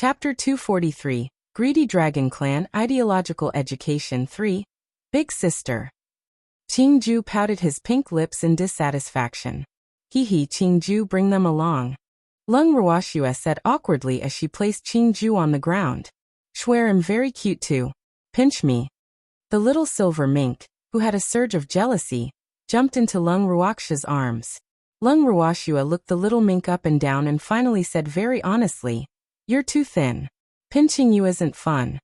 Chapter 243, Greedy Dragon Clan Ideological Education 3, Big Sister. Qingju pouted his pink lips in dissatisfaction. Hee, Qingju, bring them along. Lung Ruoxue said awkwardly as she placed Qingju on the ground. Swear I'm very cute too. Pinch me. The little silver mink, who had a surge of jealousy, jumped into Lung Ruoxue's arms. Lung Ruoxue looked the little mink up and down and finally said very honestly, "You're too thin. Pinching you isn't fun."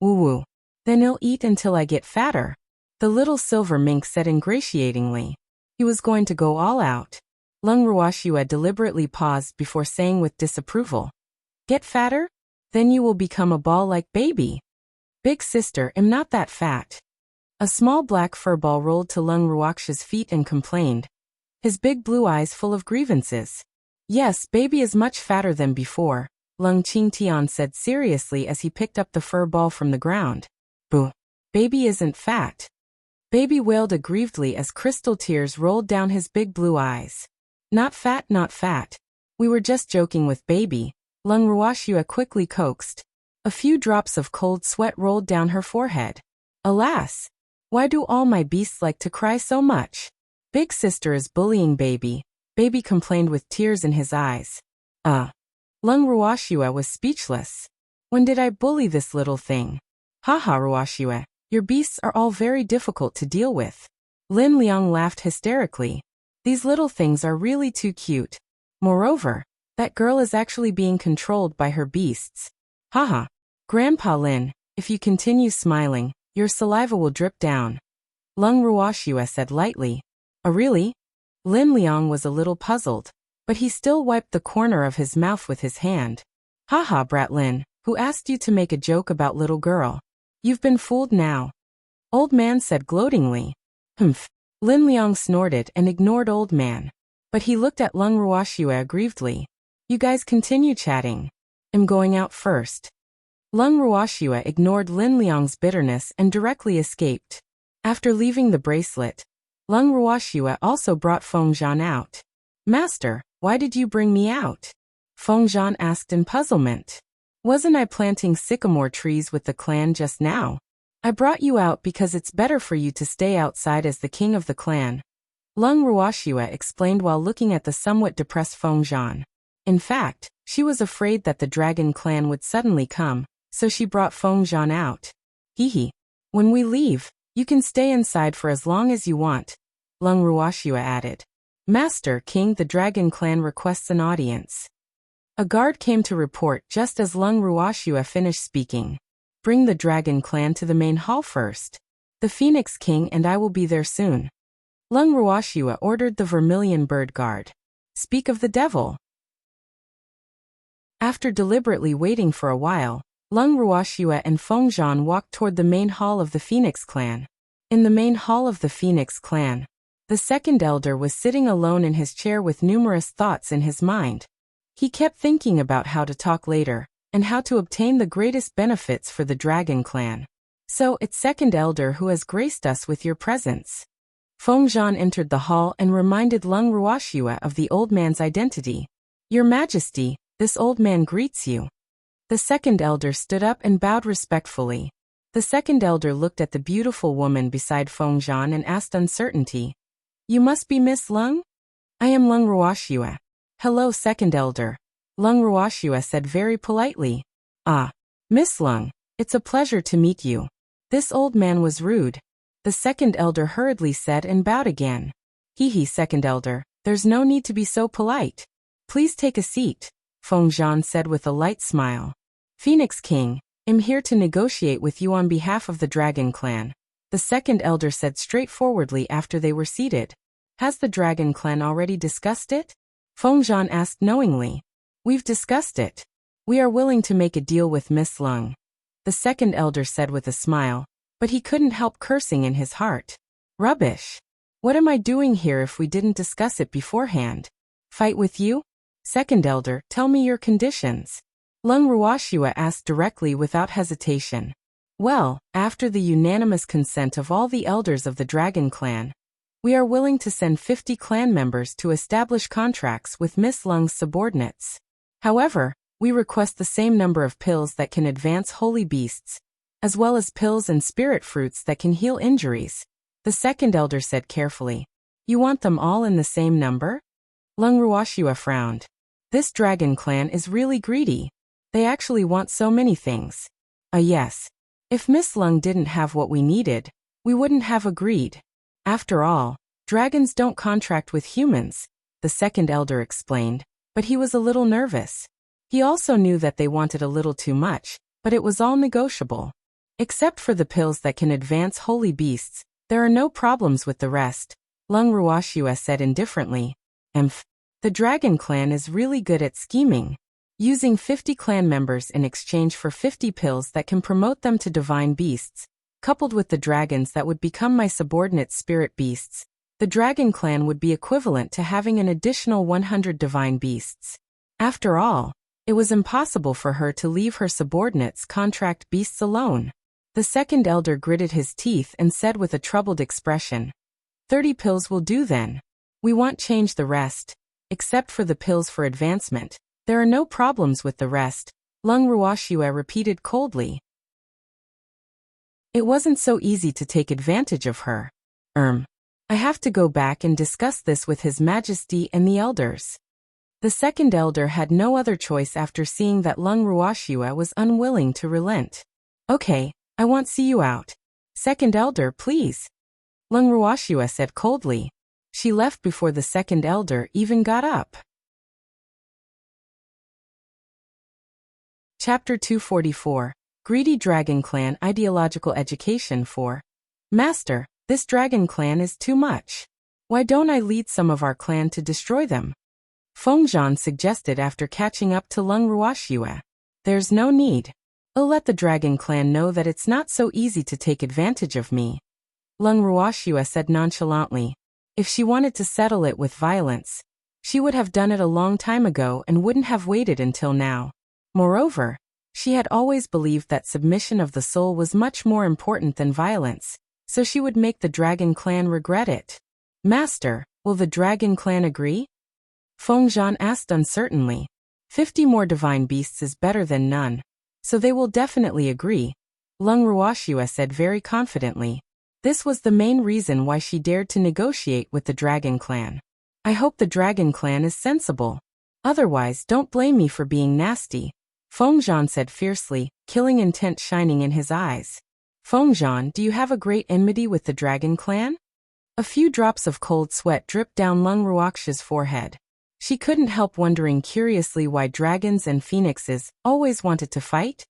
Woo-woo. Then I'll eat until I get fatter. The little silver mink said ingratiatingly. He was going to go all out. Lung Ruoxue deliberately paused before saying with disapproval, "Get fatter? Then you will become a ball like baby." Big sister, I'm not that fat. A small black fur ball rolled to Lung Ruoxue's feet and complained, his big blue eyes full of grievances. Yes, baby is much fatter than before, Lung Qingtian said seriously as he picked up the fur ball from the ground. Boo. Baby isn't fat. Baby wailed aggrievedly as crystal tears rolled down his big blue eyes. Not fat, not fat. We were just joking with baby, Lung Ruoxue quickly coaxed. A few drops of cold sweat rolled down her forehead. Alas! Why do all my beasts like to cry so much? Big sister is bullying baby, baby complained with tears in his eyes. Lung Ruoxue was speechless. When did I bully this little thing? Haha, Ruoxue, your beasts are all very difficult to deal with. Lin Liang laughed hysterically. These little things are really too cute. Moreover, that girl is actually being controlled by her beasts. Haha. Grandpa Lin, if you continue smiling, your saliva will drip down. Lung Ruoxue said lightly. Oh really? Lin Liang was a little puzzled, but he still wiped the corner of his mouth with his hand. Haha, Brat Lin, who asked you to make a joke about little girl? You've been fooled now. Old man said gloatingly. Humph. Lin Liang snorted and ignored old man. But he looked at Lung Ruoxue aggrievedly. You guys continue chatting. I'm going out first. Lung Ruoxue ignored Lin Liang's bitterness and directly escaped. After leaving the bracelet, Lung Ruoxue also brought Feng Zhan out. Master, why did you bring me out? Feng Zhan asked in puzzlement. Wasn't I planting sycamore trees with the clan just now? I brought you out because it's better for you to stay outside as the king of the clan. Lung Ruoxue explained while looking at the somewhat depressed Feng Zhan. In fact, she was afraid that the dragon clan would suddenly come, so she brought Feng Zhan out. Hee. When we leave, you can stay inside for as long as you want, Lung Ruoxue added. Master King, the dragon clan requests an audience. A guard came to report just as Lung Ruoxue finished speaking. Bring the dragon clan to the main hall first. The Phoenix King and I will be there soon. Lung Ruoxue ordered the Vermilion Bird Guard. Speak of the devil. After deliberately waiting for a while, Lung Ruoxue and Feng Zhan walked toward the main hall of the Phoenix clan. In the main hall of the Phoenix clan, the second elder was sitting alone in his chair with numerous thoughts in his mind. He kept thinking about how to talk later, and how to obtain the greatest benefits for the dragon clan. So it's second elder who has graced us with your presence. Feng Zhan entered the hall and reminded Lung Ruoxue of the old man's identity. Your Majesty, this old man greets you. The second elder stood up and bowed respectfully. The second elder looked at the beautiful woman beside Feng Zhan and asked uncertainty. You must be Miss Lung? I am Lung Ruoxue. Hello, second elder. Lung Ruoxue said very politely. Ah, Miss Lung, it's a pleasure to meet you. This old man was rude. The second elder hurriedly said and bowed again. Hee, second elder, there's no need to be so polite. Please take a seat, Feng Zhan said with a light smile. Phoenix King, I'm here to negotiate with you on behalf of the dragon clan, the second elder said straightforwardly after they were seated. Has the dragon clan already discussed it? Feng Zhan asked knowingly. We've discussed it. We are willing to make a deal with Miss Lung, the second elder said with a smile, but he couldn't help cursing in his heart. Rubbish. What am I doing here if we didn't discuss it beforehand? Fight with you? Second elder, tell me your conditions. Lung Ruoxue asked directly without hesitation. Well, after the unanimous consent of all the elders of the dragon clan, we are willing to send 50 clan members to establish contracts with Miss Lung's subordinates. However, We request the same number of pills that can advance holy beasts, as well as pills and spirit fruits that can heal injuries. The second elder said carefully. You want them all in the same number? Lung Ruoxua frowned. This dragon clan is really greedy. They actually want so many things. Yes. If Miss Lung didn't have what we needed, we wouldn't have agreed. After all, dragons don't contract with humans, the second elder explained, but he was a little nervous. He also knew that they wanted a little too much, but it was all negotiable. Except for the pills that can advance holy beasts, there are no problems with the rest, Lung Ruoxua said indifferently. The dragon clan is really good at scheming, using 50 clan members in exchange for 50 pills that can promote them to divine beasts, coupled with the dragons that would become my subordinate spirit beasts. The dragon clan would be equivalent to having an additional 100 divine beasts. After all, it was impossible for her to leave her subordinates contract beasts alone. The second elder gritted his teeth and said with a troubled expression, 30 pills will do then. We won't change the rest. Except for the pills for advancement, there are no problems with the rest, Lung Ruoxua repeated coldly. It wasn't so easy to take advantage of her. I have to go back and discuss this with His Majesty and the elders. The second elder had no other choice after seeing that Lung Ruoxua was unwilling to relent. Okay, I won't see you out. Second elder, please. Lung Ruoxua said coldly. She left before the second elder even got up. Chapter 244. Greedy Dragon Clan Ideological Education 4. Master, this dragon clan is too much. Why don't I lead some of our clan to destroy them? Fengzhan suggested after catching up to Lung Ruoxua. There's no need. I'll let the dragon clan know that it's not so easy to take advantage of me. Lung Ruoxua said nonchalantly. If she wanted to settle it with violence, she would have done it a long time ago and wouldn't have waited until now. Moreover, she had always believed that submission of the soul was much more important than violence, so she would make the dragon clan regret it. Master, will the dragon clan agree? Fengzhan asked uncertainly. 50 more divine beasts is better than none, so they will definitely agree, Lung Ruoxua said very confidently. This was the main reason why she dared to negotiate with the dragon clan. I hope the dragon clan is sensible. Otherwise, don't blame me for being nasty, Fengzhan said fiercely, killing intent shining in his eyes. Fengzhan, do you have a great enmity with the dragon clan? A few drops of cold sweat dripped down Lung Ruoxia's forehead. She couldn't help wondering curiously why dragons and phoenixes always wanted to fight.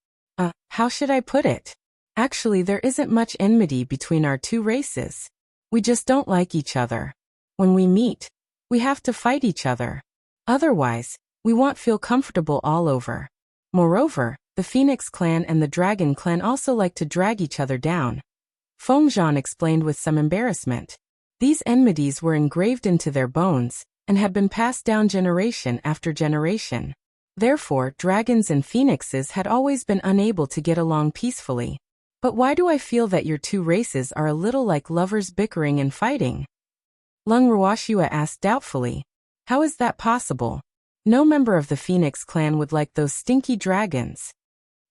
How should I put it? Actually, there isn't much enmity between our two races. We just don't like each other. When we meet, we have to fight each other. Otherwise, we won't feel comfortable all over. Moreover, the Phoenix clan and the Dragon clan also like to drag each other down. Fengzhan explained with some embarrassment. These enmities were engraved into their bones and had been passed down generation after generation. Therefore, dragons and phoenixes had always been unable to get along peacefully. But why do I feel that your two races are a little like lovers bickering and fighting? Lung Ruoxua asked doubtfully. How is that possible? No member of the Phoenix clan would like those stinky dragons.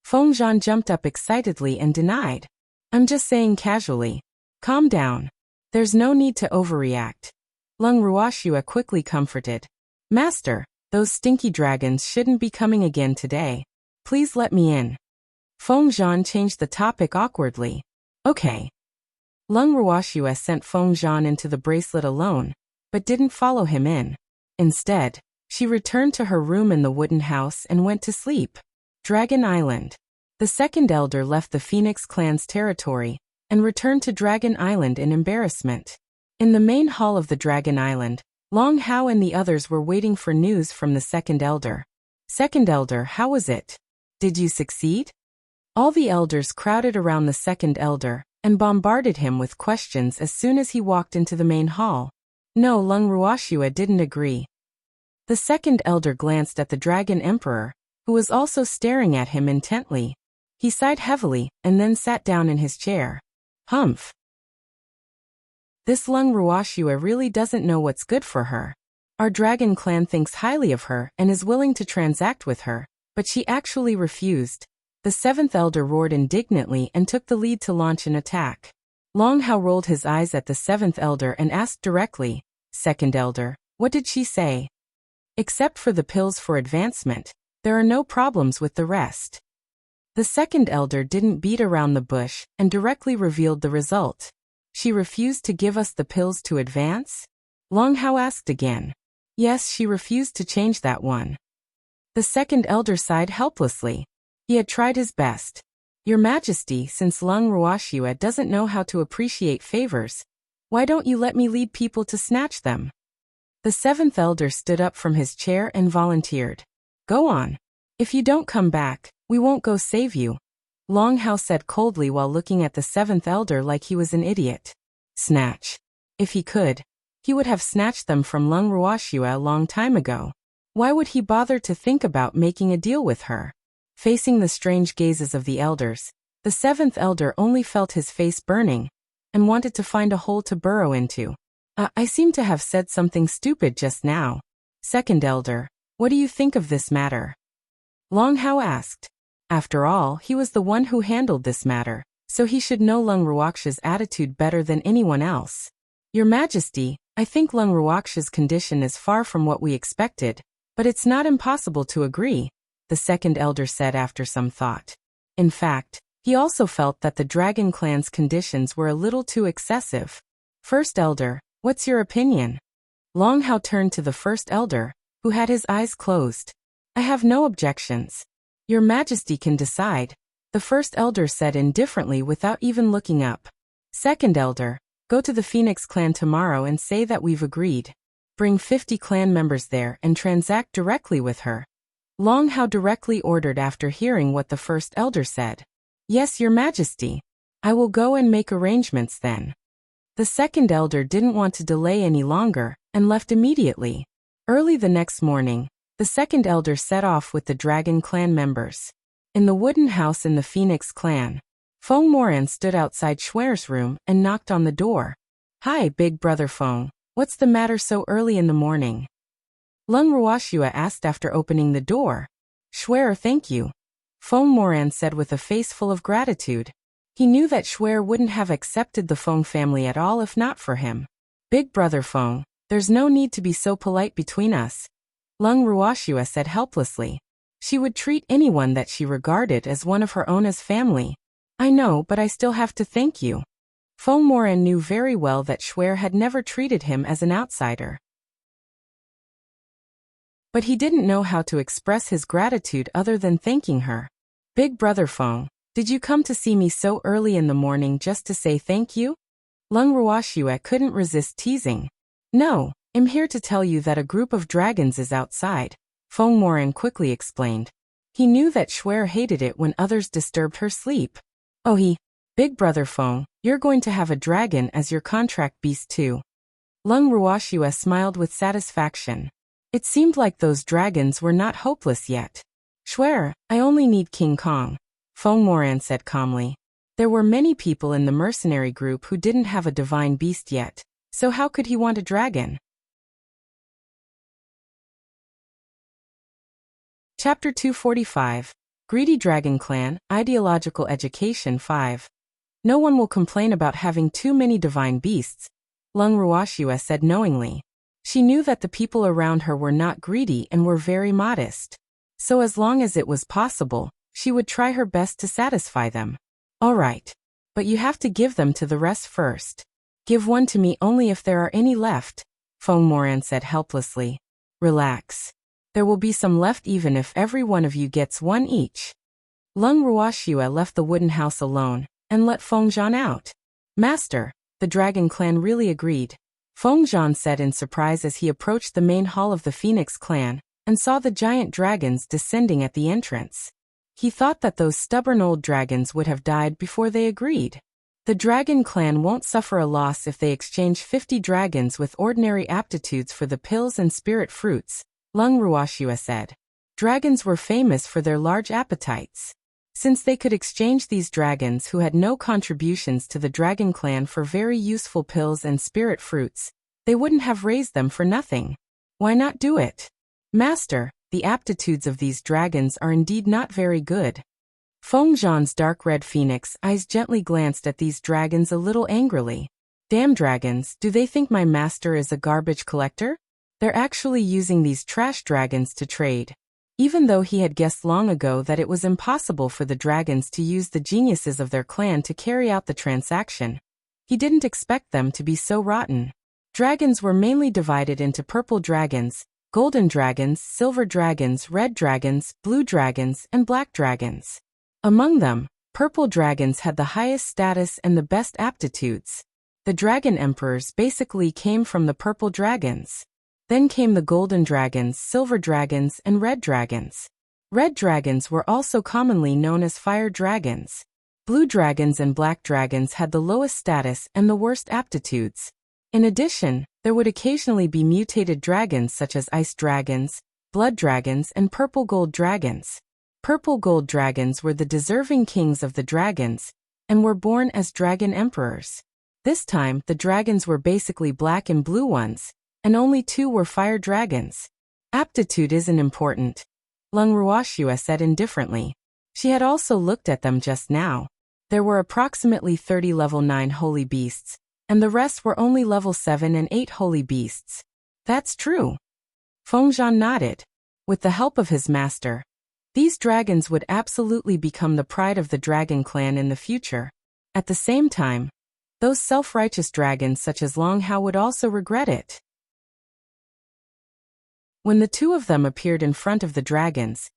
Fengzhan jumped up excitedly and denied. I'm just saying casually. Calm down. There's no need to overreact. Lung Ruoxua quickly comforted. Master, those stinky dragons shouldn't be coming again today. Please let me in. Fengzhan changed the topic awkwardly. Okay. Lung Ruoxua sent Fengzhan into the bracelet alone, but didn't follow him in. Instead, she returned to her room in the wooden house and went to sleep. Dragon Island. The second elder left the Phoenix clan's territory and returned to Dragon Island in embarrassment. In the main hall of the Dragon Island, Long Hao and the others were waiting for news from the second elder. Second elder, how was it? Did you succeed? All the elders crowded around the second elder and bombarded him with questions as soon as he walked into the main hall. No, Lung Ruoxua didn't agree. The second elder glanced at the Dragon Emperor, who was also staring at him intently. He sighed heavily and then sat down in his chair. Humph. This Lung Ruoxua really doesn't know what's good for her. Our Dragon clan thinks highly of her and is willing to transact with her, but she actually refused. The seventh elder roared indignantly and took the lead to launch an attack. Long Hao rolled his eyes at the seventh elder and asked directly, "Second elder, what did she say?" "Except for the pills for advancement, there are no problems with the rest." The second elder didn't beat around the bush and directly revealed the result. "She refused to give us the pills to advance?" Long Hao asked again. "Yes, she refused to change that one." The second elder sighed helplessly. He had tried his best. "Your Majesty, since Lung Ruoxue doesn't know how to appreciate favors, why don't you let me lead people to snatch them?" The seventh elder stood up from his chair and volunteered. "Go on. If you don't come back, we won't go save you," Long Hao said coldly while looking at the seventh elder like he was an idiot. Snatch. If he could, he would have snatched them from Lung Ruoxue a long time ago. Why would he bother to think about making a deal with her? Facing the strange gazes of the elders, the seventh elder only felt his face burning and wanted to find a hole to burrow into. I seem to have said something stupid just now. Second elder, what do you think of this matter?" Long Hao asked. After all, he was the one who handled this matter, so he should know Lung Ruoxue's attitude better than anyone else. "Your Majesty, I think Lung Ruoxue's condition is far from what we expected, but it's not impossible to agree," the second elder said after some thought. In fact, he also felt that the Dragon Clan's conditions were a little too excessive. "First elder, what's your opinion?" Long Hao turned to the first elder, who had his eyes closed. "I have no objections. Your Majesty can decide," the first elder said indifferently without even looking up. "Second elder, go to the Phoenix clan tomorrow and say that we've agreed. Bring 50 clan members there and transact directly with her," Long Hao directly ordered after hearing what the first elder said. "Yes, Your Majesty. I will go and make arrangements then." The second elder didn't want to delay any longer and left immediately. Early the next morning, the second elder set off with the Dragon Clan members. In the wooden house in the Phoenix clan, Feng Moran stood outside Schwer's room and knocked on the door. "Hi, big brother Feng. What's the matter so early in the morning?" Lung Ruoxue asked after opening the door. "Schwer, thank you," Feng Moran said with a face full of gratitude. He knew that Schwer wouldn't have accepted the Feng family at all if not for him. "Big brother Feng, there's no need to be so polite between us," Lung Ruoxue said helplessly. She would treat anyone that she regarded as one of her own as family. "I know, but I still have to thank you." Feng Moran knew very well that Schwer had never treated him as an outsider. But he didn't know how to express his gratitude other than thanking her. "Big brother Feng, did you come to see me so early in the morning just to say thank you?" Lung Ruoxue couldn't resist teasing. "No, I'm here to tell you that a group of dragons is outside," Feng Moran quickly explained. He knew that Schwer hated it when others disturbed her sleep. "Oh, Big brother Feng, you're going to have a dragon as your contract beast too." Lung Ruoxue smiled with satisfaction. It seemed like those dragons were not hopeless yet. "Schwer, I only need King Kong," Feng Moran said calmly. There were many people in the mercenary group who didn't have a divine beast yet, so how could he want a dragon? Chapter 245. Greedy Dragon Clan, Ideological Education 5. "No one will complain about having too many divine beasts," Lung Ruoxue said knowingly. She knew that the people around her were not greedy and were very modest. So as long as it was possible, she would try her best to satisfy them. "All right. But you have to give them to the rest first. Give one to me only if there are any left," Feng Moran said helplessly. "Relax. There will be some left even if every one of you gets one each." Lung Ruoxue left the wooden house alone and let Feng Zhan out. "Master," the Dragon Clan really agreed, Feng Zhan said in surprise as he approached the main hall of the Phoenix clan and saw the giant dragons descending at the entrance. He thought that those stubborn old dragons would have died before they agreed. The Dragon Clan won't suffer a loss if they exchange 50 dragons with ordinary aptitudes for the pills and spirit fruits, Lung Ruoxue said. Dragons were famous for their large appetites. Since they could exchange these dragons who had no contributions to the Dragon Clan for very useful pills and spirit fruits, they wouldn't have raised them for nothing. Why not do it? "Master, the aptitudes of these dragons are indeed not very good. Feng Zhan's dark red phoenix eyes gently glanced at these dragons a little angrily. Damn dragons, do they think my master is a garbage collector? They're actually using these trash dragons to trade. Even though he had guessed long ago that it was impossible for the dragons to use the geniuses of their clan to carry out the transaction, he didn't expect them to be so rotten. Dragons were mainly divided into purple dragons, golden dragons, silver dragons, red dragons, blue dragons, and black dragons. Among them, purple dragons had the highest status and the best aptitudes. The dragon emperors basically came from the purple dragons. Then came the golden dragons, silver dragons, and red dragons. Red dragons were also commonly known as fire dragons. Blue dragons and black dragons had the lowest status and the worst aptitudes. In addition, there would occasionally be mutated dragons such as ice dragons, blood dragons, and purple gold dragons. Purple gold dragons were the deserving kings of the dragons, and were born as dragon emperors. This time, the dragons were basically black and blue ones, and only 2 were fire dragons. Aptitude isn't important, Lung Ruoxue said indifferently. She had also looked at them just now. There were approximately 30 level 9 holy beasts, and the rest were only level 7 and 8 holy beasts. That's true. Feng Zhan nodded. With the help of his master, these dragons would absolutely become the pride of the dragon clan in the future. At the same time, those self-righteous dragons such as Long Hao would also regret it. When the 2 of them appeared in front of the dragons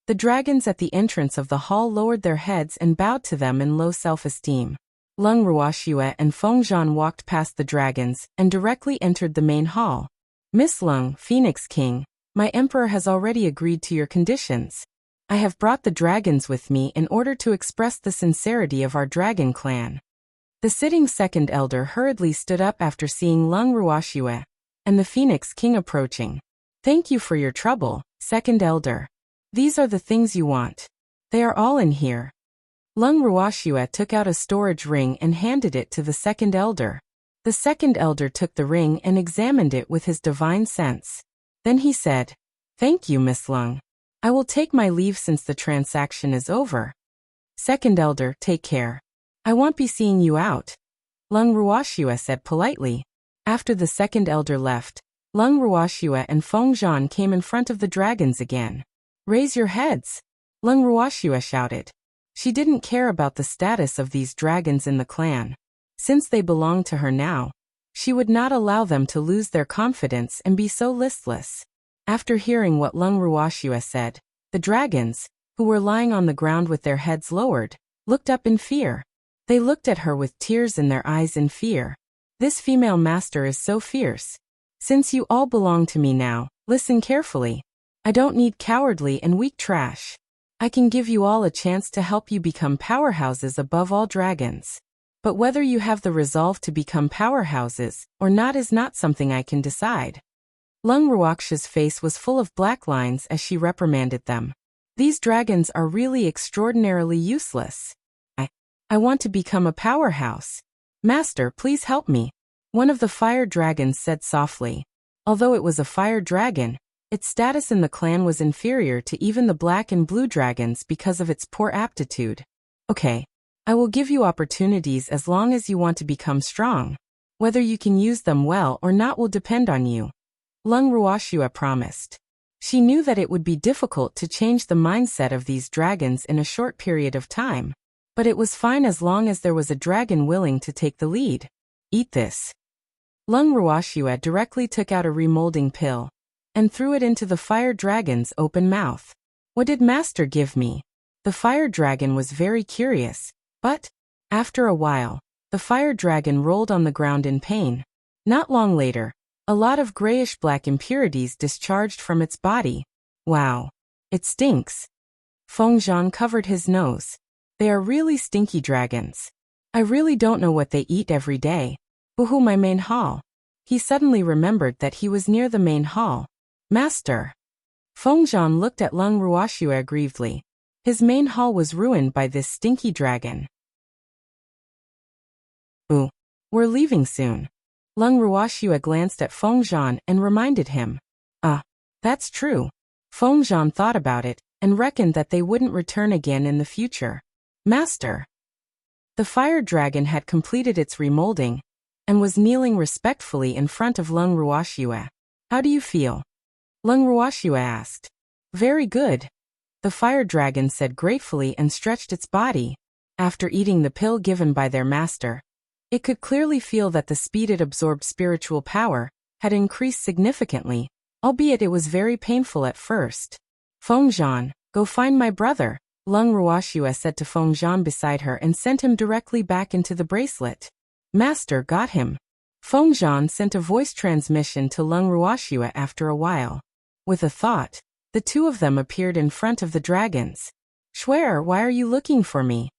at the entrance of the hall lowered their heads and bowed to them in low self-esteem. Lung Ruoxue and Feng Zhan walked past the dragons and directly entered the main hall. Miss Lung, Phoenix King, my emperor has already agreed to your conditions. I have brought the dragons with me in order to express the sincerity of our dragon clan. The sitting second elder hurriedly stood up after seeing Lung Ruoxue and the Phoenix King approaching. Thank you for your trouble, second elder. These are the things you want. They are all in here. Lung Ruoxue took out a storage ring and handed it to the second elder. The second elder took the ring and examined it with his divine sense. Then he said, Thank you, Miss Lung. I will take my leave since the transaction is over. Second elder, take care. I won't be seeing you out, Lung Ruoxue said politely. After the second elder left, Lung Ruoxue and Feng Zhan came in front of the dragons again. Raise your heads, Lung Ruoxue shouted. She didn't care about the status of these dragons in the clan. Since they belonged to her now, she would not allow them to lose their confidence and be so listless. After hearing what Lung Ruoxue said, the dragons, who were lying on the ground with their heads lowered, looked up in fear. They looked at her with tears in their eyes in fear. This female master is so fierce. Since you all belong to me now, listen carefully. I don't need cowardly and weak trash. I can give you all a chance to help you become powerhouses above all dragons. But whether you have the resolve to become powerhouses or not is not something I can decide. Lung Ruoxue's face was full of black lines as she reprimanded them. These dragons are really extraordinarily useless. I want to become a powerhouse. Master, please help me, one of the fire dragons said softly. Although it was a fire dragon, its status in the clan was inferior to even the black and blue dragons because of its poor aptitude. Okay, I will give you opportunities as long as you want to become strong. Whether you can use them well or not will depend on you, Lung Ruoxue promised. She knew that it would be difficult to change the mindset of these dragons in a short period of time. But it was fine as long as there was a dragon willing to take the lead. Eat this. Lung Ruoxue directly took out a remolding pill and threw it into the fire dragon's open mouth. What did Master give me? The fire dragon was very curious, but, after a while, the fire dragon rolled on the ground in pain. Not long later, a lot of grayish-black impurities discharged from its body. Wow. It stinks. Feng Zhan covered his nose. They are really stinky dragons. I really don't know what they eat every day. Woohoo, my main hall. He suddenly remembered that he was near the main hall. Master. Feng Zhan looked at Lung Ruoxue aggrievedly. His main hall was ruined by this stinky dragon. Ooh. We're leaving soon. Lung Ruoxue glanced at Feng Zhan and reminded him. That's true. Fengzhan thought about it, and reckoned that they wouldn't return again in the future. Master. The fire dragon had completed its remolding, and was kneeling respectfully in front of Leng Ruoxue. How do you feel? Leng Ruoxue asked. Very good. The fire dragon said gratefully and stretched its body. After eating the pill given by their master, it could clearly feel that the speed it absorbed spiritual power had increased significantly, albeit it was very painful at first. Fengzhan, go find my brother, Leng Ruoxue said to Fengzhan beside her and sent him directly back into the bracelet. Master got him. Fengzhan sent a voice transmission to Leng Ruoxue after a while. With a thought, the two of them appeared in front of the dragons. Shuer, why are you looking for me?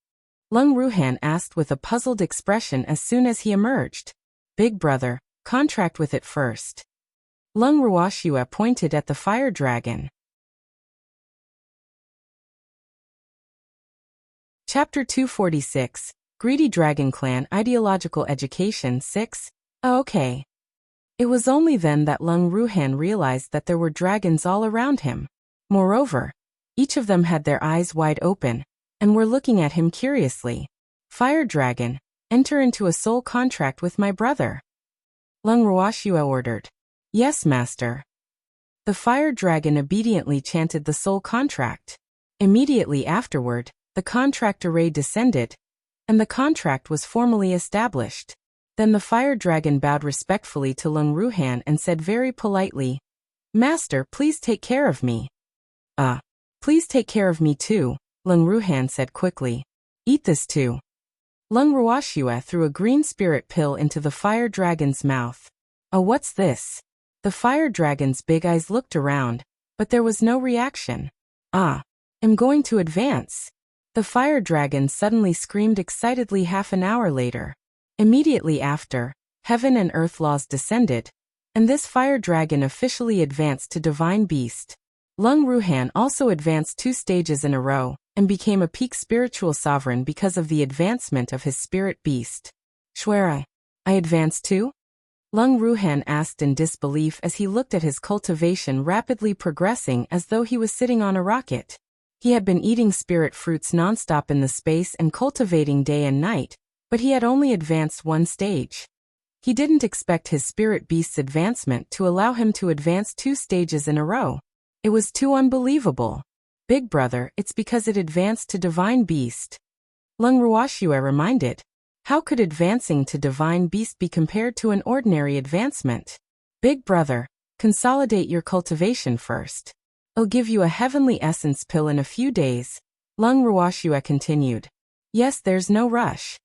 Leng Ruhan asked with a puzzled expression as soon as he emerged. Big brother, contract with it first. Leng Ruoxue pointed at the fire dragon. Chapter 246, Greedy Dragon Clan Ideological Education 6. Oh, okay. It was only then that Leng Ruhan realized that there were dragons all around him. Moreover, each of them had their eyes wide open, and were looking at him curiously. Fire dragon, enter into a soul contract with my brother. Leng Ruoxue ordered. Yes, master. The fire dragon obediently chanted the soul contract. Immediately afterward, the contract array descended, and the contract was formally established. Then the fire dragon bowed respectfully to Leng Ruhan and said very politely, Master, please take care of me. Please take care of me too, Leng Ruhan said quickly. Eat this too. Leng Ruoxue threw a green spirit pill into the fire dragon's mouth. Oh, what's this? The fire dragon's big eyes looked around, but there was no reaction. I'm going to advance. The fire dragon suddenly screamed excitedly half an hour later. Immediately after, heaven and earth laws descended, and this fire dragon officially advanced to divine beast. Leng Ruhan also advanced 2 stages in a row, and became a peak spiritual sovereign because of the advancement of his spirit beast. Shuer, I advanced too? Leng Ruhan asked in disbelief as he looked at his cultivation rapidly progressing as though he was sitting on a rocket. He had been eating spirit fruits nonstop in the space and cultivating day and night, but he had only advanced 1 stage. He didn't expect his spirit beast's advancement to allow him to advance 2 stages in a row. It was too unbelievable. Big brother, it's because it advanced to divine beast. Leng Ruoxue reminded. How could advancing to divine beast be compared to an ordinary advancement? Big brother, consolidate your cultivation first. I'll give you a heavenly essence pill in a few days, Leng Ruoxue continued. Yes, there's no rush.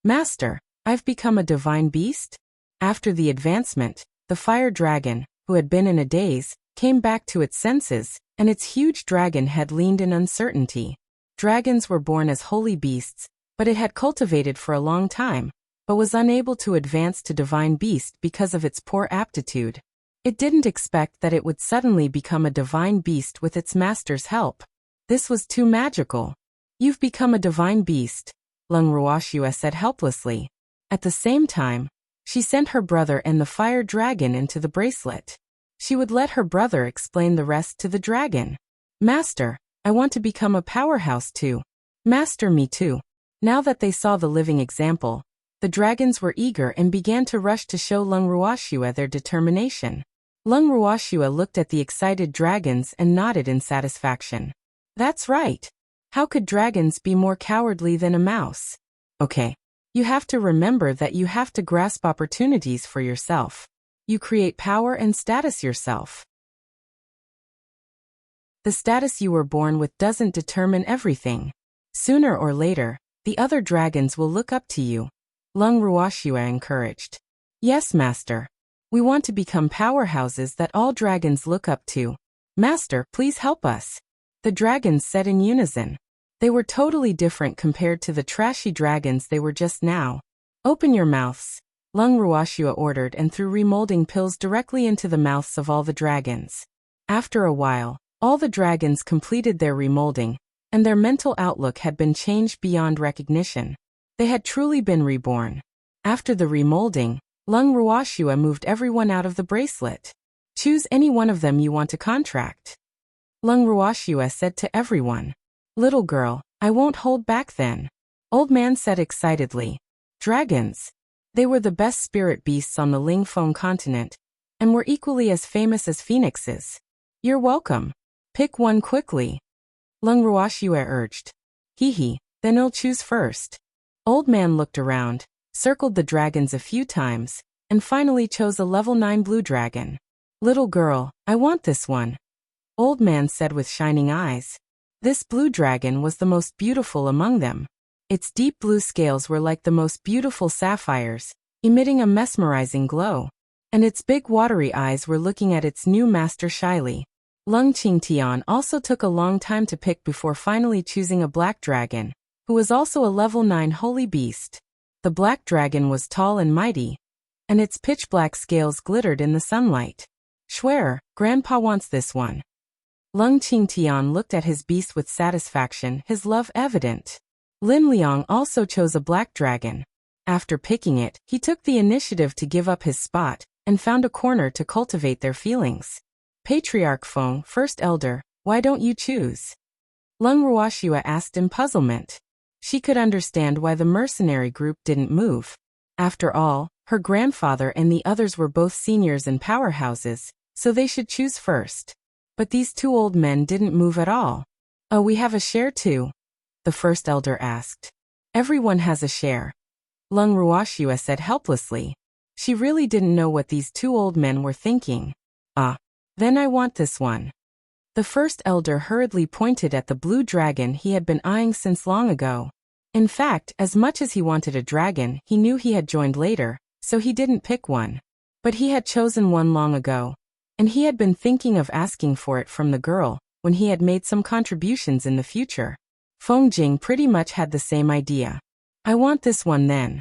Master, I've become a divine beast? After the advancement, the fire dragon, who had been in a daze, came back to its senses, and its huge dragon head leaned in uncertainty. Dragons were born as holy beasts, but it had cultivated for a long time, but was unable to advance to divine beast because of its poor aptitude. It didn't expect that it would suddenly become a divine beast with its master's help. This was too magical. You've become a divine beast, Leng Ruoxue said helplessly. At the same time, she sent her brother and the fire dragon into the bracelet. She would let her brother explain the rest to the dragon. Master, I want to become a powerhouse too. Master, me too. Now that they saw the living example, the dragons were eager and began to rush to show Leng Ruoxue their determination. Leng Ruoxue looked at the excited dragons and nodded in satisfaction. That's right. How could dragons be more cowardly than a mouse? Okay. You have to remember that you have to grasp opportunities for yourself. You create power and status yourself. The status you were born with doesn't determine everything. Sooner or later, the other dragons will look up to you, Leng Ruoxue encouraged. Yes, Master. We want to become powerhouses that all dragons look up to. Master, please help us. The dragons said in unison. They were totally different compared to the trashy dragons they were just now. Open your mouths, Leng Ruoxue ordered and threw remolding pills directly into the mouths of all the dragons. After a while, all the dragons completed their remolding, and their mental outlook had been changed beyond recognition. They had truly been reborn. After the remolding, Leng Ruoxue moved everyone out of the bracelet. Choose any one of them you want to contract. Lung Ruoxue said to everyone. Little girl, I won't hold back then. Old man said excitedly. Dragons. They were the best spirit beasts on the Lingfeng continent, and were equally as famous as phoenixes. You're welcome. Pick one quickly. Lung Ruoxue urged. Hee, then I'll choose first. Old man looked around, circled the dragons a few times, and finally chose a level 9 blue dragon. Little girl, I want this one. Old man said with shining eyes. This blue dragon was the most beautiful among them. Its deep blue scales were like the most beautiful sapphires, emitting a mesmerizing glow. And its big watery eyes were looking at its new master shyly. Lung Qingtian also took a long time to pick before finally choosing a black dragon, who was also a level 9 holy beast. The black dragon was tall and mighty, and its pitch-black scales glittered in the sunlight. Schwer, Grandpa wants this one. Lung Qingtian looked at his beast with satisfaction, his love evident. Lin Liang also chose a black dragon. After picking it, he took the initiative to give up his spot, and found a corner to cultivate their feelings. Patriarch Feng, First Elder, why don't you choose? Lung Ruoxue asked in puzzlement. She could understand why the mercenary group didn't move. After all, her grandfather and the others were both seniors and powerhouses, so they should choose first. But these two old men didn't move at all. Oh, we have a share too? The First Elder asked. Everyone has a share. Lung Ruoxue said helplessly. She really didn't know what these two old men were thinking. Then I want this one. The First Elder hurriedly pointed at the blue dragon he had been eyeing since long ago. In fact, as much as he wanted a dragon, he knew he had joined later, so he didn't pick one. But he had chosen one long ago, and he had been thinking of asking for it from the girl when he had made some contributions in the future. Feng Jing pretty much had the same idea. I want this one then.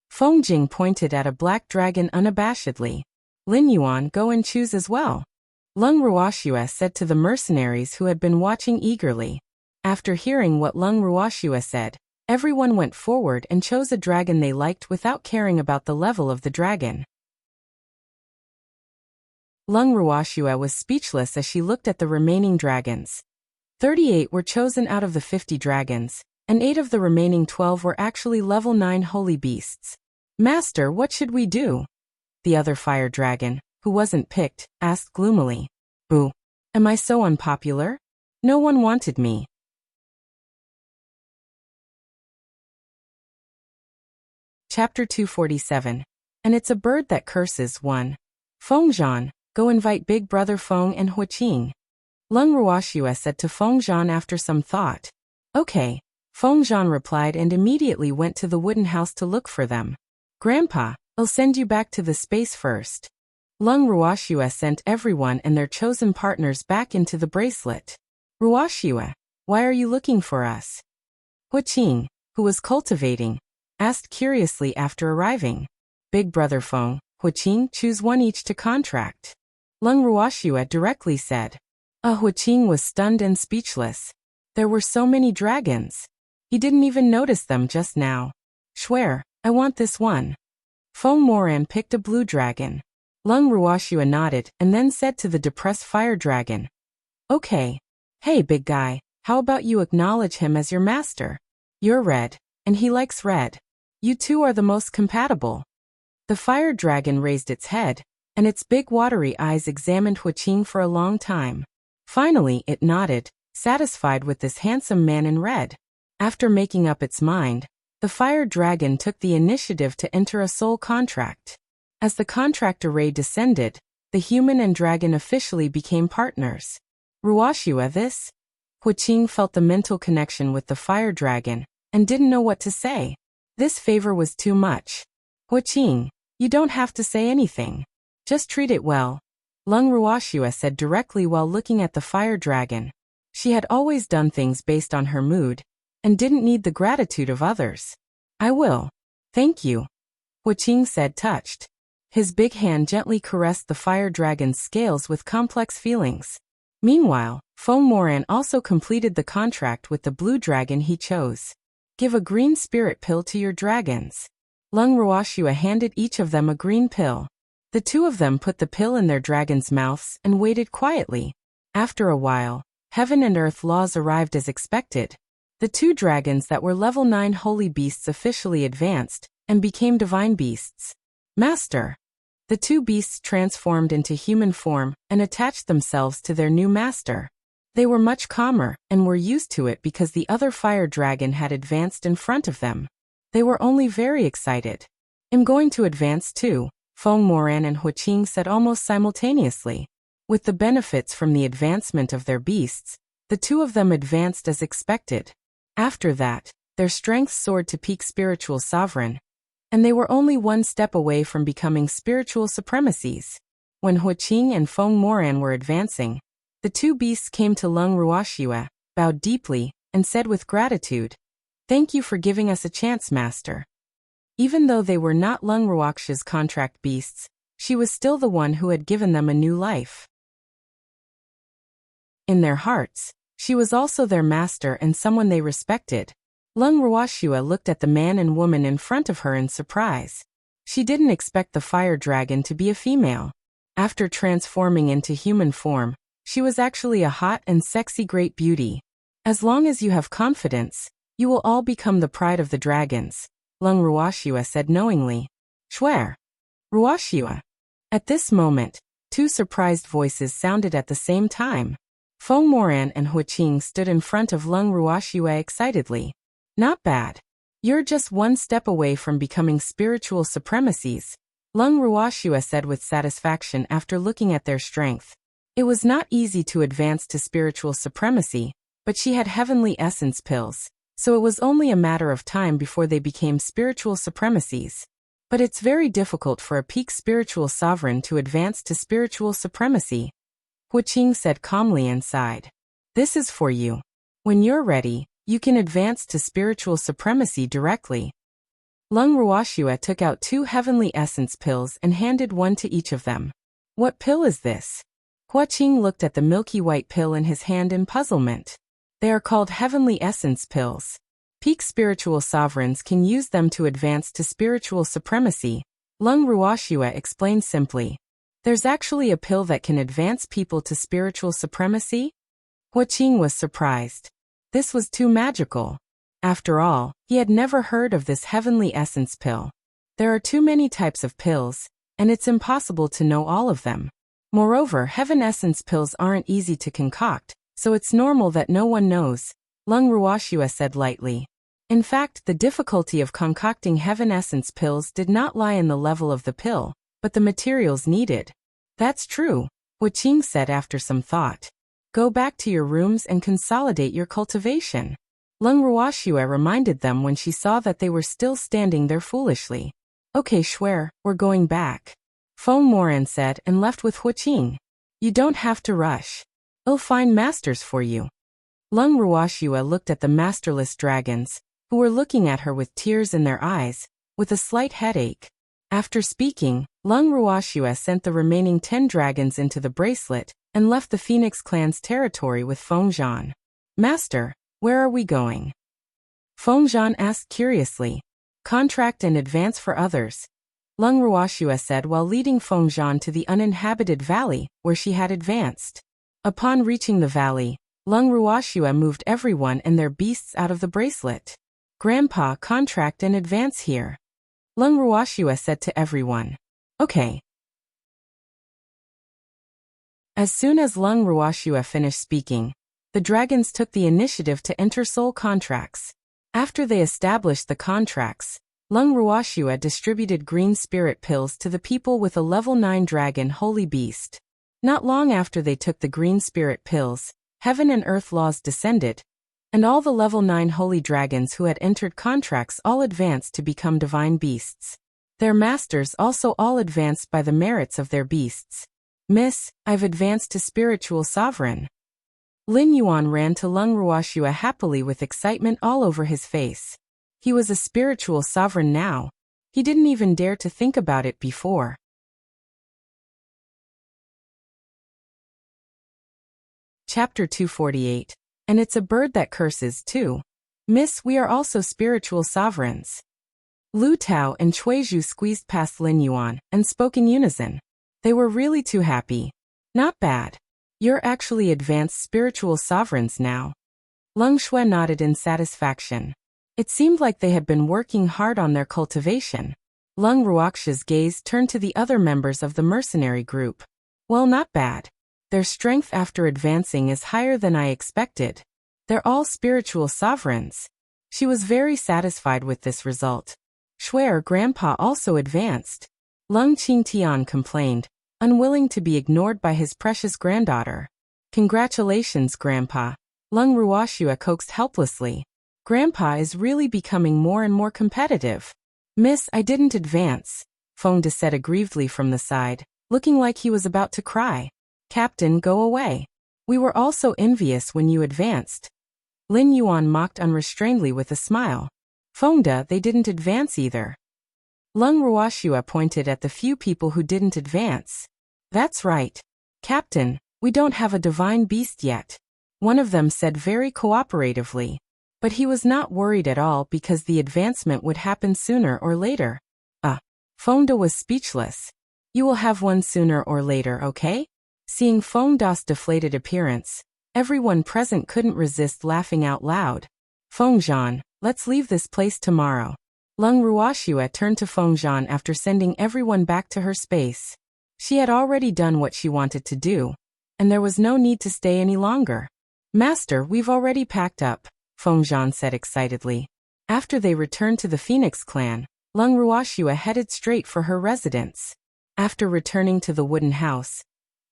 Feng Jing pointed at a black dragon unabashedly. Lin Yuan, go and choose as well. Lung Ruoxue said to the mercenaries who had been watching eagerly. After hearing what Lung Ruoxue said, everyone went forward and chose a dragon they liked without caring about the level of the dragon. Lung Ruoxue was speechless as she looked at the remaining dragons. 38 were chosen out of the 50 dragons, and 8 of the remaining 12 were actually level 9 holy beasts. Master, what should we do? The other fire dragon, who wasn't picked, asked gloomily. Boo. Am I so unpopular? No one wanted me. Chapter 247. And it's a bird that curses 1. Feng Zhan, go invite Big Brother Feng and Huiqing. Lung Ruoxue said to Feng Zhan after some thought. Okay. Feng Zhan replied and immediately went to the wooden house to look for them. Grandpa, I'll send you back to the space first. Lung Ruoxue sent everyone and their chosen partners back into the bracelet. Ruoxue, why are you looking for us? Huiqing, who was cultivating, asked curiously after arriving. Big Brother Feng, Huiqing, choose one each to contract. Lung Ruoxue directly said. Huiqing was stunned and speechless. There were so many dragons. He didn't even notice them just now. Schwer, I want this one. Feng Moran picked a blue dragon. Lung Ruoxue nodded and then said to the depressed fire dragon. Okay. Hey big guy, how about you acknowledge him as your master? You're red, and he likes red. You two are the most compatible. The fire dragon raised its head, and its big watery eyes examined Huiqing for a long time. Finally it nodded, satisfied with this handsome man in red. After making up its mind, the fire dragon took the initiative to enter a soul contract. As the contract array descended, the human and dragon officially became partners. Ruoxue this? Huiqing felt the mental connection with the fire dragon, and didn't know what to say. This favor was too much. Huiqing, you don't have to say anything. Just treat it well. Lung Ruoxue said directly while looking at the fire dragon. She had always done things based on her mood, and didn't need the gratitude of others. I will. Thank you. Huiqing said touched. His big hand gently caressed the fire dragon's scales with complex feelings. Meanwhile, Feng Moran also completed the contract with the blue dragon he chose. Give a green spirit pill to your dragons. Lung Ruoxue handed each of them a green pill. The two of them put the pill in their dragons' mouths and waited quietly. After a while, heaven and earth laws arrived as expected. The 2 dragons that were level 9 holy beasts officially advanced and became divine beasts. Master. The 2 beasts transformed into human form and attached themselves to their new master. They were much calmer and were used to it because the other fire dragon had advanced in front of them. They were only very excited. I'm going to advance too, Feng Moran and Huqing said almost simultaneously. With the benefits from the advancement of their beasts, the 2 of them advanced as expected. After that, their strength soared to peak spiritual sovereign, and they were only 1 step away from becoming spiritual supremacies. When Huqing and Feng Moran were advancing, the 2 beasts came to Lung Ruoxue, bowed deeply, and said with gratitude, "Thank you for giving us a chance, Master." Even though they were not Lung Ruoxue's contract beasts, she was still the one who had given them a new life. In their hearts, she was also their master and someone they respected. Lung Ruoxue looked at the man and woman in front of her in surprise. She didn't expect the fire dragon to be a female. After transforming into human form, she was actually a hot and sexy great beauty. As long as you have confidence, you will all become the pride of the dragons, Lung Ruoxue said knowingly. Schwer. Ruoxue. At this moment, 2 surprised voices sounded at the same time. Feng Moran and Huqing stood in front of Lung Ruoxue excitedly. Not bad. You're just 1 step away from becoming spiritual supremacies, Lung Ruoxue said with satisfaction after looking at their strength. It was not easy to advance to spiritual supremacy, but she had heavenly essence pills, so it was only a matter of time before they became spiritual supremacies. But it's very difficult for a peak spiritual sovereign to advance to spiritual supremacy, Huqing said calmly and sighed. This is for you. When you're ready, you can advance to spiritual supremacy directly. Lung Ruoxue took out 2 heavenly essence pills and handed 1 to each of them. What pill is this? Huqing looked at the milky white pill in his hand in puzzlement. They are called heavenly essence pills. Peak spiritual sovereigns can use them to advance to spiritual supremacy, Lung Ruoxue explained simply. There's actually a pill that can advance people to spiritual supremacy? Huqing was surprised. This was too magical. After all, he had never heard of this heavenly essence pill. There are too many types of pills, and it's impossible to know all of them. Moreover, heaven essence pills aren't easy to concoct, so it's normal that no one knows, Lung Ruoxue said lightly. In fact, the difficulty of concocting heaven essence pills did not lie in the level of the pill, but the materials needed. That's true, Huqing said after some thought. Go back to your rooms and consolidate your cultivation. Lung Ruoxue reminded them when she saw that they were still standing there foolishly. Okay, Schwer, we're going back, Feng Moran said and left with Huqing. You don't have to rush. I'll find masters for you. Lung Ruoxue looked at the masterless dragons, who were looking at her with tears in their eyes, with a slight headache. After speaking, Lung Ruoxue sent the remaining 10 dragons into the bracelet and left the Phoenix clan's territory with Feng Zhan. Master, where are we going? Feng Zhan asked curiously. Contract and advance for others, Lung Ruoxue said while leading Feng Zhan to the uninhabited valley where she had advanced. Upon reaching the valley, Lung Ruoxue moved everyone and their beasts out of the bracelet. Grandpa, contract and advance here, Lung Ruoxue said to everyone. Okay. As soon as Lung Ruoxue finished speaking, the dragons took the initiative to enter soul contracts. After they established the contracts, Lung Ruoxue distributed green spirit pills to the people with a level 9 dragon holy beast. Not long after they took the green spirit pills, heaven and earth laws descended, and all the level 9 holy dragons who had entered contracts all advanced to become divine beasts. Their masters also all advanced by the merits of their beasts. Miss, I've advanced to spiritual sovereign. Lin Yuan ran to Lung Ruoxue happily with excitement all over his face. He was a spiritual sovereign now. He didn't even dare to think about it before. Chapter 248. And it's a bird that curses too. Miss, we are also spiritual sovereigns. Lu Tao and Chuizhu squeezed past Lin Yuan and spoke in unison. They were really too happy. Not bad. You're actually advanced spiritual sovereigns now. Leng Shui nodded in satisfaction. It seemed like they had been working hard on their cultivation. Leng Ruoxia's gaze turned to the other members of the mercenary group. Well, not bad. Their strength after advancing is higher than I expected. They're all spiritual sovereigns. She was very satisfied with this result. Shui'er grandpa also advanced. Leng Qingtian complained, unwilling to be ignored by his precious granddaughter. Congratulations, grandpa. Leng Ruoxia coaxed helplessly. Grandpa is really becoming more and more competitive. Miss, I didn't advance, Feng De said aggrievedly from the side, looking like he was about to cry. Captain, go away. We were all so envious when you advanced. Lin Yuan mocked unrestrainedly with a smile. Feng De, they didn't advance either. Leng Ruoxia pointed at the few people who didn't advance. That's right. Captain, we don't have a divine beast yet. One of them said very cooperatively. But he was not worried at all because the advancement would happen sooner or later. Feng De was speechless. You will have one sooner or later, okay? Seeing Feng De's deflated appearance, everyone present couldn't resist laughing out loud. Feng Zhan, let's leave this place tomorrow. Leng Ruoxia turned to Feng Zhan after sending everyone back to her space. She had already done what she wanted to do, and there was no need to stay any longer. Master, we've already packed up, Feng Zhan said excitedly. After they returned to the Phoenix clan, Leng Ruoxia headed straight for her residence. After returning to the wooden house,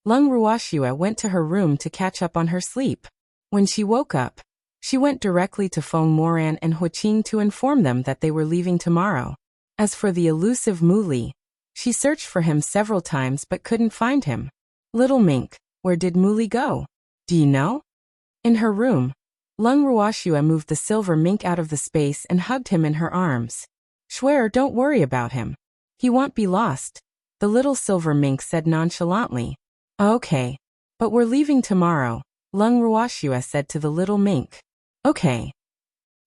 Leng Ruoxia went to her room to catch up on her sleep. When she woke up, she went directly to Feng Moran and Huqing to inform them that they were leaving tomorrow. As for the elusive Mu Li, she searched for him several times but couldn't find him. Little Mink, where did Mu Li go? Do you know? In her room, Leng Ruoxia moved the silver mink out of the space and hugged him in her arms. Shui'er, don't worry about him. He won't be lost, the little silver mink said nonchalantly. Okay. But we're leaving tomorrow, Leng Ruoxia said to the little mink. Okay.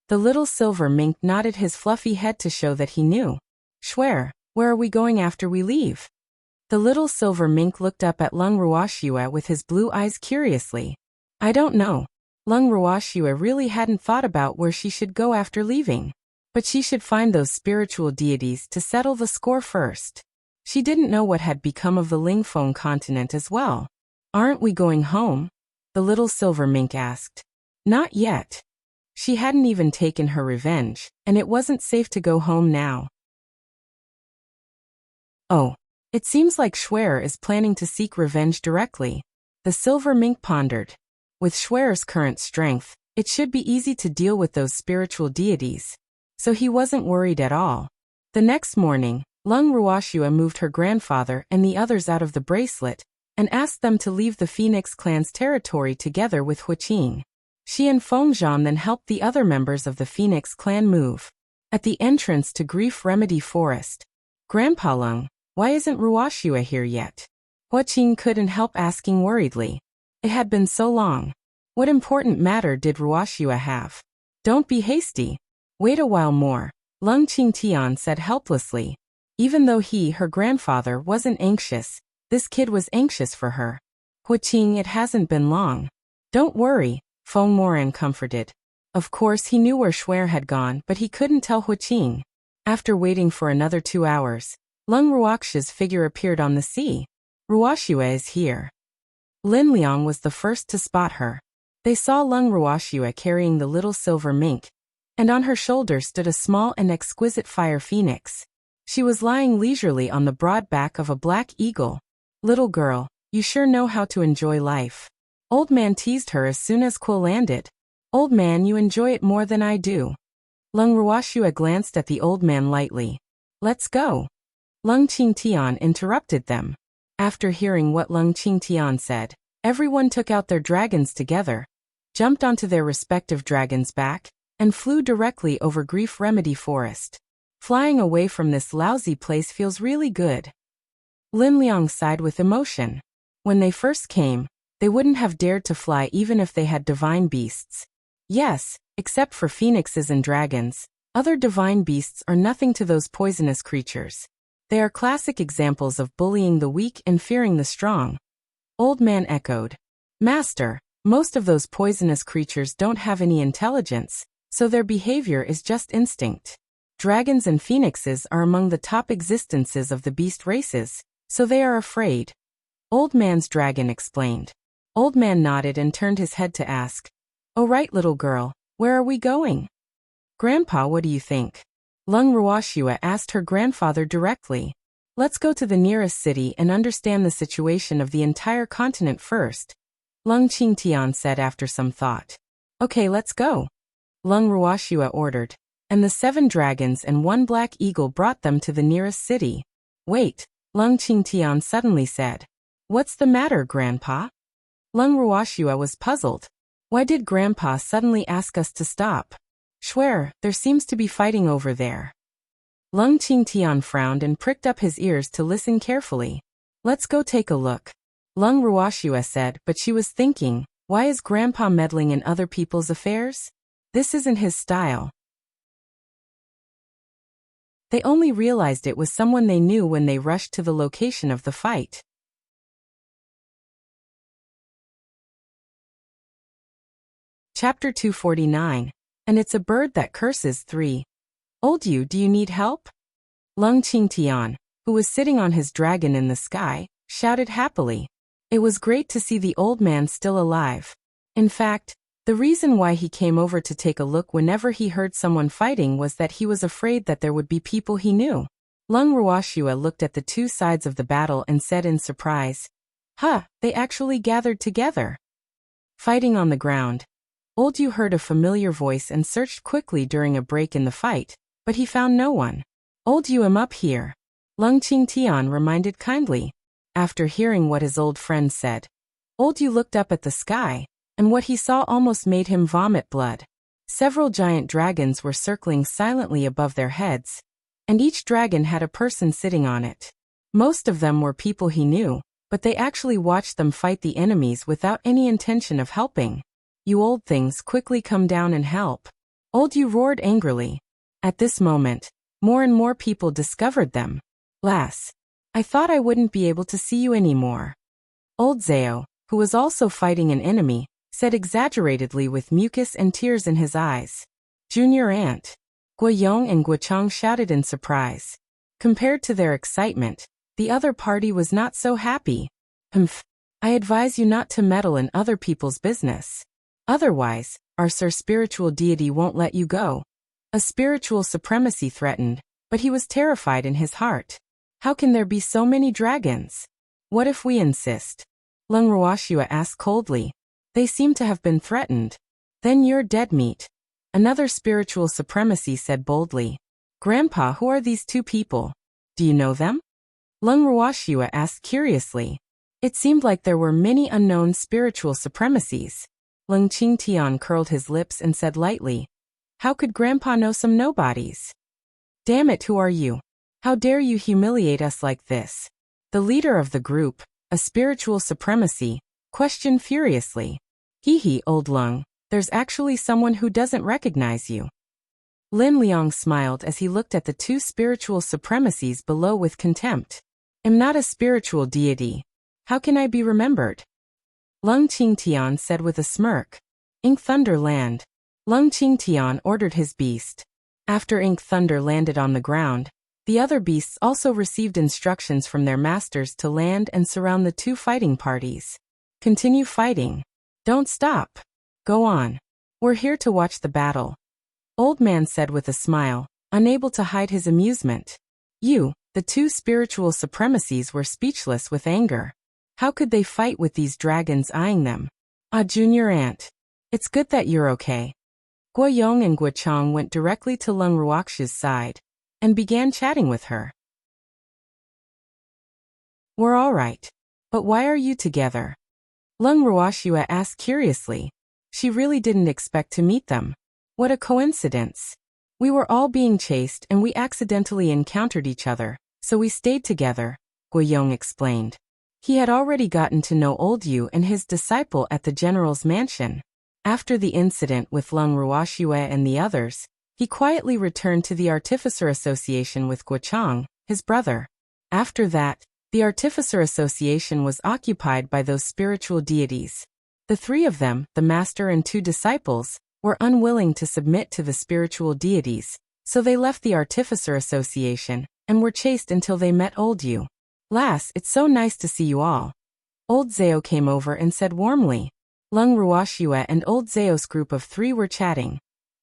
The little silver mink nodded his fluffy head to show that he knew. Shui'er, where are we going after we leave? The little silver mink looked up at Leng Ruoxia with his blue eyes curiously. I don't know. Leng Ruoxia really hadn't thought about where she should go after leaving. But she should find those spiritual deities to settle the score first. She didn't know what had become of the Lingfeng continent as well. Aren't we going home? The little silver mink asked. Not yet. She hadn't even taken her revenge, and it wasn't safe to go home now. Oh, it seems like Shui'er is planning to seek revenge directly. The silver mink pondered. With Shui'er's current strength, it should be easy to deal with those spiritual deities. So he wasn't worried at all. The next morning, Leng Ruoxia moved her grandfather and the others out of the bracelet, and asked them to leave the Phoenix clan's territory together with Huqing. She and Feng Zhan then helped the other members of the Phoenix clan move. At the entrance to Grief Remedy Forest, Grandpa Leng, why isn't Ruoxia here yet? Huqing couldn't help asking worriedly. It had been so long. What important matter did Ruoxia have? Don't be hasty. Wait a while more, Leng Qingtian said helplessly. Even though he, her grandfather, wasn't anxious, this kid was anxious for her. Huqing, it hasn't been long. Don't worry, Feng Moran comforted. Of course he knew where Shui'er had gone, but he couldn't tell Huqing. After waiting for another 2 hours, Leng Ruoxia's figure appeared on the sea. Ruoxia is here. Lin Liang was the first to spot her. They saw Leng Ruoxia carrying the little silver mink, and on her shoulder stood a small and exquisite fire phoenix. She was lying leisurely on the broad back of a black eagle. Little girl, you sure know how to enjoy life. Old man teased her as soon as Quill landed. Old man, you enjoy it more than I do. Leng Ruoxia glanced at the old man lightly. Let's go. Leng Qingtian interrupted them. After hearing what Leng Qingtian said, everyone took out their dragons together, jumped onto their respective dragons' back, and flew directly over Grief Remedy Forest. Flying away from this lousy place feels really good. Lin Liang sighed with emotion. When they first came, they wouldn't have dared to fly even if they had divine beasts. Yes, except for phoenixes and dragons, other divine beasts are nothing to those poisonous creatures. They are classic examples of bullying the weak and fearing the strong. Old man echoed. Master, most of those poisonous creatures don't have any intelligence, so their behavior is just instinct. Dragons and phoenixes are among the top existences of the beast races, so they are afraid. Old Man's dragon explained. Old Man nodded and turned his head to ask, "Oh right, little girl, where are we going?" "Grandpa, what do you think?" Lung Ruoxua asked her grandfather directly. "Let's go to the nearest city and understand the situation of the entire continent first," Lung Qingtian said after some thought. "Okay, let's go," Lung Ruoxua ordered, and the 7 dragons and 1 black eagle brought them to the nearest city. "Wait," Lung Qingtian suddenly said. "What's the matter, Grandpa?" Lung Ruoxua was puzzled. Why did Grandpa suddenly ask us to stop? "Swear, there seems to be fighting over there." Lung Qingtian frowned and pricked up his ears to listen carefully. "Let's go take a look," Lung Ruoxua said, but she was thinking, why is Grandpa meddling in other people's affairs? This isn't his style. They only realized it was someone they knew when they rushed to the location of the fight. Chapter 249. And it's a bird that curses 3. "Old you, do you need help?" Lung Qingtian, who was sitting on his dragon in the sky, shouted happily. It was great to see the old man still alive. In fact, the reason why he came over to take a look whenever he heard someone fighting was that he was afraid that there would be people he knew. Lung Ruoxua looked at the 2 sides of the battle and said in surprise, "Huh, they actually gathered together." Fighting on the ground. Old Yu heard a familiar voice and searched quickly during a break in the fight, but he found no one. "Old Yu, I'm up here," Lung Qingtian reminded kindly. After hearing what his old friend said, Old Yu looked up at the sky, and what he saw almost made him vomit blood. Several giant dragons were circling silently above their heads, and each dragon had a person sitting on it. Most of them were people he knew, but they actually watched them fight the enemies without any intention of helping. "You old things, quickly come down and help," Old Yu roared angrily. At this moment, more and more people discovered them. "Lass, I thought I wouldn't be able to see you anymore," Old Zhao, who was also fighting an enemy, said exaggeratedly with mucus and tears in his eyes. "Junior Aunt," Guoyong and Guochang shouted in surprise. Compared to their excitement, the other party was not so happy. "Humph, I advise you not to meddle in other people's business. Otherwise, our Sir Spiritual Deity won't let you go." A spiritual supremacy threatened, but he was terrified in his heart. How can there be so many dragons? What if we insist? Lung Ruoxua asked coldly. They seem to have been threatened. Then you're dead meat, another spiritual supremacy said boldly. Grandpa, who are these 2 people? Do you know them? Lung Ruoxua asked curiously. It seemed like there were many unknown spiritual supremacies. Lung Qingtian curled his lips and said lightly, "How could Grandpa know some nobodies?" "Damn it, who are you? How dare you humiliate us like this?" The leader of the group, a spiritual supremacy, questioned furiously. Hee, old Lung, there's actually someone who doesn't recognize you." Lin Liang smiled as he looked at the 2 spiritual supremacies below with contempt. "I'm not a spiritual deity. How can I be remembered?" Lung Qingtian said with a smirk. "Ink Thunder land." Lung Qingtian ordered his beast. After Ink Thunder landed on the ground, the other beasts also received instructions from their masters to land and surround the 2 fighting parties. "Continue fighting. Don't stop. Go on. We're here to watch the battle," Old Man said with a smile, unable to hide his amusement. The 2 spiritual supremacies were speechless with anger. How could they fight with these dragons eyeing them? "Ah, Junior Aunt. It's good that you're okay." Guoyong and Guochang went directly to Lung Ruoxua's side and began chatting with her. "We're all right. But why are you together?" Lung Ruoxua asked curiously. She really didn't expect to meet them. What a coincidence. "We were all being chased and we accidentally encountered each other, so we stayed together," Guoyong explained. He had already gotten to know Old Yu and his disciple at the general's mansion. After the incident with Lung Ruoxua and the others, he quietly returned to the Artificer Association with Guochang, his brother. After that, the Artificer Association was occupied by those spiritual deities. The three of them, the master and two disciples, were unwilling to submit to the spiritual deities, so they left the Artificer Association and were chased until they met Old Yu. Lass, it's so nice to see you all. Old Zhao came over and said warmly. Lung Ruoxue and Old Zhao's group of three were chatting,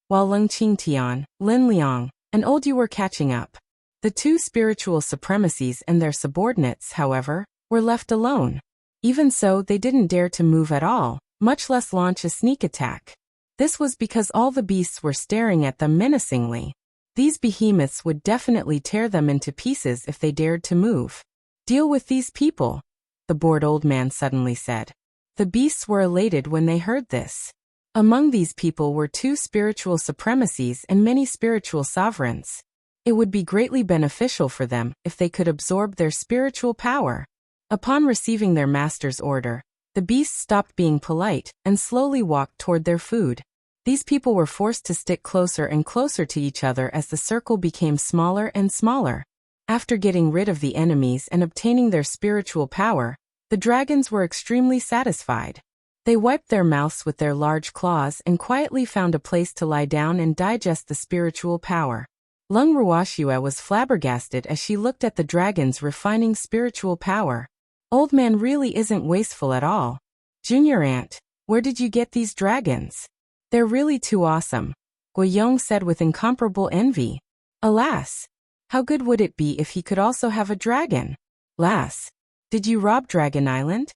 while Lung Qingtian, Lin Liang, and Old Yu were catching up. The two spiritual supremacies and their subordinates, however, were left alone. Even so, they didn't dare to move at all, much less launch a sneak attack. This was because all the beasts were staring at them menacingly. These behemoths would definitely tear them into pieces if they dared to move. Deal with these people, the bored old man suddenly said. The beasts were elated when they heard this. Among these people were two spiritual supremacies and many spiritual sovereigns. It would be greatly beneficial for them if they could absorb their spiritual power. Upon receiving their master's order, the beasts stopped being polite and slowly walked toward their food. These people were forced to stick closer and closer to each other as the circle became smaller and smaller. After getting rid of the enemies and obtaining their spiritual power, the dragons were extremely satisfied. They wiped their mouths with their large claws and quietly found a place to lie down and digest the spiritual power. Lung Ruoxue was flabbergasted as she looked at the dragons refining spiritual power. Old man really isn't wasteful at all. Junior Aunt, where did you get these dragons? They're really too awesome, Guiyong said with incomparable envy. Alas, how good would it be if he could also have a dragon? Lass, did you rob Dragon Island?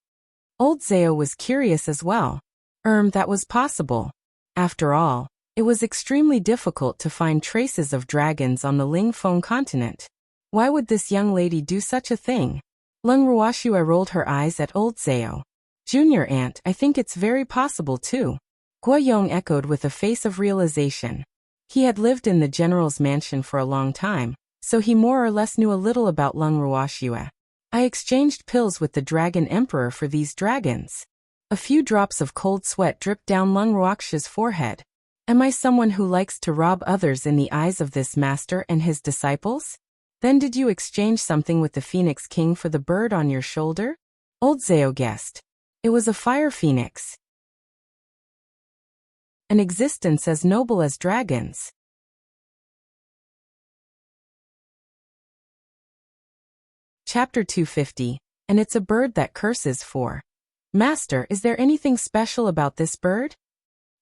Old Zhao was curious as well. That was possible. After all, it was extremely difficult to find traces of dragons on the Lingfeng continent. Why would this young lady do such a thing? Lung Ruoxue rolled her eyes at Old Zhao. Junior Aunt, I think it's very possible too. Guiyong echoed with a face of realization. He had lived in the general's mansion for a long time, so he more or less knew a little about Lung Ruoxue. I exchanged pills with the Dragon Emperor for these dragons. A few drops of cold sweat dripped down Lung Ruoxue's forehead. Am I someone who likes to rob others in the eyes of this master and his disciples? Then did you exchange something with the Phoenix King for the bird on your shoulder? Old Zhao guessed. It was a fire phoenix. An existence as noble as dragons. Chapter 250, and it's a bird that curses for. Master, is there anything special about this bird?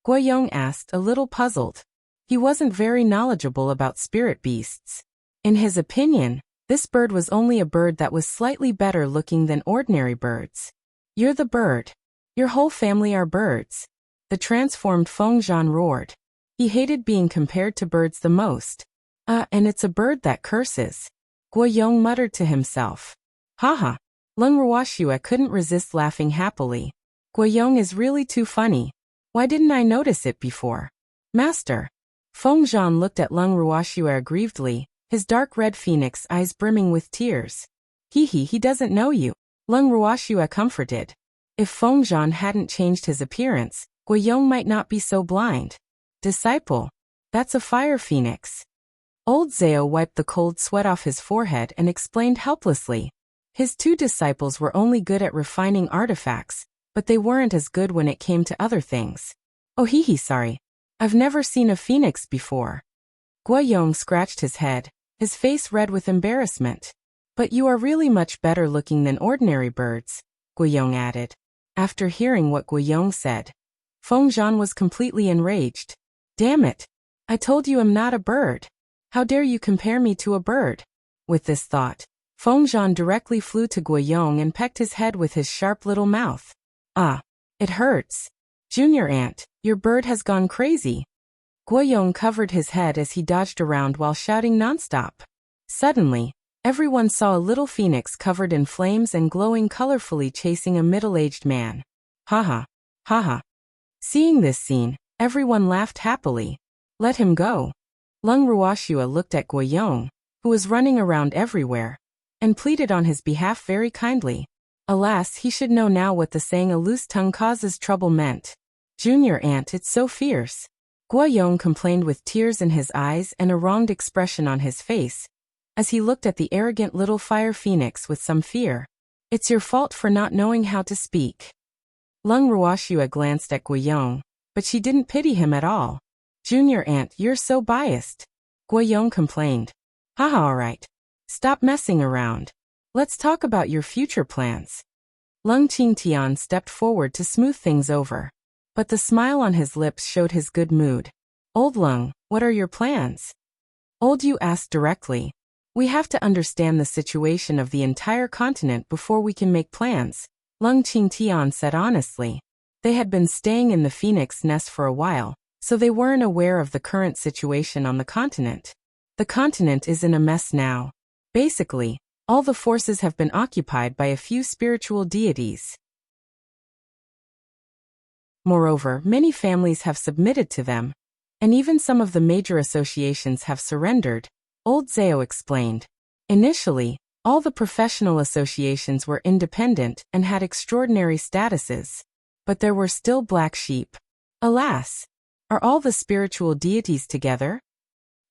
Guiyong asked, a little puzzled. He wasn't very knowledgeable about spirit beasts. In his opinion, this bird was only a bird that was slightly better looking than ordinary birds. You're the bird. Your whole family are birds. The transformed Feng Zhan roared. He hated being compared to birds the most. And it's a bird that curses. Guiyong muttered to himself. Haha. Lung Ruoxue couldn't resist laughing happily. Guiyong is really too funny. Why didn't I notice it before? Master. Feng Zhan looked at Lung Ruoxue aggrievedly, his dark red phoenix eyes brimming with tears. He doesn't know you. Lung Ruoxue comforted. If Feng Zhan hadn't changed his appearance, Guiyong might not be so blind. Disciple. That's a fire phoenix. Old Zhao wiped the cold sweat off his forehead and explained helplessly. His two disciples were only good at refining artifacts, but they weren't as good when it came to other things. Oh sorry. I've never seen a phoenix before. Guiyong scratched his head, his face red with embarrassment. But you are really much better looking than ordinary birds, Guiyong added. After hearing what Guiyong said, Feng Zhan was completely enraged. Damn it! I told you I'm not a bird. How dare you compare me to a bird? With this thought, Feng Zhan directly flew to Guiyong and pecked his head with his sharp little mouth. Ah, it hurts. Junior Aunt, your bird has gone crazy. Guiyong covered his head as he dodged around while shouting nonstop. Suddenly, everyone saw a little phoenix covered in flames and glowing colorfully chasing a middle-aged man. Haha. Haha. Seeing this scene, everyone laughed happily. Let him go. Lung Ruoxue looked at Guiyong, who was running around everywhere, and pleaded on his behalf very kindly. Alas, he should know now what the saying a loose tongue causes trouble meant. Junior Aunt, it's so fierce. Guiyong complained with tears in his eyes and a wronged expression on his face, as he looked at the arrogant little fire phoenix with some fear. It's your fault for not knowing how to speak. Lung Ruoxua glanced at Guiyong, but she didn't pity him at all. Junior aunt, you're so biased. Guiyong complained. Haha, alright. Stop messing around. Let's talk about your future plans. Lung Qingtian stepped forward to smooth things over. But the smile on his lips showed his good mood. Old Lung, what are your plans? Old Yu asked directly. We have to understand the situation of the entire continent before we can make plans, Lung Qingtian said honestly. They had been staying in the phoenix nest for a while, so they weren't aware of the current situation on the continent. The continent is in a mess now. Basically, all the forces have been occupied by a few spiritual deities. Moreover, many families have submitted to them, and even some of the major associations have surrendered, Old Zhao explained. Initially, all the professional associations were independent and had extraordinary statuses, but there were still black sheep. Alas, are all the spiritual deities together?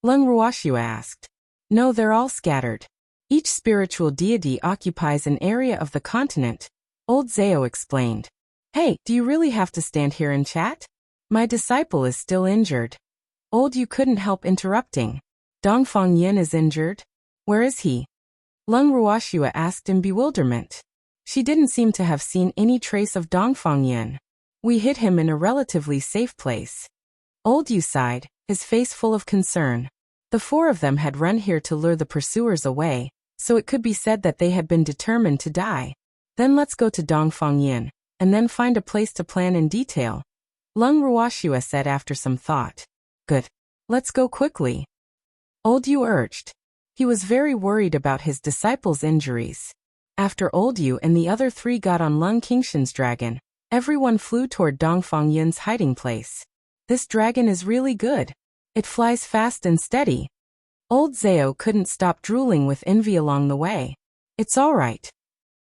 Lung Ruoxua asked. No, they're all scattered. Each spiritual deity occupies an area of the continent, Old Zhao explained. Hey, do you really have to stand here and chat? My disciple is still injured. Old Yu couldn't help interrupting. Dongfang Yin is injured? Where is he? Lung Ruoxua asked in bewilderment. She didn't seem to have seen any trace of Dongfang Yin. We hid him in a relatively safe place. Old Yu sighed, his face full of concern. The four of them had run here to lure the pursuers away, so it could be said that they had been determined to die. Then let's go to Dongfang Yin, and then find a place to plan in detail, Lung Ruoxua said after some thought. Good. Let's go quickly. Old Yu urged. He was very worried about his disciples' injuries. After Old Yu and the other three got on Lung Qingshan's dragon, everyone flew toward Dongfang Yin's hiding place. This dragon is really good. It flies fast and steady. Old Zhao couldn't stop drooling with envy along the way. It's all right,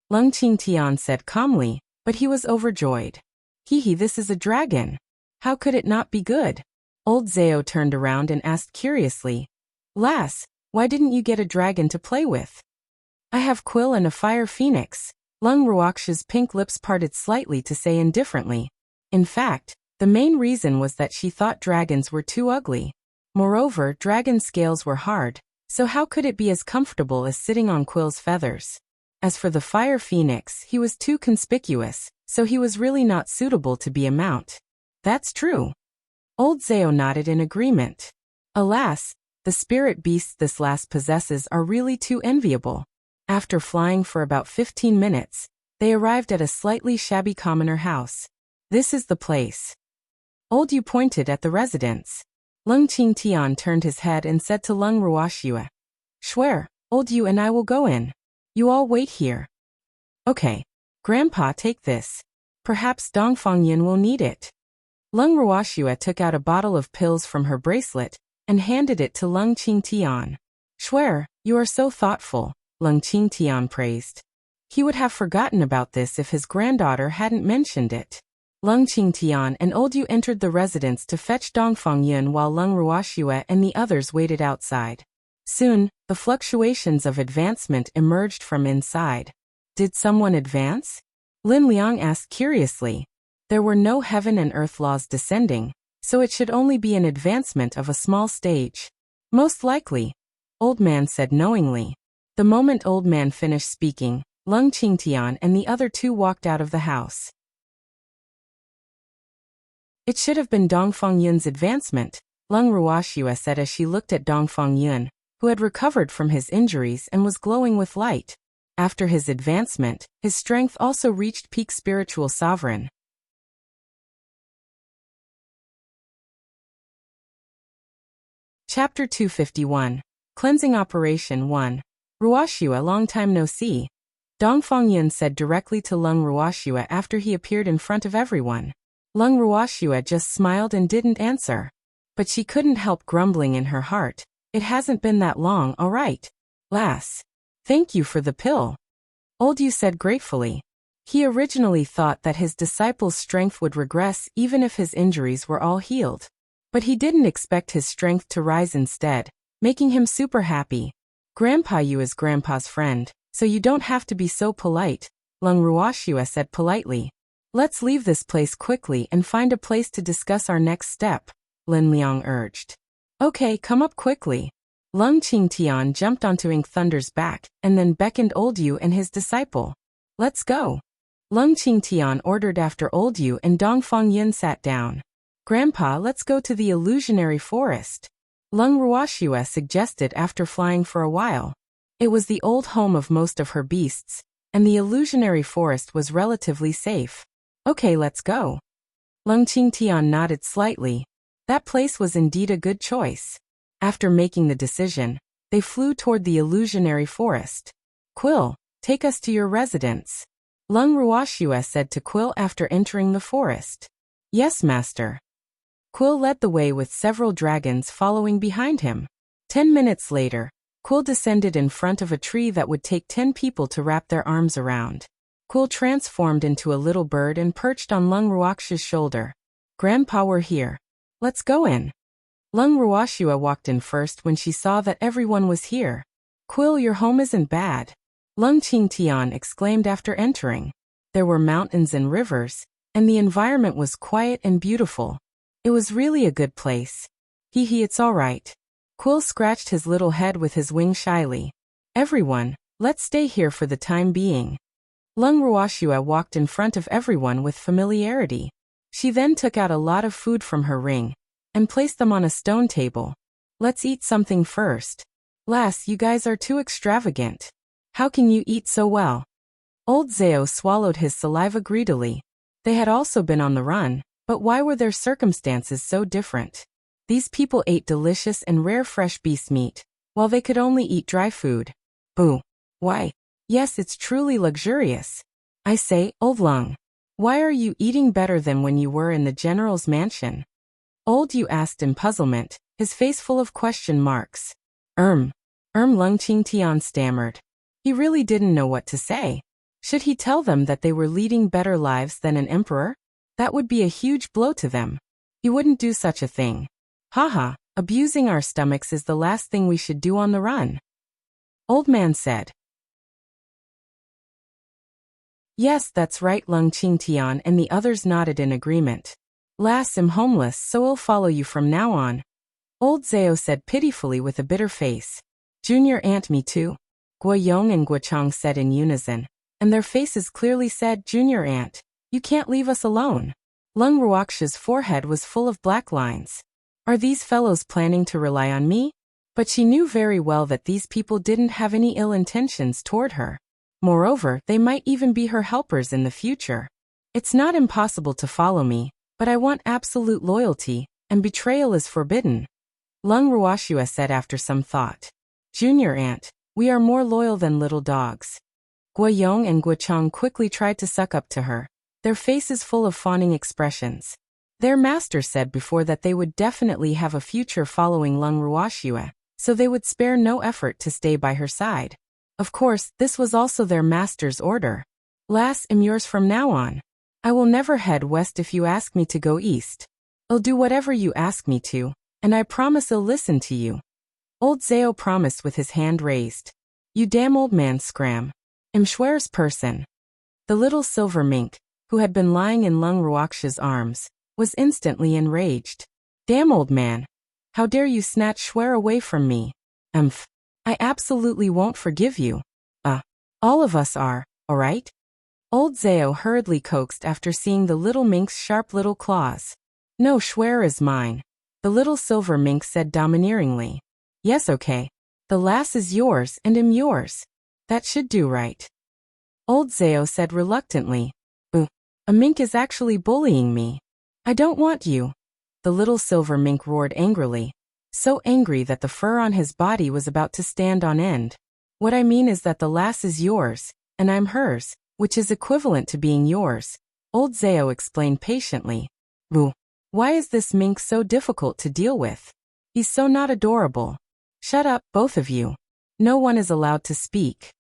Lung Qingtian said calmly, but he was overjoyed. Hee, this is a dragon. How could it not be good? Old Zhao turned around and asked curiously. Lass, why didn't you get a dragon to play with? I have Quill and a fire phoenix. Lung Ruoxua's pink lips parted slightly to say indifferently. In fact, the main reason was that she thought dragons were too ugly. Moreover, dragon scales were hard, so how could it be as comfortable as sitting on Quill's feathers? As for the fire phoenix, he was too conspicuous, so he was really not suitable to be a mount. That's true. Old Zhao nodded in agreement. Alas, the spirit beasts this lass possesses are really too enviable. After flying for about 15 minutes, they arrived at a slightly shabby commoner house. This is the place. Old Yu pointed at the residence. Lung Qingtian turned his head and said to Lung Ruoxua. Swear, Old Yu and I will go in. You all wait here. Okay. Grandpa, take this. Perhaps Dongfang Yin will need it. Lung Ruoxua took out a bottle of pills from her bracelet and handed it to Lung Qingtian. Swear, you are so thoughtful, Lung Qingtian praised. He would have forgotten about this if his granddaughter hadn't mentioned it. Lung Qingtian and Old Yu entered the residence to fetch Dongfang Yin while Lung Ruoxua and the others waited outside. Soon, the fluctuations of advancement emerged from inside. Did someone advance? Lin Liang asked curiously. There were no heaven and earth laws descending, so it should only be an advancement of a small stage. Most likely, Old Man said knowingly. The moment Old Man finished speaking, Lung Qingtian and the other two walked out of the house. It should have been Dongfang Yun's advancement, Lung Ruoxua said as she looked at Dongfang Yun, who had recovered from his injuries and was glowing with light. After his advancement, his strength also reached peak spiritual sovereign. Chapter 251. Cleansing Operation 1. Ruoxua, long time no see. Dongfang Yun said directly to Lung Ruoxua after he appeared in front of everyone. Lung Ruoxua just smiled and didn't answer. But she couldn't help grumbling in her heart. It hasn't been that long, all right. Lass. Thank you for the pill. Old Yu said gratefully. He originally thought that his disciple's strength would regress even if his injuries were all healed. But he didn't expect his strength to rise instead, making him super happy. Grandpa Yu is Grandpa's friend, so you don't have to be so polite, Lung Ruoxua said politely. Let's leave this place quickly and find a place to discuss our next step, Lin Liang urged. Okay, come up quickly. Lung Qingtian jumped onto Ink Thunder's back and then beckoned Old Yu and his disciple. Let's go. Lung Qingtian ordered after Old Yu and Dongfang Yun sat down. Grandpa, let's go to the illusionary forest. Lung Ruoxue suggested after flying for a while. It was the old home of most of her beasts, and the illusionary forest was relatively safe. Okay, let's go. Lung Qingtian nodded slightly. That place was indeed a good choice. After making the decision, they flew toward the illusionary forest. Quill, take us to your residence. Lung Ruoxue said to Quill after entering the forest. Yes, master. Quill led the way with several dragons following behind him. 10 minutes later, Quill descended in front of a tree that would take 10 people to wrap their arms around. Quill transformed into a little bird and perched on Lung Ruoxue's shoulder. Grandpa, we're here. Let's go in. Lung Ruoxue walked in first when she saw that everyone was here. Quill, your home isn't bad. Lung Qingtian exclaimed after entering. There were mountains and rivers, and the environment was quiet and beautiful. It was really a good place. Hee, it's all right. Quill scratched his little head with his wing shyly. Everyone, let's stay here for the time being. Lung Ruoxue walked in front of everyone with familiarity. She then took out a lot of food from her ring and placed them on a stone table. Let's eat something first. Lass, you guys are too extravagant. How can you eat so well? Old Zhao swallowed his saliva greedily. They had also been on the run, but why were their circumstances so different? These people ate delicious and rare fresh beast meat, while they could only eat dry food. Boo. Why? Yes, it's truly luxurious. I say, Old Lung, why are you eating better than when you were in the general's mansion? Old Yu asked in puzzlement, his face full of question marks. Lung Qingtian stammered. He really didn't know what to say. Should he tell them that they were leading better lives than an emperor? That would be a huge blow to them. He wouldn't do such a thing. Haha, abusing our stomachs is the last thing we should do on the run. Old man said. Yes, that's right, Lung Qingtian and the others nodded in agreement. Lass, I'm homeless, so I'll follow you from now on. Old Zhao said pitifully with a bitter face. Junior aunt, me too. Guoyong and Guochang said in unison, and their faces clearly said, Junior aunt, you can't leave us alone. Lung Ruoxue's forehead was full of black lines. Are these fellows planning to rely on me? But she knew very well that these people didn't have any ill intentions toward her. Moreover, they might even be her helpers in the future. It's not impossible to follow me, but I want absolute loyalty, and betrayal is forbidden. Lung Ruoxue said after some thought. Junior aunt, we are more loyal than little dogs. Guoyong and Guochang quickly tried to suck up to her, their faces full of fawning expressions. Their master said before that they would definitely have a future following Lung Ruoxue, so they would spare no effort to stay by her side. Of course, this was also their master's order. Lass, I'm yours from now on. I will never head west if you ask me to go east. I'll do whatever you ask me to, and I promise I'll listen to you. Old Zhao promised with his hand raised. You damn old man, scram. I'm Schwer's person. The little silver mink, who had been lying in Lung Ruoxue's arms, was instantly enraged. Damn old man. How dare you snatch Schwer away from me? I absolutely won't forgive you. All of us are, alright? Old Zhao hurriedly coaxed after seeing the little mink's sharp little claws. No, Schwer is mine. The little silver mink said domineeringly. Yes, okay. The lass is yours and I'm yours. That should do right. Old Zhao said reluctantly. A mink is actually bullying me. I don't want you. The little silver mink roared angrily. So angry that the fur on his body was about to stand on end. What I mean is that the lass is yours, and I'm hers, which is equivalent to being yours. Old Zhao explained patiently. Why is this mink so difficult to deal with? He's so not adorable. Shut up, both of you. No one is allowed to speak.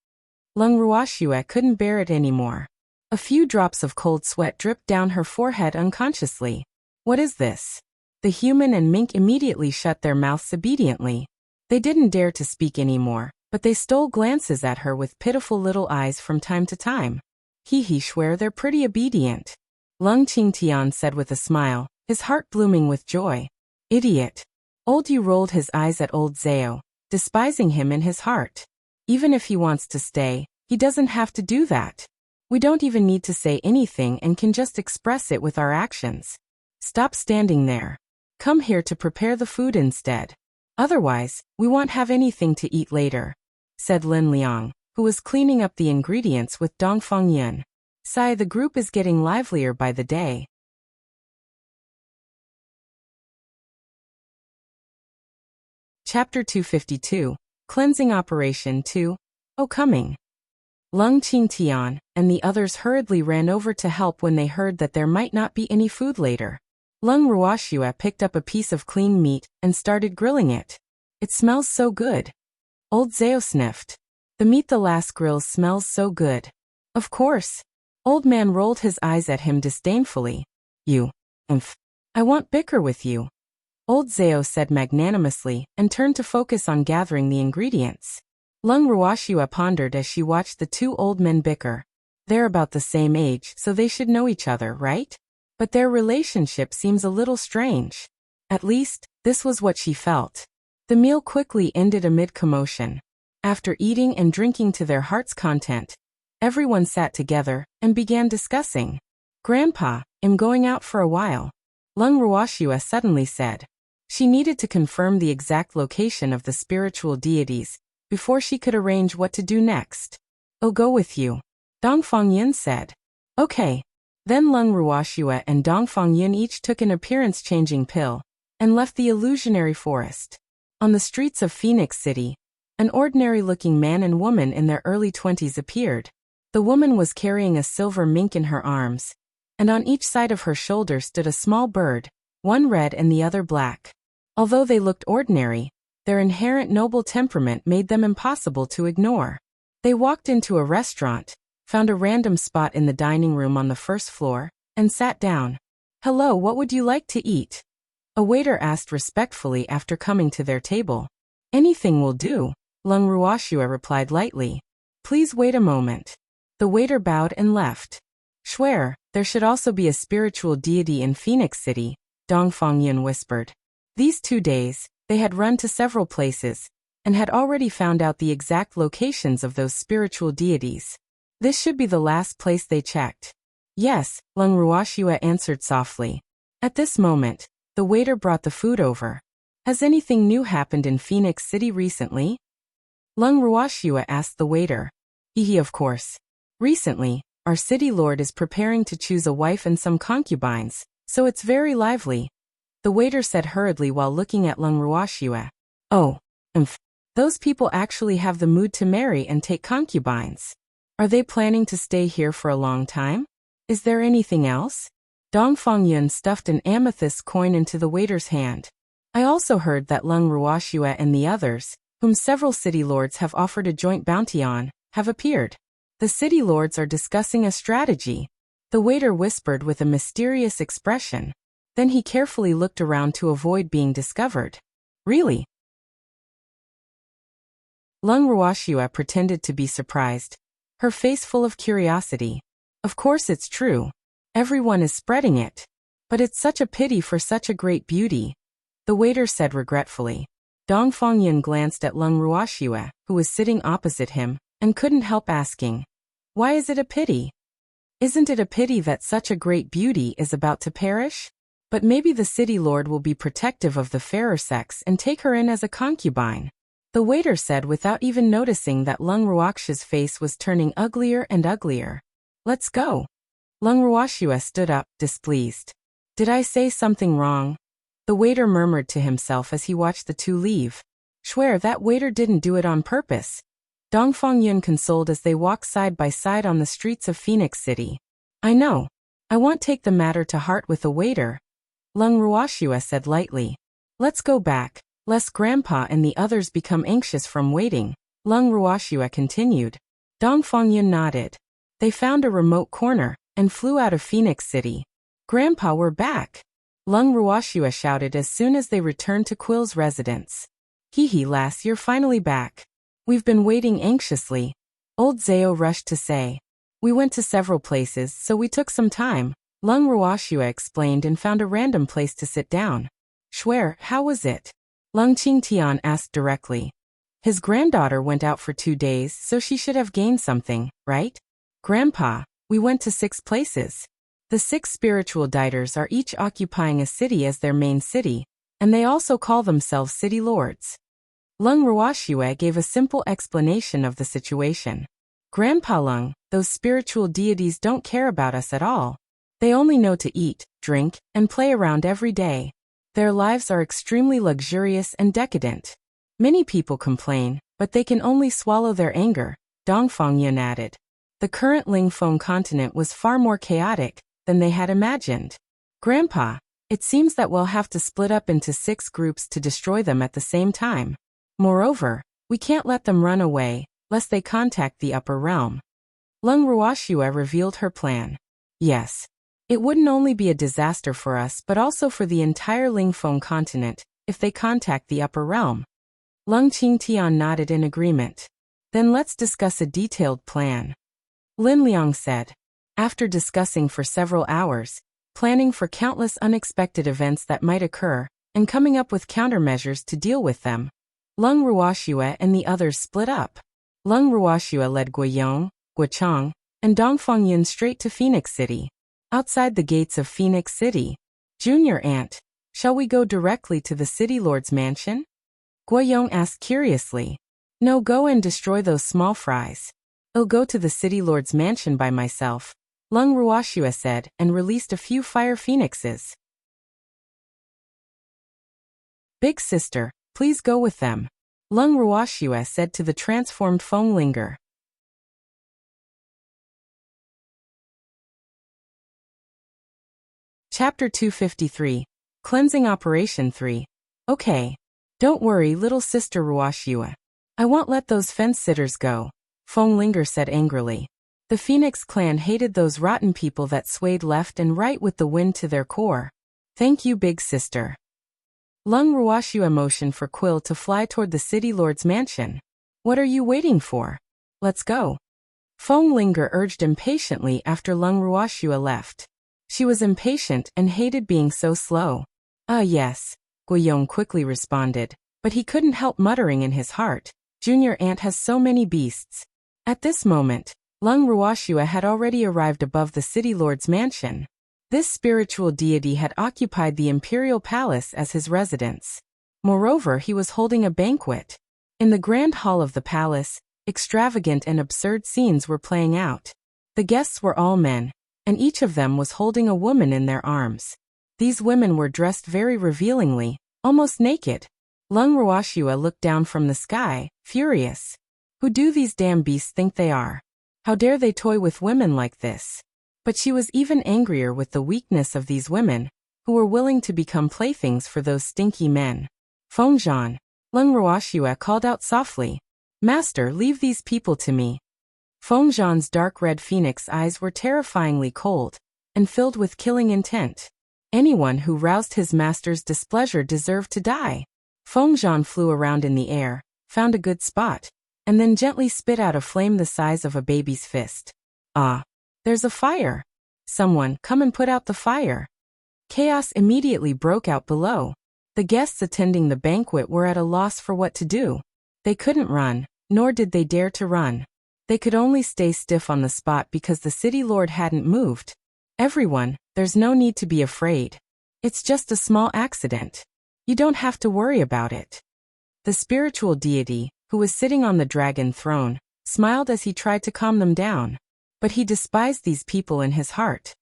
Lung Ruoxue couldn't bear it anymore. A few drops of cold sweat dripped down her forehead unconsciously. What is this? The human and mink immediately shut their mouths obediently. They didn't dare to speak anymore, but they stole glances at her with pitiful little eyes from time to time. Schwer, they're pretty obedient. Lung Qingtian said with a smile, his heart blooming with joy. Idiot. Old Yu rolled his eyes at old Zhao, despising him in his heart. Even if he wants to stay, he doesn't have to do that. We don't even need to say anything and can just express it with our actions. Stop standing there. Come here to prepare the food instead. Otherwise, we won't have anything to eat later, said Lin Liang, who was cleaning up the ingredients with Dongfang Yun. Sigh, the group is getting livelier by the day. Chapter 252, Cleansing Operation 2, Oh coming. Lung Qingtian and the others hurriedly ran over to help when they heard that there might not be any food later. Lung Ruoxua picked up a piece of clean meat and started grilling it. It smells so good. Old Zhao sniffed. The meat the last grills smells so good. Of course. Old man rolled his eyes at him disdainfully. You. I won't bicker with you. Old Zhao said magnanimously and turned to focus on gathering the ingredients. Lung Ruoxua pondered as she watched the two old men bicker. They're about the same age, so they should know each other, right? But their relationship seems a little strange. At least, this was what she felt. The meal quickly ended amid commotion. After eating and drinking to their heart's content, everyone sat together and began discussing. Grandpa, I'm going out for a while, Lung Ruoxua suddenly said. She needed to confirm the exact location of the spiritual deities before she could arrange what to do next. I'll go with you, Dongfang Yun said. Okay. Then Lung Ruoxua and Dongfang Yun each took an appearance-changing pill and left the illusionary forest. On the streets of Phoenix City, an ordinary-looking man and woman in their early 20s appeared. The woman was carrying a silver mink in her arms, and on each side of her shoulder stood a small bird, one red and the other black. Although they looked ordinary, their inherent noble temperament made them impossible to ignore. They walked into a restaurant, found a random spot in the dining room on the first floor, and sat down. Hello, what would you like to eat? A waiter asked respectfully after coming to their table. Anything will do, Lung Ruoxua replied lightly. Please wait a moment. The waiter bowed and left. Swear, there should also be a spiritual deity in Phoenix City, Dongfang Yun whispered. These 2 days, they had run to several places, and had already found out the exact locations of those spiritual deities. This should be the last place they checked. Yes, Lung Ruoxua answered softly. At this moment, the waiter brought the food over. Has anything new happened in Phoenix City recently? Lung Ruoxua asked the waiter. Of course. Recently, our city lord is preparing to choose a wife and some concubines, so it's very lively, the waiter said hurriedly while looking at Lung Ruoxua. Oh, those people actually have the mood to marry and take concubines. Are they planning to stay here for a long time? Is there anything else? Dongfang Yun stuffed an amethyst coin into the waiter's hand. I also heard that Lung Ruoxua and the others, whom several city lords have offered a joint bounty on, have appeared. The city lords are discussing a strategy, the waiter whispered with a mysterious expression. Then he carefully looked around to avoid being discovered. Really? Lung Ruoxua pretended to be surprised, her face full of curiosity. Of course it's true. Everyone is spreading it. But it's such a pity for such a great beauty, the waiter said regretfully. Dongfang Yun glanced at Lung Ruoxua, who was sitting opposite him, and couldn't help asking, why is it a pity? Isn't it a pity that such a great beauty is about to perish? But maybe the city lord will be protective of the fairer sex and take her in as a concubine, the waiter said without even noticing that Lung Ruoxua's face was turning uglier and uglier. Let's go. Lung Ruoxua stood up, displeased. Did I say something wrong? The waiter murmured to himself as he watched the two leave. Swear that waiter didn't do it on purpose. Dongfang Yun consoled as they walked side by side on the streets of Phoenix City. I know. I won't take the matter to heart with the waiter, Lung Ruoxua said lightly. Let's go back, lest Grandpa and the others become anxious from waiting, Lung Ruoxua continued. Dongfang Yun nodded. They found a remote corner and flew out of Phoenix City. Grandpa, we're back, Lung Ruoxua shouted as soon as they returned to Quill's residence. Lass, you're finally back. We've been waiting anxiously, old Zhao rushed to say. We went to several places, so we took some time, Lung Ruoxue explained and found a random place to sit down. Shuer, how was it? Lung Qingtian asked directly. His granddaughter went out for 2 days, so she should have gained something, right? Grandpa, we went to 6 places. The 6 spiritual diters are each occupying a city as their main city, and they also call themselves city lords. Lung Ruoxue gave a simple explanation of the situation. Grandpa Lung, those spiritual deities don't care about us at all. They only know to eat, drink, and play around every day. Their lives are extremely luxurious and decadent. Many people complain, but they can only swallow their anger, Dongfangyan added. The current Lingfeng continent was far more chaotic than they had imagined. Grandpa, it seems that we'll have to split up into 6 groups to destroy them at the same time. Moreover, we can't let them run away, lest they contact the upper realm. Lung Ruoxue revealed her plan. Yes. It wouldn't only be a disaster for us but also for the entire Lingfeng continent if they contact the upper realm. Lung Qingtian nodded in agreement. Then let's discuss a detailed plan. Lin Liang said. After discussing for several hours, planning for countless unexpected events that might occur, and coming up with countermeasures to deal with them, Lung Ruoxue and the others split up. Lung Ruoxue led Guiyong, Guichang, and Dongfangyan straight to Phoenix City. Outside the gates of Phoenix City, Junior Aunt, shall we go directly to the city lord's mansion? Guiyong asked curiously. No, go and destroy those small fries. I'll go to the city lord's mansion by myself, Lung Ruoxue said and released a few fire phoenixes. Big sister, please go with them, Lung Ruoxue said to the transformed Fenglinger. Chapter 253. Cleansing Operation 3. Okay. Don't worry, little sister Ruoxue. I won't let those fence-sitters go, Fenglinger said angrily. The Phoenix clan hated those rotten people that swayed left and right with the wind to their core. Thank you, big sister. Lung Ruoxue motioned for Quill to fly toward the city lord's mansion. What are you waiting for? Let's go. Fenglinger urged impatiently after Lung Ruoxue left. She was impatient and hated being so slow. Yes, Guiyong quickly responded, but he couldn't help muttering in his heart. Junior Aunt has so many beasts. At this moment, Lung Ruoxue had already arrived above the city lord's mansion. This spiritual deity had occupied the imperial palace as his residence. Moreover, he was holding a banquet. In the grand hall of the palace, extravagant and absurd scenes were playing out. The guests were all men, and each of them was holding a woman in their arms. These women were dressed very revealingly, almost naked. Lung Ruoxue looked down from the sky, furious. Who do these damn beasts think they are? How dare they toy with women like this? But she was even angrier with the weakness of these women, who were willing to become playthings for those stinky men. Fengzhan, Lung Ruoxue called out softly. Master, leave these people to me. Fengzhan's dark red phoenix eyes were terrifyingly cold, and filled with killing intent. Anyone who roused his master's displeasure deserved to die. Fengzhan flew around in the air, found a good spot, and then gently spit out a flame the size of a baby's fist. Ah! There's a fire! Someone, come and put out the fire! Chaos immediately broke out below. The guests attending the banquet were at a loss for what to do. They couldn't run, nor did they dare to run. They could only stay stiff on the spot because the city lord hadn't moved. Everyone, there's no need to be afraid. It's just a small accident. You don't have to worry about it. The spiritual deity, who was sitting on the dragon throne, smiled as he tried to calm them down. But he despised these people in his heart.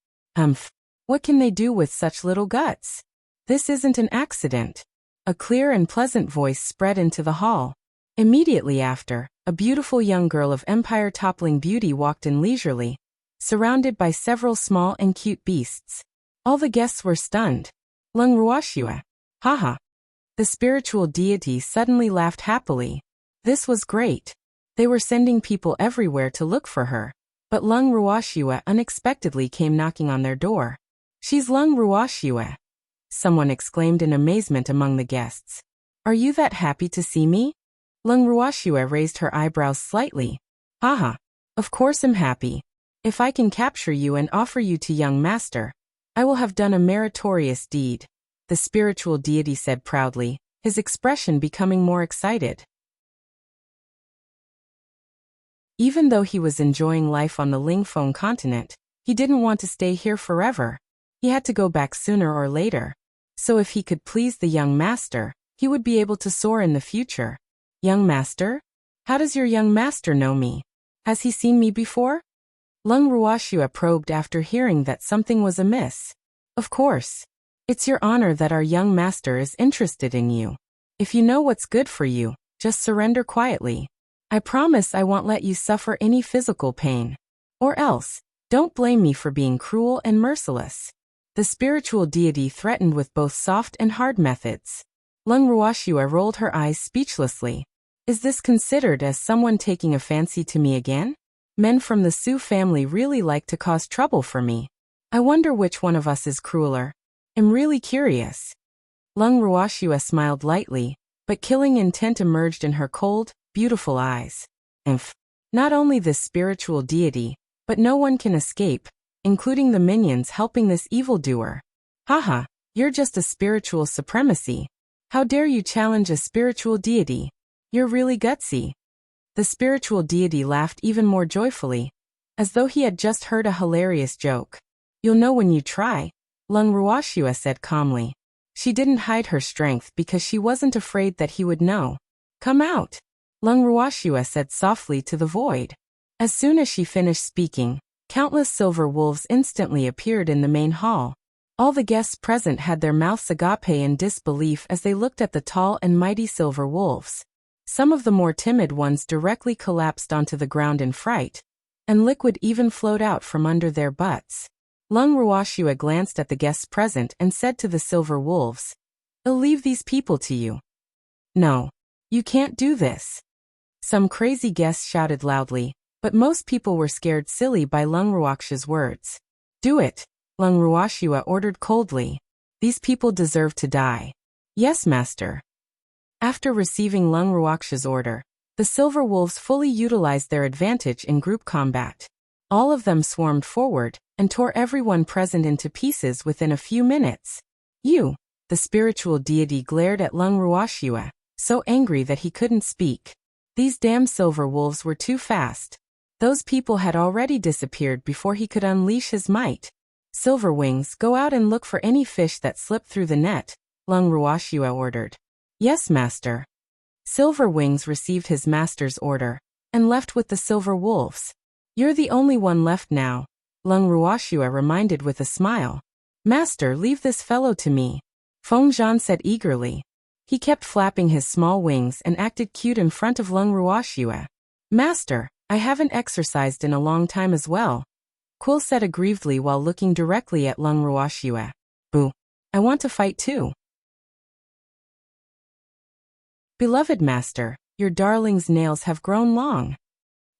What can they do with such little guts? This isn't an accident. A clear and pleasant voice spread into the hall. Immediately after, a beautiful young girl of empire-toppling beauty walked in leisurely, surrounded by several small and cute beasts. All the guests were stunned. Lung Ruoxue. Haha. The spiritual deity suddenly laughed happily. This was great. They were sending people everywhere to look for her. But Lung Ruoxue unexpectedly came knocking on their door. She's Lung Ruoxue. Someone exclaimed in amazement among the guests. Are you that happy to see me? Lung Ruoxue raised her eyebrows slightly. Haha. Of course I'm happy. If I can capture you and offer you to young master, I will have done a meritorious deed, the spiritual deity said proudly, his expression becoming more excited. Even though he was enjoying life on the Lingfeng continent, he didn't want to stay here forever. He had to go back sooner or later. So if he could please the young master, he would be able to soar in the future. Young master? How does your young master know me? Has he seen me before? Lung Ruoxue probed after hearing that something was amiss. Of course. It's your honor that our young master is interested in you. If you know what's good for you, just surrender quietly. I promise I won't let you suffer any physical pain. Or else, don't blame me for being cruel and merciless. The spiritual deity threatened with both soft and hard methods. Lung Ruoxue rolled her eyes speechlessly. Is this considered as someone taking a fancy to me again? Men from the Su family really like to cause trouble for me. I wonder which one of us is crueler. I'm really curious. Lung Ruoxue smiled lightly, but killing intent emerged in her cold, beautiful eyes. Not only this spiritual deity, but no one can escape, including the minions helping this evildoer. Haha, you're just a spiritual supremacy. How dare you challenge a spiritual deity? You're really gutsy. The spiritual deity laughed even more joyfully, as though he had just heard a hilarious joke. You'll know when you try, Lung Ruoxue said calmly. She didn't hide her strength because she wasn't afraid that he would know. Come out, Lung Ruoxue said softly to the void. As soon as she finished speaking, countless silver wolves instantly appeared in the main hall. All the guests present had their mouths agape in disbelief as they looked at the tall and mighty silver wolves. Some of the more timid ones directly collapsed onto the ground in fright, and liquid even flowed out from under their butts. Lung Ruoxue glanced at the guests present and said to the silver wolves, I'll leave these people to you. No. You can't do this. Some crazy guests shouted loudly, but most people were scared silly by Lung Ruoxue's words. Do it, Lung Ruoxue ordered coldly. These people deserve to die. Yes, master. After receiving Lung Ruoxue's order, the silver wolves fully utilized their advantage in group combat. All of them swarmed forward and tore everyone present into pieces within a few minutes. You, the spiritual deity glared at Lung Ruoxue, so angry that he couldn't speak. These damn silver wolves were too fast. Those people had already disappeared before he could unleash his might. Silver Wings, go out and look for any fish that slipped through the net, Lung Ruoxue ordered. Yes, master. Silver Wings received his master's order and left with the silver wolves. You're the only one left now, Lung Ruoxue reminded with a smile. Master, leave this fellow to me, Feng Zhan said eagerly. He kept flapping his small wings and acted cute in front of Lung Ruoxue. Master, I haven't exercised in a long time as well, Quill said aggrievedly while looking directly at Lung Ruoxue. Boo. I want to fight too. Beloved master, your darling's nails have grown long.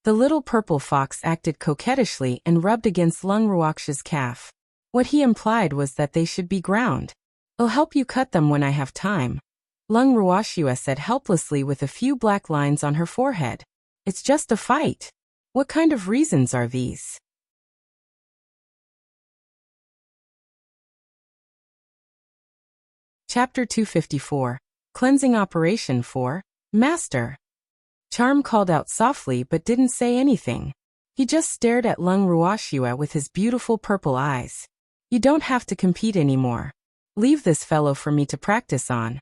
The little purple fox acted coquettishly and rubbed against Lung Ruoxue's calf. What he implied was that they should be ground. I'll help you cut them when I have time, Lung Ruoxue said helplessly with a few black lines on her forehead. It's just a fight. What kind of reasons are these? Chapter 254. Cleansing Operation 4. Master. Charm called out softly but didn't say anything. He just stared at Lung Ruoxue with his beautiful purple eyes. You don't have to compete anymore. Leave this fellow for me to practice on,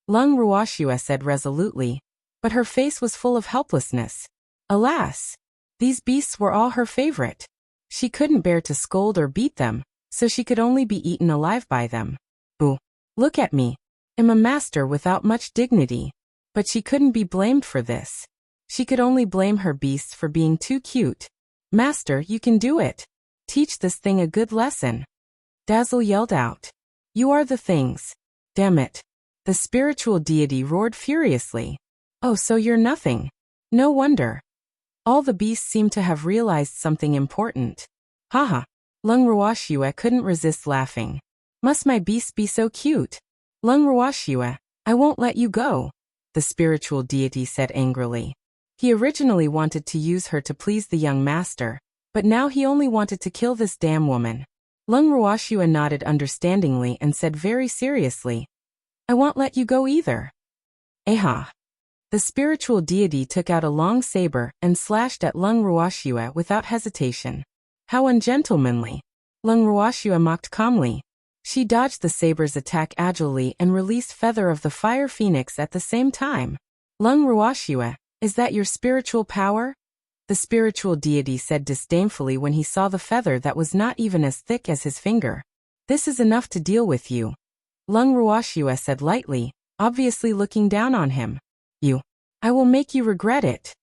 Lung Ruoxue said resolutely, but her face was full of helplessness. Alas! These beasts were all her favorite. She couldn't bear to scold or beat them, so she could only be eaten alive by them. Boo! Look at me. I'm a master without much dignity. But she couldn't be blamed for this. She could only blame her beasts for being too cute. Master, you can do it. Teach this thing a good lesson. Dazzle yelled out. You are the things. Damn it. The spiritual deity roared furiously. Oh, so you're nothing. No wonder. All the beasts seemed to have realized something important. Haha. Lung Ruoxue couldn't resist laughing. Must my beasts be so cute? Lung Ruoxue, I won't let you go, the spiritual deity said angrily. He originally wanted to use her to please the young master, but now he only wanted to kill this damn woman. Lung Ruoxua nodded understandingly and said very seriously, I won't let you go either. Aha! The spiritual deity took out a long saber and slashed at Lung Ruoxua without hesitation. How ungentlemanly! Lung Ruoxua mocked calmly. She dodged the saber's attack agilely and released Feather of the Fire Phoenix at the same time. Lung Ruoxua, is that your spiritual power? The spiritual deity said disdainfully when he saw the feather that was not even as thick as his finger. This is enough to deal with you. Lung Ruoxua said lightly, obviously looking down on him. I will make you regret it.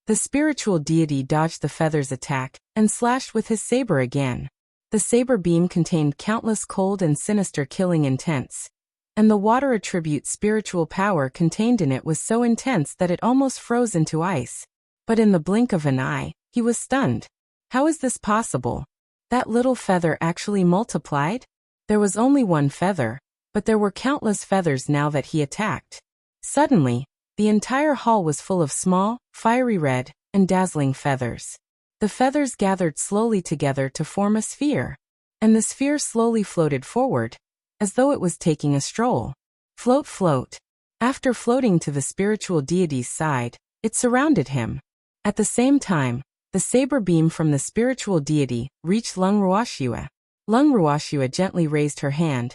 The spiritual deity dodged the feather's attack and slashed with his saber again. The saber beam contained countless cold and sinister killing intents, and the water attribute spiritual power contained in it was so intense that it almost froze into ice. But in the blink of an eye, he was stunned. How is this possible? That little feather actually multiplied? There was only one feather, but there were countless feathers now that he attacked. Suddenly, the entire hall was full of small, fiery red, and dazzling feathers. The feathers gathered slowly together to form a sphere, and the sphere slowly floated forward, as though it was taking a stroll. Float, float. After floating to the spiritual deity's side, it surrounded him. At the same time, the saber beam from the spiritual deity reached Lung Ruoxua. Lung Ruoxua gently raised her hand,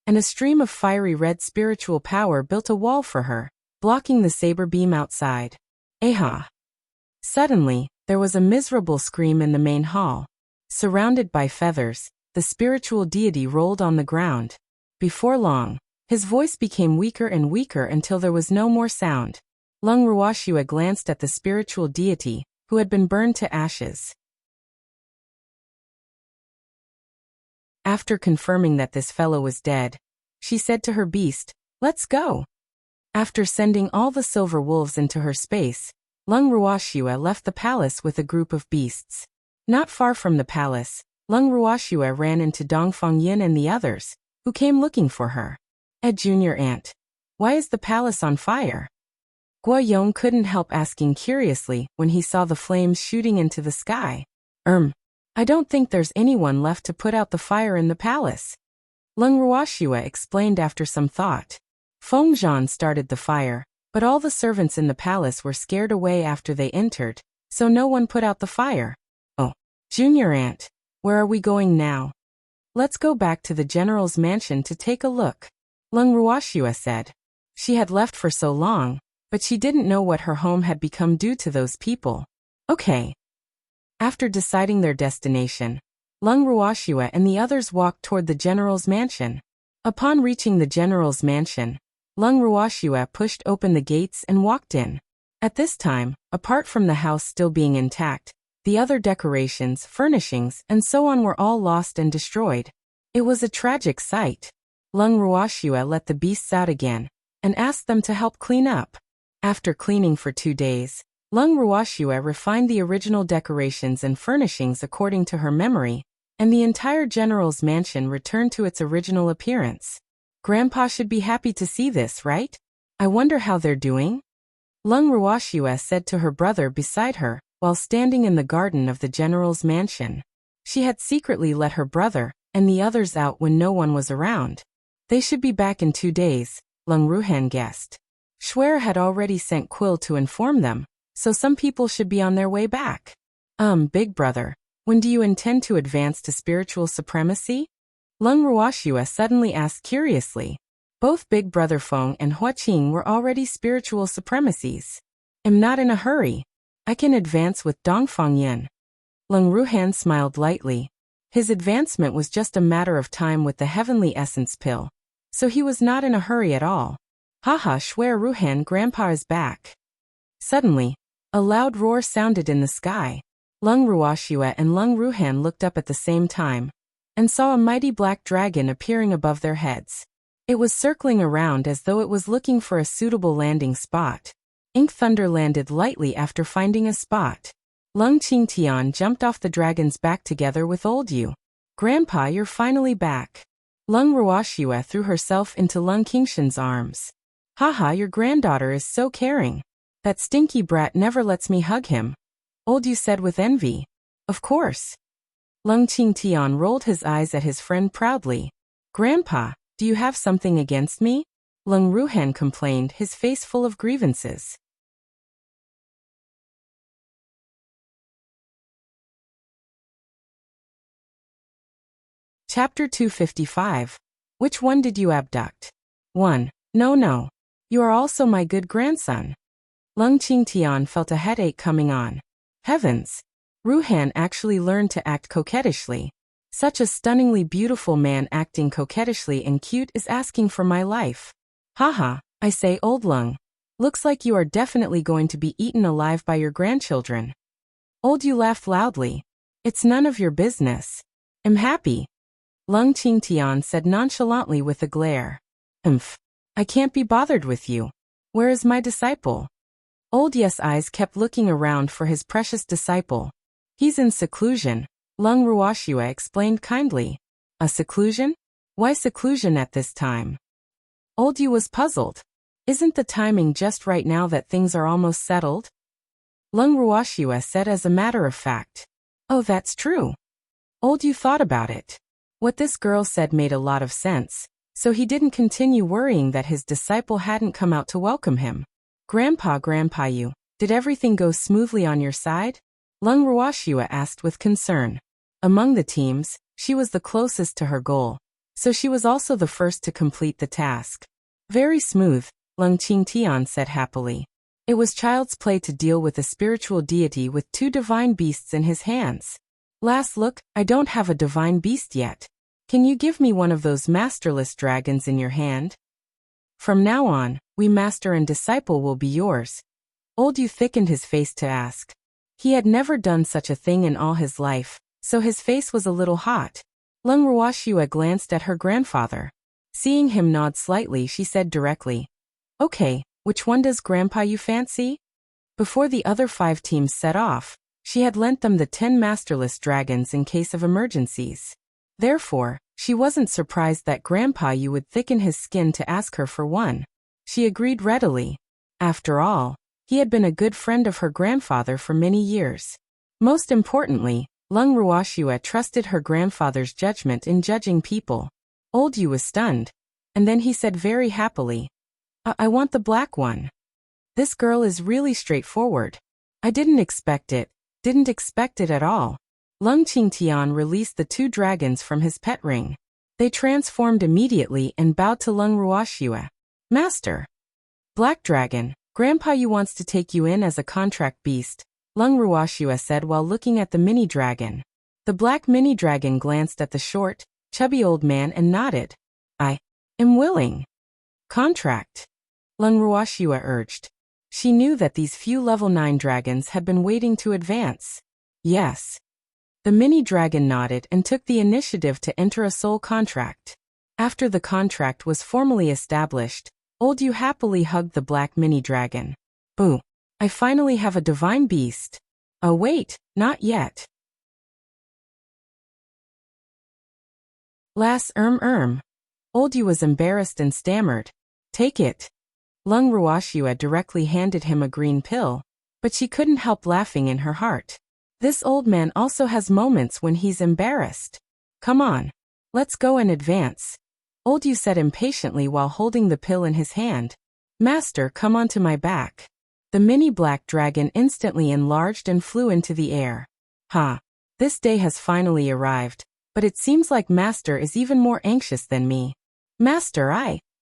and a stream of fiery red spiritual power built a wall for her, blocking the saber beam outside. Aha! Suddenly, there was a miserable scream in the main hall. Surrounded by feathers, the spiritual deity rolled on the ground. Before long, his voice became weaker and weaker until there was no more sound. Lung Ruoxua glanced at the spiritual deity, who had been burned to ashes. After confirming that this fellow was dead, she said to her beast, Let's go. After sending all the silver wolves into her space, Lung Ruoxua left the palace with a group of beasts. Not far from the palace, Lung Ruoxua ran into Dongfang Yin and the others, who came looking for her. Junior Aunt, why is the palace on fire? Guo Yong couldn't help asking curiously when he saw the flames shooting into the sky. I don't think there's anyone left to put out the fire in the palace. Lung Ruoxua explained after some thought. Feng Zhan started the fire, but all the servants in the palace were scared away after they entered, so no one put out the fire. Oh, Junior Aunt, where are we going now? Let's go back to the general's mansion to take a look, Lung Ruoxua said. She had left for so long, but she didn't know what her home had become due to those people. Okay. After deciding their destination, Lung Ruoxua and the others walked toward the general's mansion. Upon reaching the general's mansion, Lung Ruoxua pushed open the gates and walked in. At this time, apart from the house still being intact, the other decorations, furnishings, and so on were all lost and destroyed. It was a tragic sight. Lung Ruoxua let the beasts out again, and asked them to help clean up. After cleaning for 2 days, Lung Ruoxua refined the original decorations and furnishings according to her memory, and the entire general's mansion returned to its original appearance. Grandpa should be happy to see this, right? I wonder how they're doing? Lung Ruoxua said to her brother beside her, while standing in the garden of the general's mansion. She had secretly let her brother and the others out when no one was around. They should be back in 2 days, Lung Ruhan guessed. Schwer had already sent Quill to inform them, so some people should be on their way back. Big brother, when do you intend to advance to spiritual supremacy? Lung Ruoxua suddenly asked curiously. Both Big Brother Feng and Huaqing were already spiritual supremacies. Am not in a hurry. I can advance with Dongfang Yin. Lung Ruhan smiled lightly. His advancement was just a matter of time with the heavenly essence pill, so he was not in a hurry at all. Haha, Schwer Ruhan, Grandpa is back. Suddenly, a loud roar sounded in the sky. Lung Ruoxua and Lung Ruhan looked up at the same time, and saw a mighty black dragon appearing above their heads. It was circling around as though it was looking for a suitable landing spot. Ink Thunder landed lightly after finding a spot. Lung Qingtian jumped off the dragon's back together with Old Yu. Grandpa, you're finally back. Lung Ruoxua threw herself into Lung Qingshan's arms. Haha, your granddaughter is so caring. That stinky brat never lets me hug him, Old Yu said with envy. Of course. Lung Qingtian rolled his eyes at his friend proudly. Grandpa, do you have something against me? Lung Ruhan complained, his face full of grievances. Chapter 255. Which one did you abduct? 1. No. You are also my good grandson. Lung Qingtian felt a headache coming on. Heavens! Ruhan actually learned to act coquettishly. Such a stunningly beautiful man acting coquettishly and cute is asking for my life. Haha, I say, old Lung. Looks like you are definitely going to be eaten alive by your grandchildren. Old you laughed loudly. It's none of your business. I'm happy. Lung Qingtian said nonchalantly with a glare. I can't be bothered with you. Where is my disciple? Old Yes' eyes kept looking around for his precious disciple. He's in seclusion, Lung Ruoxue explained kindly. A seclusion? Why seclusion at this time? Old Yu was puzzled. Isn't the timing just right now that things are almost settled? Lung Ruoxue said as a matter of fact. Oh, that's true. Old Yu thought about it. What this girl said made a lot of sense, so he didn't continue worrying that his disciple hadn't come out to welcome him. Grandpa Yu, did everything go smoothly on your side? Lung Ruoxue asked with concern. Among the teams, she was the closest to her goal, so she was also the first to complete the task. Very smooth, Lung Qingtian said happily. It was child's play to deal with a spiritual deity with 2 divine beasts in his hands. Last look, I don't have a divine beast yet. Can you give me one of those masterless dragons in your hand? From now on, we master and disciple will be yours. Old Yu thickened his face to ask. He had never done such a thing in all his life, so his face was a little hot. Lung Ruoxue glanced at her grandfather. Seeing him nod slightly, she said directly. Okay, which one does Grandpa you fancy? Before the other 5 teams set off, she had lent them the 10 masterless dragons in case of emergencies. Therefore, she wasn't surprised that Grandpa Yu would thicken his skin to ask her for one. She agreed readily. After all, he had been a good friend of her grandfather for many years. Most importantly, Lung Ruoxue trusted her grandfather's judgment in judging people. Old Yu was stunned. And then he said very happily, I want the black one. This girl is really straightforward. I didn't expect it at all. Lung Qingtian released the 2 dragons from his pet ring. They transformed immediately and bowed to Lung Ruoxue. Master. Black dragon, Grandpa Yu wants to take you in as a contract beast, Lung Ruoxue said while looking at the mini dragon. The black mini dragon glanced at the short, chubby old man and nodded. I am willing. Contract. Lung Ruoxue urged. She knew that these few level 9 dragons had been waiting to advance. Yes. The mini dragon nodded and took the initiative to enter a soul contract. After the contract was formally established, Old Yu happily hugged the black mini dragon. Boo! I finally have a divine beast. Oh wait, not yet. Lass Old Yu was embarrassed and stammered. Take it. Lung Ruoxue directly handed him a green pill, but she couldn't help laughing in her heart. This old man also has moments when he's embarrassed. Come on. Let's go and advance. Old Yu said impatiently while holding the pill in his hand. Master, come onto my back. The mini black dragon instantly enlarged and flew into the air. This day has finally arrived, but it seems like Master is even more anxious than me. Master,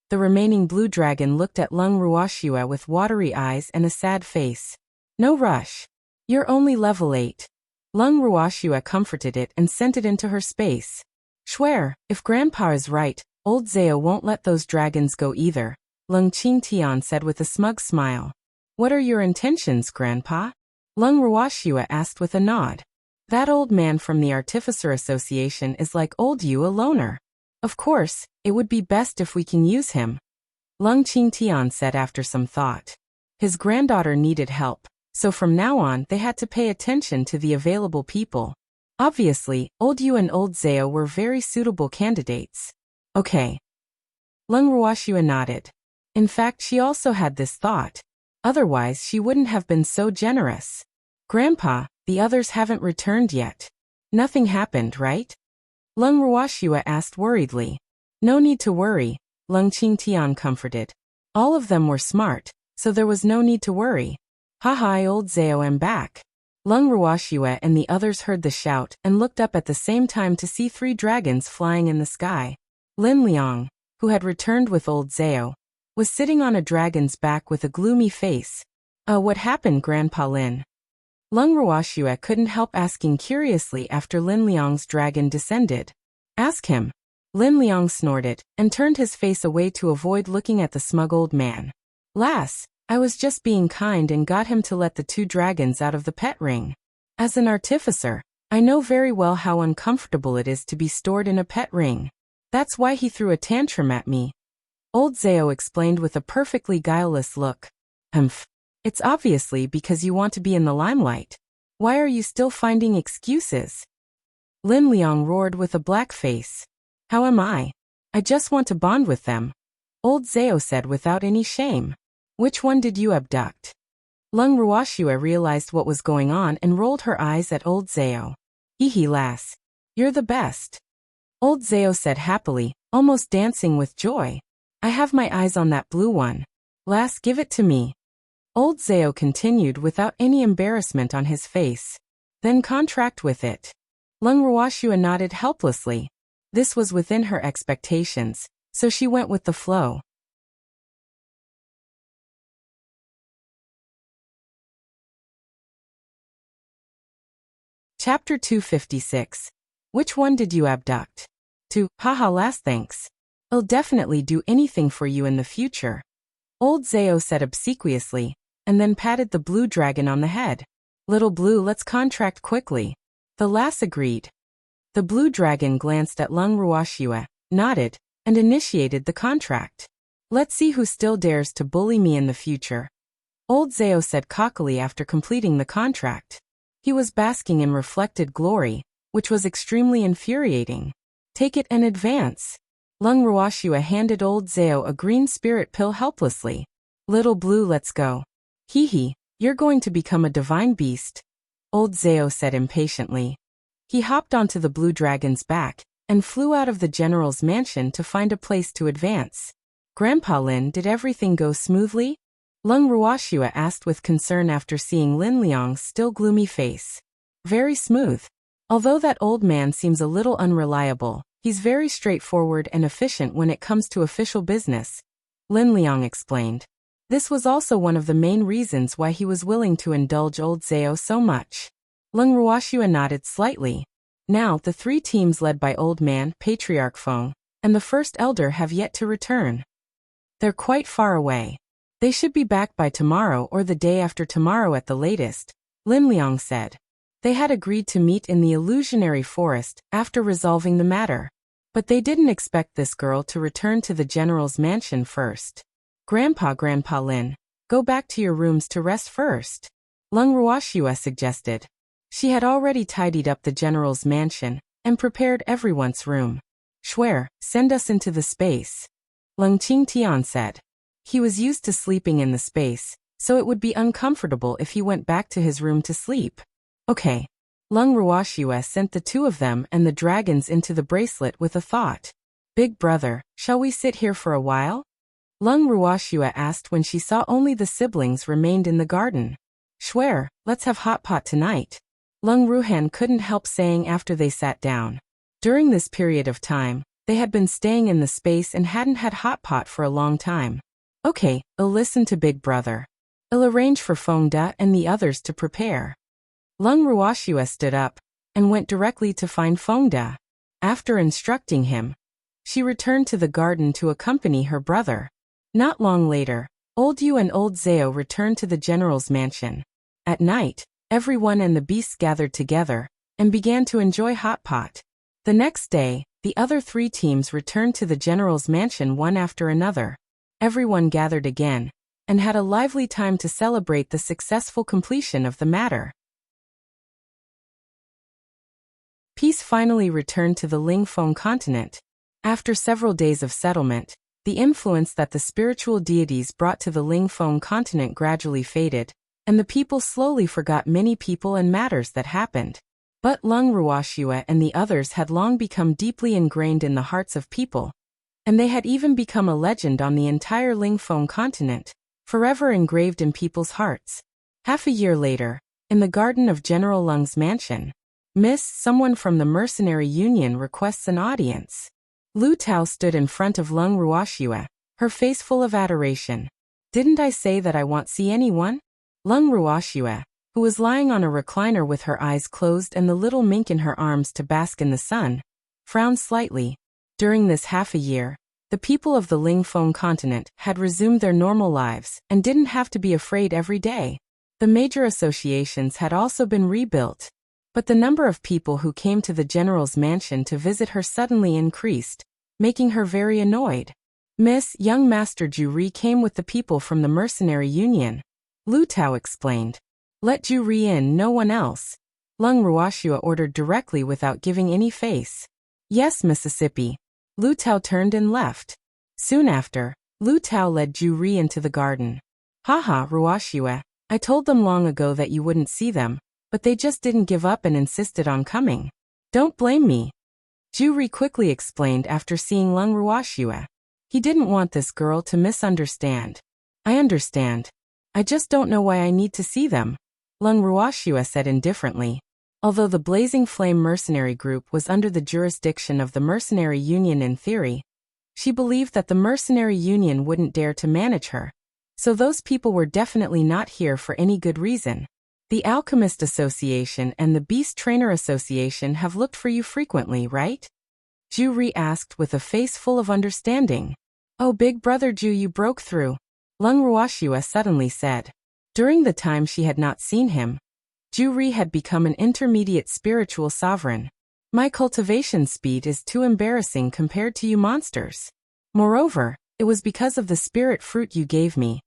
The remaining blue dragon looked at Lung Ruoxue with watery eyes and a sad face. No rush. You're only level 8. Lung Ruoxue comforted it and sent it into her space. Schwer, if Grandpa is right, old Zao won't let those dragons go either, Lung Qingtian said with a smug smile. What are your intentions, Grandpa? Lung Ruoxue asked with a nod. That old man from the Artificer Association is like old Yu, a loner. Of course, it would be best if we can use him, Lung Qingtian said after some thought. His granddaughter needed help, so from now on they had to pay attention to the available people. Obviously, old Yu and old Zao were very suitable candidates. Okay. Lung Ruoxue nodded. In fact, she also had this thought. Otherwise, she wouldn't have been so generous. Grandpa, the others haven't returned yet. Nothing happened, right? Lung Ruoxua asked worriedly. No need to worry, Lung Qingtian comforted. All of them were smart, so there was no need to worry. Haha, old Zhao, am back. Lung Ruoxua and the others heard the shout and looked up at the same time to see 3 dragons flying in the sky. Lin Liang, who had returned with old Zhao, was sitting on a dragon's back with a gloomy face. What happened, Grandpa Lin? Lung Ruoxua couldn't help asking curiously after Lin Liang's dragon descended. Ask him. Lin Liang snorted and turned his face away to avoid looking at the smug old man. Lass, I was just being kind and got him to let the 2 dragons out of the pet ring. As an artificer, I know very well how uncomfortable it is to be stored in a pet ring. That's why he threw a tantrum at me. Old Zhao explained with a perfectly guileless look. It's obviously because you want to be in the limelight. Why are you still finding excuses? Lin Liang roared with a black face. How am I? I just want to bond with them. Old Zhao said without any shame. Which one did you abduct? Lung Ruoxua realized what was going on and rolled her eyes at old Zhao. Hee lass. You're the best. Old Zhao said happily, almost dancing with joy. I have my eyes on that blue one. Lass, give it to me. Old Zhao continued without any embarrassment on his face. Then contract with it. Lung Ruoxua nodded helplessly. This was within her expectations, so she went with the flow. Chapter 256. Which one did you abduct? 2. Haha, lass, thanks. I'll definitely do anything for you in the future. Old Zhao said obsequiously, and then patted the blue dragon on the head. Little blue, let's contract quickly. The lass agreed. The blue dragon glanced at Lung Ruoxua, nodded, and initiated the contract. Let's see who still dares to bully me in the future. Old Zhao said cockily after completing the contract. He was basking in reflected glory, which was extremely infuriating. Take it and advance. Lung Ruoxua handed old Zhao a green spirit pill helplessly. Little blue, let's go. You're going to become a divine beast. Old Zhao said impatiently. He hopped onto the blue dragon's back and flew out of the general's mansion to find a place to advance. Grandpa Lin, did everything go smoothly? Lung Ruoxua asked with concern after seeing Lin Liang's still gloomy face. Very smooth. Although that old man seems a little unreliable, he's very straightforward and efficient when it comes to official business, Lin Liang explained. This was also one of the main reasons why he was willing to indulge old Zhao so much. Lung Ruoxua nodded slightly. Now, the 3 teams led by Old Man, Patriarch Feng, and the First Elder have yet to return. They're quite far away. They should be back by tomorrow or the day after tomorrow at the latest, Lin Liang said. They had agreed to meet in the illusionary forest after resolving the matter. But they didn't expect this girl to return to the general's mansion first. Grandpa Lin, go back to your rooms to rest first, Lung Ruoxua suggested. She had already tidied up the general's mansion and prepared everyone's room. Shuer, send us into the space, Lung Qingtian said. He was used to sleeping in the space, so it would be uncomfortable if he went back to his room to sleep. Okay. Lung Ruoxua sent the 2 of them and the dragons into the bracelet with a thought. Big brother, shall we sit here for a while? Lung Ruoxua asked when she saw only the siblings remained in the garden. Shuer, let's have hot pot tonight, Lung Ruhan couldn't help saying after they sat down. During this period of time, they had been staying in the space and hadn't had hot pot for a long time. Okay, I'll listen to Big Brother. I'll arrange for Feng Da and the others to prepare. Lung Ruoxua stood up and went directly to find Feng Da. After instructing him, she returned to the garden to accompany her brother. Not long later, Old Yu and Old Zhao returned to the general's mansion. At night, everyone and the beasts gathered together and began to enjoy hot pot. The next day, the other 3 teams returned to the general's mansion one after another. Everyone gathered again and had a lively time to celebrate the successful completion of the matter. Peace finally returned to the Lingfeng continent. After several days of settlement, the influence that the spiritual deities brought to the Lingfeng continent gradually faded, and the people slowly forgot many people and matters that happened. But Lung Ruoxue and the others had long become deeply ingrained in the hearts of people, and they had even become a legend on the entire Lingfeng continent, forever engraved in people's hearts. Half a year later, in the garden of General Lung's mansion, someone from the mercenary union requests an audience. Lu Tao stood in front of Lung Ruoxue, her face full of adoration. Didn't I say that I won't see anyone? Lung Ruoxue, who was lying on a recliner with her eyes closed and the little mink in her arms to bask in the sun, frowned slightly. During this half a year, the people of the Lingfeng continent had resumed their normal lives and didn't have to be afraid every day. The major associations had also been rebuilt, but the number of people who came to the general's mansion to visit her suddenly increased, making her very annoyed. Young Master Ju came with the people from the mercenary union, Lu Tao explained. Let Ju in, no one else. Lung Ruoxue ordered directly without giving any face. Yes, Mississippi. Lu Tao turned and left. Soon after, Lu Tao led Ju into the garden. Haha, Ruoxue, I told them long ago that you wouldn't see them, but they just didn't give up and insisted on coming. Don't blame me. Ju quickly explained after seeing Lung Ruoxue. He didn't want this girl to misunderstand. I understand. I just don't know why I need to see them, Lung Ruoxue said indifferently. Although the Blazing Flame mercenary group was under the jurisdiction of the mercenary union in theory, she believed that the mercenary union wouldn't dare to manage her. So those people were definitely not here for any good reason. The Alchemist Association and the Beast Trainer Association have looked for you frequently, right? Ju asked with a face full of understanding. Oh, big brother Ju, you broke through, Lung Ruoxue suddenly said. During the time she had not seen him, Ju had become an intermediate spiritual sovereign. My cultivation speed is too embarrassing compared to you monsters. Moreover, it was because of the spirit fruit you gave me,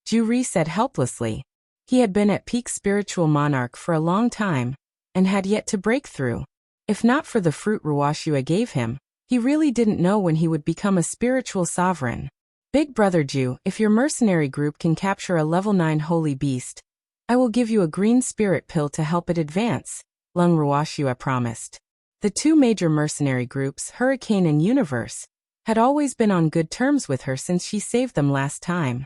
Ju said helplessly. He had been at peak spiritual monarch for a long time, and had yet to break through. If not for the fruit Ruoxue gave him, he really didn't know when he would become a spiritual sovereign. Big brother Ju, if your mercenary group can capture a level 9 holy beast, I will give you a green spirit pill to help it advance, Lung Ruoxue promised. The two major mercenary groups, Hurricane and Universe, had always been on good terms with her since she saved them last time.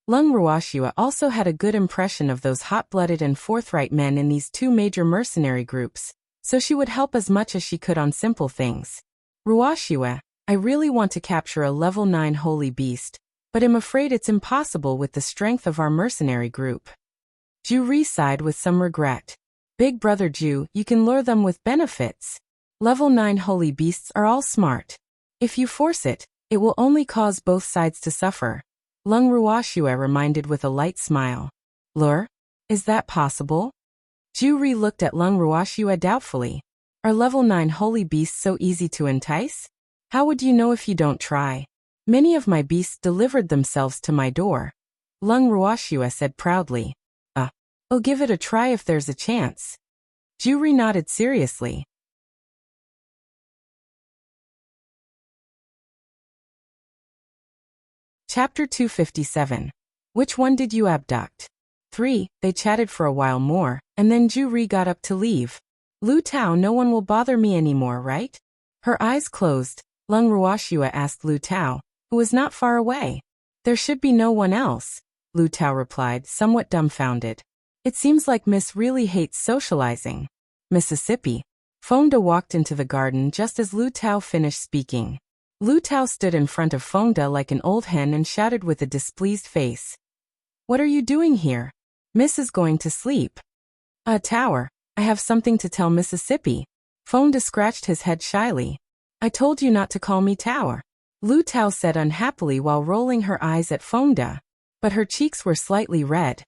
Lung Ruoxue also had a good impression of those hot-blooded and forthright men in these two major mercenary groups, so she would help as much as she could on simple things. Ruoxue, I really want to capture a level 9 holy beast, but I'm afraid it's impossible with the strength of our mercenary group. Ju sighed with some regret. Big brother Ju, you can lure them with benefits. Level 9 holy beasts are all smart. If you force it, it will only cause both sides to suffer. Lung Ruoxue reminded with a light smile. Lure? Is that possible? Ju looked at Lung Ruoxue doubtfully. Are level 9 holy beasts so easy to entice? How would you know if you don't try? Many of my beasts delivered themselves to my door, Lung Ruoxue said proudly. I'll give it a try if there's a chance. Ju nodded seriously. Chapter 257. Which one did you abduct? 3. They chatted for a while more, and then Ju got up to leave. Lu Tao, no one will bother me anymore, right? Her eyes closed, Lung Ruoxue asked Lu Tao, who was not far away. There should be no one else, Lu Tao replied, somewhat dumbfounded. It seems like Miss really hates socializing. Mississippi. Fengda walked into the garden just as Lu Tao finished speaking. Lu Tao stood in front of Fengda like an old hen and shouted with a displeased face. What are you doing here? Miss is going to sleep. Tower, I have something to tell Mississippi. Fengda scratched his head shyly. I told you not to call me Tower, Lu Tao said unhappily while rolling her eyes at Fengda. But her cheeks were slightly red,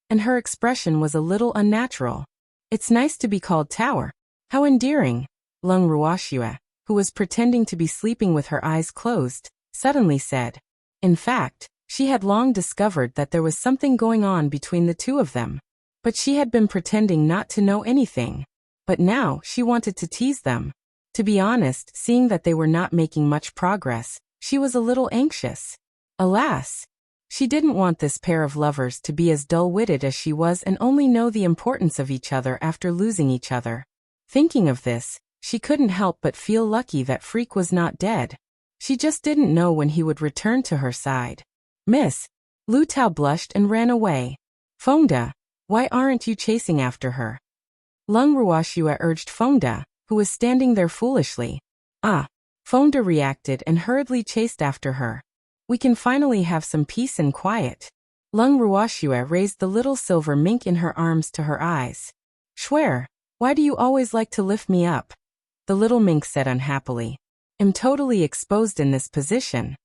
and her expression was a little unnatural. It's nice to be called Tower. How endearing, Lung Ruoxue, who was pretending to be sleeping with her eyes closed, suddenly said. In fact, she had long discovered that there was something going on between the two of them, but she had been pretending not to know anything. But now she wanted to tease them. To be honest, seeing that they were not making much progress, she was a little anxious. Alas! She didn't want this pair of lovers to be as dull-witted as she was and only know the importance of each other after losing each other. Thinking of this, she couldn't help but feel lucky that Freak was not dead. She just didn't know when he would return to her side. Miss. Lu Tao blushed and ran away. Fengde, why aren't you chasing after her? Lung Ruoxue urged Fengde, who was standing there foolishly. Ah. Fengde reacted and hurriedly chased after her. We can finally have some peace and quiet. Lung Ruoxue raised the little silver mink in her arms to her eyes. Schwer, why do you always like to lift me up? The little mink said unhappily. I'm totally exposed in this position.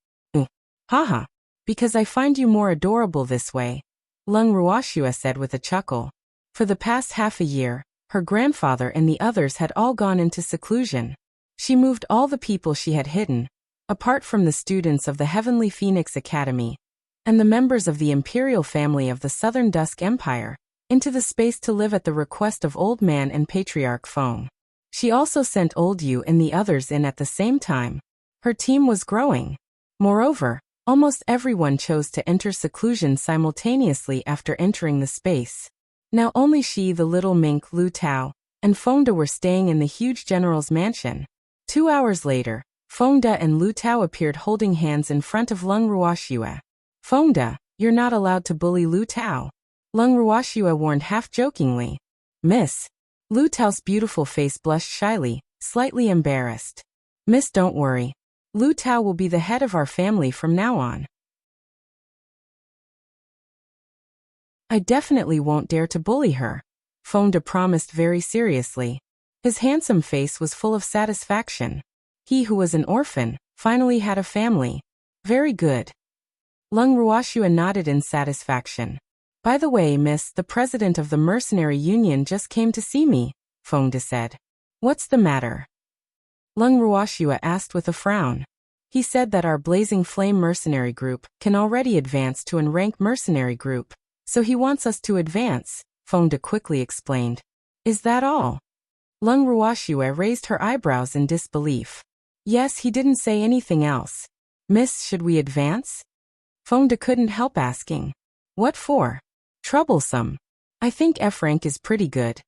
Haha. Because I find you more adorable this way. Lung Ruoxue said with a chuckle. For the past half a year, her grandfather and the others had all gone into seclusion. She moved all the people she had hidden, apart from the students of the Heavenly Phoenix Academy, and the members of the imperial family of the Southern Dusk Empire, into the space to live at the request of Old Man and Patriarch Feng. She also sent Old Yu and the others in at the same time. Her team was growing. Moreover, almost everyone chose to enter seclusion simultaneously after entering the space. Now only she, the little mink Lu Tao, and Fengde were staying in the huge general's mansion. 2 hours later, Fengde and Lu Tao appeared holding hands in front of Lung Ruoxue. Fengde, you're not allowed to bully Lu Tao. Lung Ruoxue warned half-jokingly. Miss. Lu Tao's beautiful face blushed shyly, slightly embarrassed. Miss, don't worry. Lu Tao will be the head of our family from now on. I definitely won't dare to bully her, Fengde promised very seriously. His handsome face was full of satisfaction. He who was an orphan, finally had a family. Very good. Lung Ruoxue nodded in satisfaction. By the way, miss, the president of the mercenary union just came to see me, Fengde said. What's the matter? Lung Ruoxue asked with a frown. He said that our Blazing Flame mercenary group can already advance to an rank mercenary group, so he wants us to advance, Fengde quickly explained. Is that all? Lung Ruoxue raised her eyebrows in disbelief. Yes, he didn't say anything else. Miss, should we advance? Fengde couldn't help asking. What for? Troublesome. I think F rank is pretty good,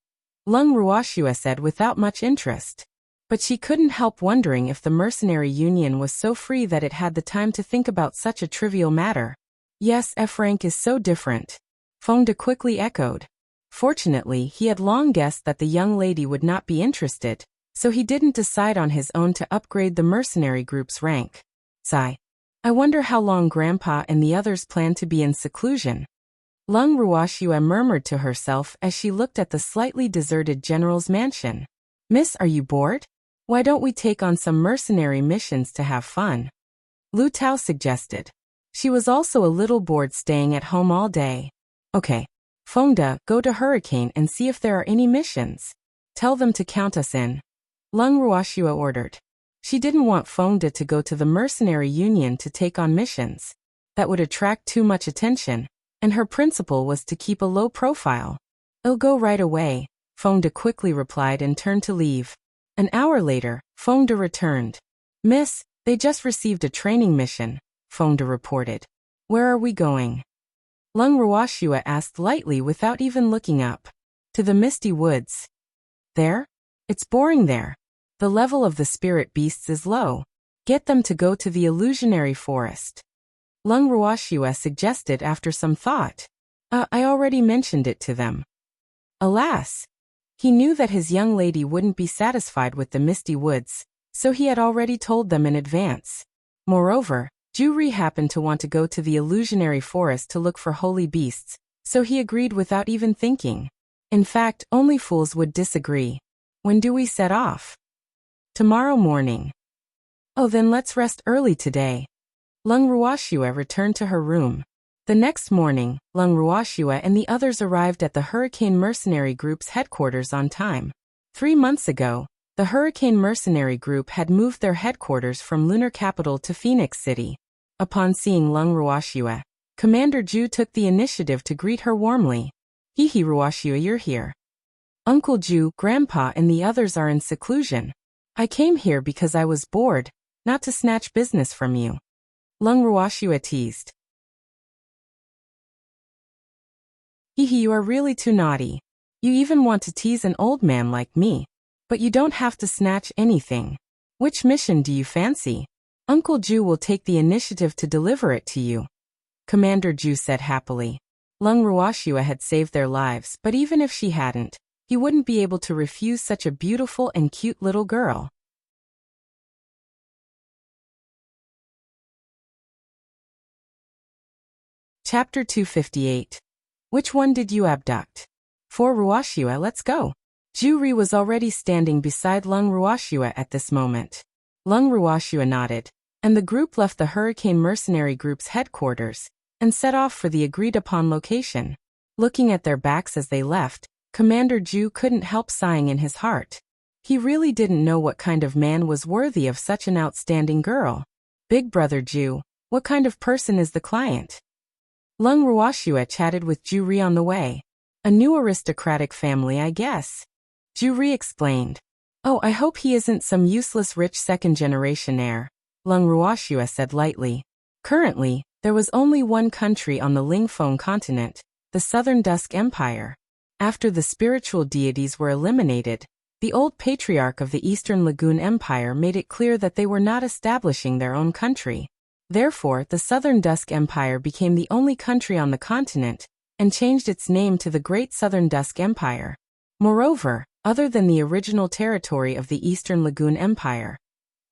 Lung Ruoxue said without much interest. But she couldn't help wondering if the mercenary union was so free that it had the time to think about such a trivial matter. Yes, F rank is so different, Fengde quickly echoed. Fortunately, he had long guessed that the young lady would not be interested, so he didn't decide on his own to upgrade the mercenary group's rank. Sigh. I wonder how long Grandpa and the others plan to be in seclusion. Lung Ruoxue murmured to herself as she looked at the slightly deserted general's mansion. Miss, are you bored? Why don't we take on some mercenary missions to have fun? Lu Tao suggested. She was also a little bored staying at home all day. Okay. Fengde, go to Hurricane and see if there are any missions. Tell them to count us in. Lung Ruoxue ordered. She didn't want Fengde to go to the mercenary union to take on missions. That would attract too much attention, and her principle was to keep a low profile. I'll go right away, Fengde quickly replied and turned to leave. An hour later, Fengde returned. Miss, they just received a training mission, Fengde reported. Where are we going? Lung Ruoxue asked lightly without even looking up. To the misty woods. There? It's boring there. The level of the spirit beasts is low. Get them to go to the illusionary forest. Lung Ruoxue suggested after some thought. I already mentioned it to them. Alas! He knew that his young lady wouldn't be satisfied with the misty woods, so he had already told them in advance. Moreover, Juri happened to want to go to the illusionary forest to look for holy beasts, so he agreed without even thinking. In fact, only fools would disagree. When do we set off? Tomorrow morning. Oh, then let's rest early today. Lung Ruoxue returned to her room. The next morning, Lung Ruoxue and the others arrived at the Hurricane Mercenary Group's headquarters on time. 3 months ago, the Hurricane Mercenary Group had moved their headquarters from Lunar Capital to Phoenix City. Upon seeing Lung Ruoxue, Commander Ju took the initiative to greet her warmly. Hehe, Ruoxue, you're here. Uncle Ju, Grandpa and the others are in seclusion. I came here because I was bored, not to snatch business from you. Lung Ruoxue teased. You are really too naughty. You even want to tease an old man like me. But you don't have to snatch anything. Which mission do you fancy? Uncle Ju will take the initiative to deliver it to you. Commander Ju said happily. Lung Ruoxua had saved their lives, but even if she hadn't, he wouldn't be able to refuse such a beautiful and cute little girl. Chapter 258. Which one did you abduct? For Ruoxua, let's go. Ju Ri was already standing beside Lung Ruoxua at this moment. Lung Ruoxua nodded, and the group left the Hurricane Mercenary Group's headquarters and set off for the agreed-upon location. Looking at their backs as they left, Commander Ju couldn't help sighing in his heart. He really didn't know what kind of man was worthy of such an outstanding girl. Big Brother Ju, what kind of person is the client? Lung Ruoxua chatted with Ju Ri on the way. A new aristocratic family, I guess. Ju Ri explained. Oh, I hope he isn't some useless rich second-generation heir, Lung Ruoxua said lightly. Currently, there was only one country on the Lingfeng continent, the Southern Dusk Empire. After the spiritual deities were eliminated, the old patriarch of the Eastern Lagoon Empire made it clear that they were not establishing their own country. Therefore, the Southern Dusk Empire became the only country on the continent and changed its name to the Great Southern Dusk Empire. Moreover, other than the original territory of the Eastern Lagoon Empire,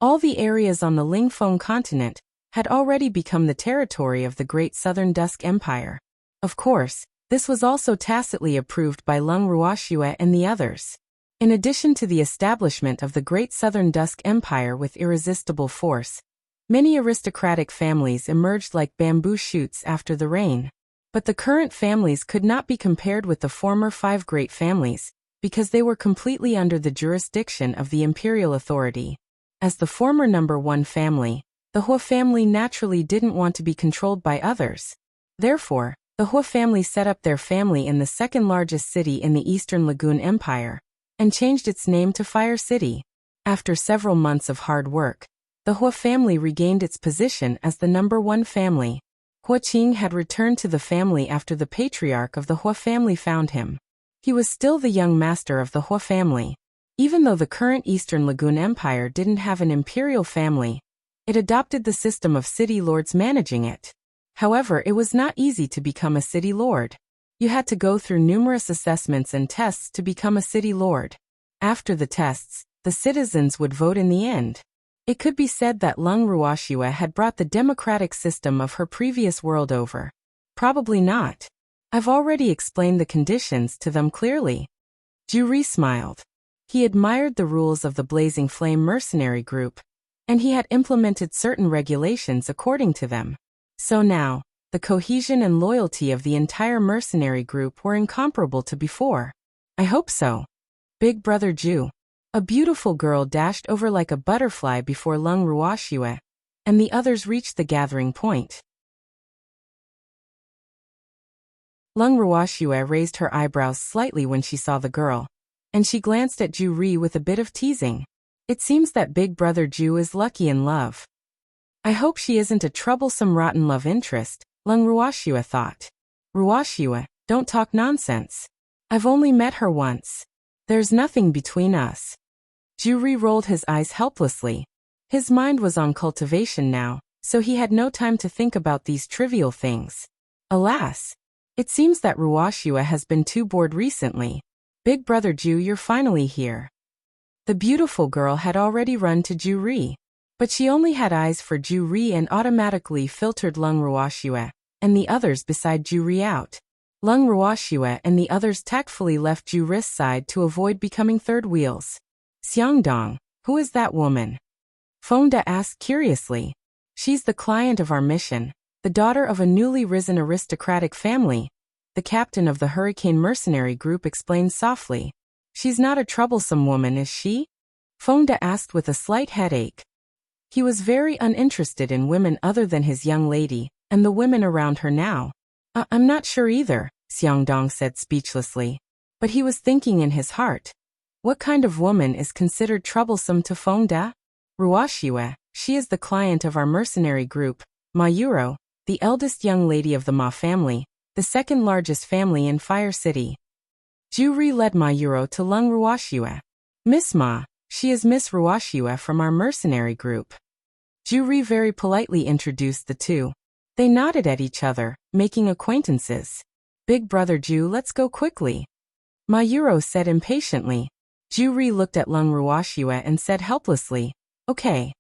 all the areas on the Lingfeng continent had already become the territory of the Great Southern Dusk Empire. Of course, this was also tacitly approved by Lung Ruoxua and the others. In addition to the establishment of the Great Southern Dusk Empire with irresistible force, many aristocratic families emerged like bamboo shoots after the rain. But the current families could not be compared with the former 5 great families, because they were completely under the jurisdiction of the imperial authority. As the former number 1 family, the Hua family naturally didn't want to be controlled by others. Therefore, the Hua family set up their family in the second largest city in the Eastern Lagoon Empire, and changed its name to Fire City. After several months of hard work, the Hua family regained its position as the number 1 family. Hua Qing had returned to the family after the patriarch of the Hua family found him. He was still the young master of the Hua family. Even though the current Eastern Lagoon Empire didn't have an imperial family, it adopted the system of city lords managing it. However, it was not easy to become a city lord. You had to go through numerous assessments and tests to become a city lord. After the tests, the citizens would vote in the end. It could be said that Lung Ruoxua had brought the democratic system of her previous world over. Probably not. I've already explained the conditions to them clearly. Ju Ri smiled. He admired the rules of the Blazing Flame mercenary group, and he had implemented certain regulations according to them. So now, the cohesion and loyalty of the entire mercenary group were incomparable to before. I hope so. Big Brother Ju. A beautiful girl dashed over like a butterfly before Lung Ruoxua, and the others reached the gathering point. Lung Ruoxua raised her eyebrows slightly when she saw the girl, and she glanced at Ju Ri with a bit of teasing. It seems that Big Brother Ju is lucky in love. I hope she isn't a troublesome rotten love interest, Lung Ruoxua thought. Ruoxua, don't talk nonsense. I've only met her once. There's nothing between us. Ju Ri rolled his eyes helplessly. His mind was on cultivation now, so he had no time to think about these trivial things. Alas! It seems that Ruoxua has been too bored recently. Big Brother Ju, you're finally here. The beautiful girl had already run to Ju Ri, but she only had eyes for Ju Ri and automatically filtered Lung Ruoxua and the others beside Ju Ri out. Lung Ruoxua and the others tactfully left Ju Ri's side to avoid becoming third wheels. Xiangdong, who is that woman? Feng Da asked curiously. She's the client of our mission, the daughter of a newly risen aristocratic family. The captain of the Hurricane Mercenary Group explained softly. She's not a troublesome woman, is she? Feng Da asked with a slight headache. He was very uninterested in women other than his young lady, and the women around her now. I'm not sure either, Xiangdong said speechlessly. But he was thinking in his heart. What kind of woman is considered troublesome to Feng Da? Ruoxua, she is the client of our mercenary group, Ma Yuro, the eldest young lady of the Ma family, the second largest family in Fire City. Ju-ri led Ma Yuro to Lung Ruoxue. Miss Ma, she is Miss Ruoxue from our mercenary group. Ju-ri very politely introduced the two. They nodded at each other, making acquaintances. Big brother Ju, let's go quickly. Ma Yuro said impatiently. Ju-ri looked at Lung Ruoxue and said helplessly, okay.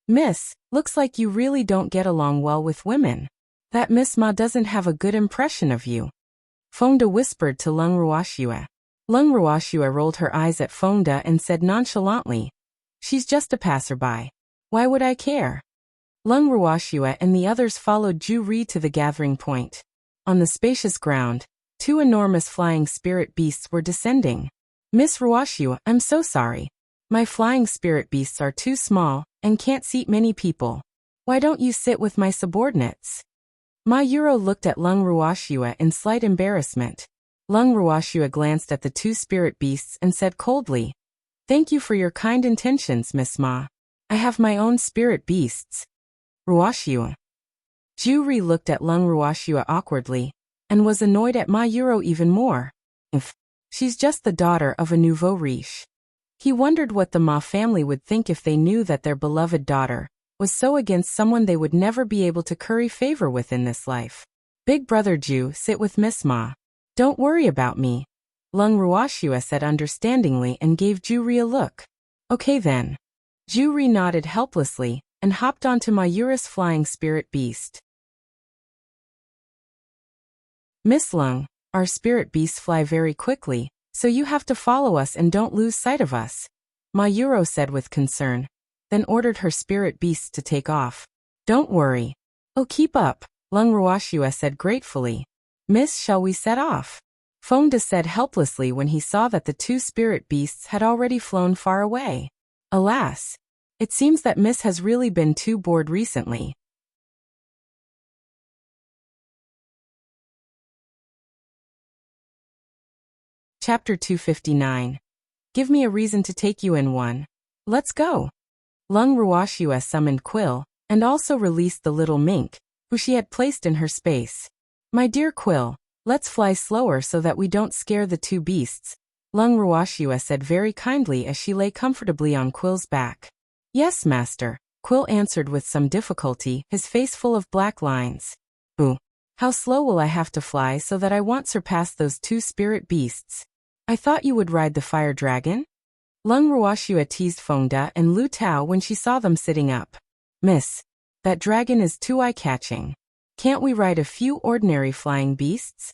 Miss, looks like you really don't get along well with women. That Miss Ma doesn't have a good impression of you. Fonda whispered to Lung Ruoxue. Lung Ruoxue rolled her eyes at Fonda and said nonchalantly, she's just a passerby. Why would I care? Lung Ruoxue and the others followed Ju-ri to the gathering point. On the spacious ground, two enormous flying spirit beasts were descending. Miss Ruoxue, I'm so sorry. My flying spirit beasts are too small and can't seat many people. Why don't you sit with my subordinates? Ma Yuro looked at Lung Ruoxue in slight embarrassment. Lung Ruoxue glanced at the two spirit beasts and said coldly, thank you for your kind intentions, Miss Ma. I have my own spirit beasts. Ruoxue. Ju-ri looked at Lung Ruoxue awkwardly, and was annoyed at Ma Yuro even more. She's just the daughter of a nouveau riche. He wondered what the Ma family would think if they knew that their beloved daughter was so against someone they would never be able to curry favor with in this life. Big brother Ju, sit with Miss Ma. Don't worry about me. Lung Ruoxue said understandingly and gave Ju-ri a look. Okay then. Ju-ri nodded helplessly and hopped onto Ma Yuro's flying spirit beast. Miss Lung, our spirit beasts fly very quickly, so you have to follow us and don't lose sight of us. Ma Yuro said with concern, then ordered her spirit beasts to take off. Don't worry. Oh, keep up, Lung Ruoxue said gratefully. Miss, shall we set off? Fonda said helplessly when he saw that the two spirit beasts had already flown far away. Alas! It seems that Miss has really been too bored recently. Chapter 259. Give me a reason to take you in one. Let's go. Lung Ruoxue summoned Quill, and also released the little mink, who she had placed in her space. My dear Quill, let's fly slower so that we don't scare the two beasts, Lung Ruoxue said very kindly as she lay comfortably on Quill's back. Yes, master, Quill answered with some difficulty, his face full of black lines. Ooh, how slow will I have to fly so that I won't surpass those two spirit beasts? I thought you would ride the fire dragon? Lung Ruoxue teased Fonda and Lu Tao when she saw them sitting up. Miss, that dragon is too eye-catching. Can't we ride a few ordinary flying beasts?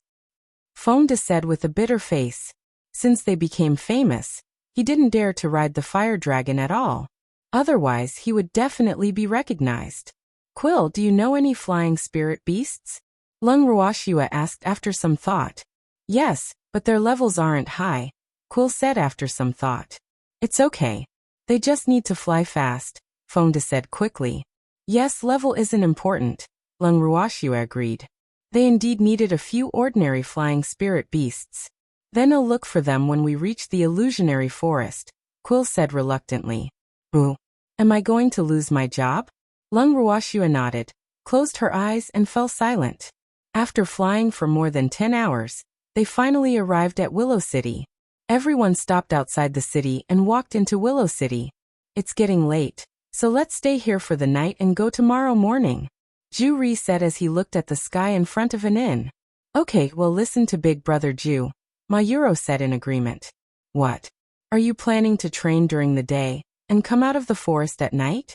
Fonda said with a bitter face. Since they became famous, he didn't dare to ride the fire dragon at all. Otherwise, he would definitely be recognized. Quill, do you know any flying spirit beasts? Lung Ruoxue asked after some thought. Yes, but their levels aren't high, Quill said after some thought. It's okay. They just need to fly fast, Fonda said quickly. Yes, level isn't important, Lung Ruoxue agreed. They indeed needed a few ordinary flying spirit beasts. Then I'll look for them when we reach the illusionary forest, Quill said reluctantly. Ooh, am I going to lose my job? Lung Ruoxue nodded, closed her eyes and fell silent. After flying for more than 10 hours, they finally arrived at Willow City. Everyone stopped outside the city and walked into Willow City. It's getting late, so let's stay here for the night and go tomorrow morning, Ju-ri said as he looked at the sky in front of an inn. Okay, well listen to Big Brother Ju, Ma Yuro said in agreement. What? Are you planning to train during the day and come out of the forest at night?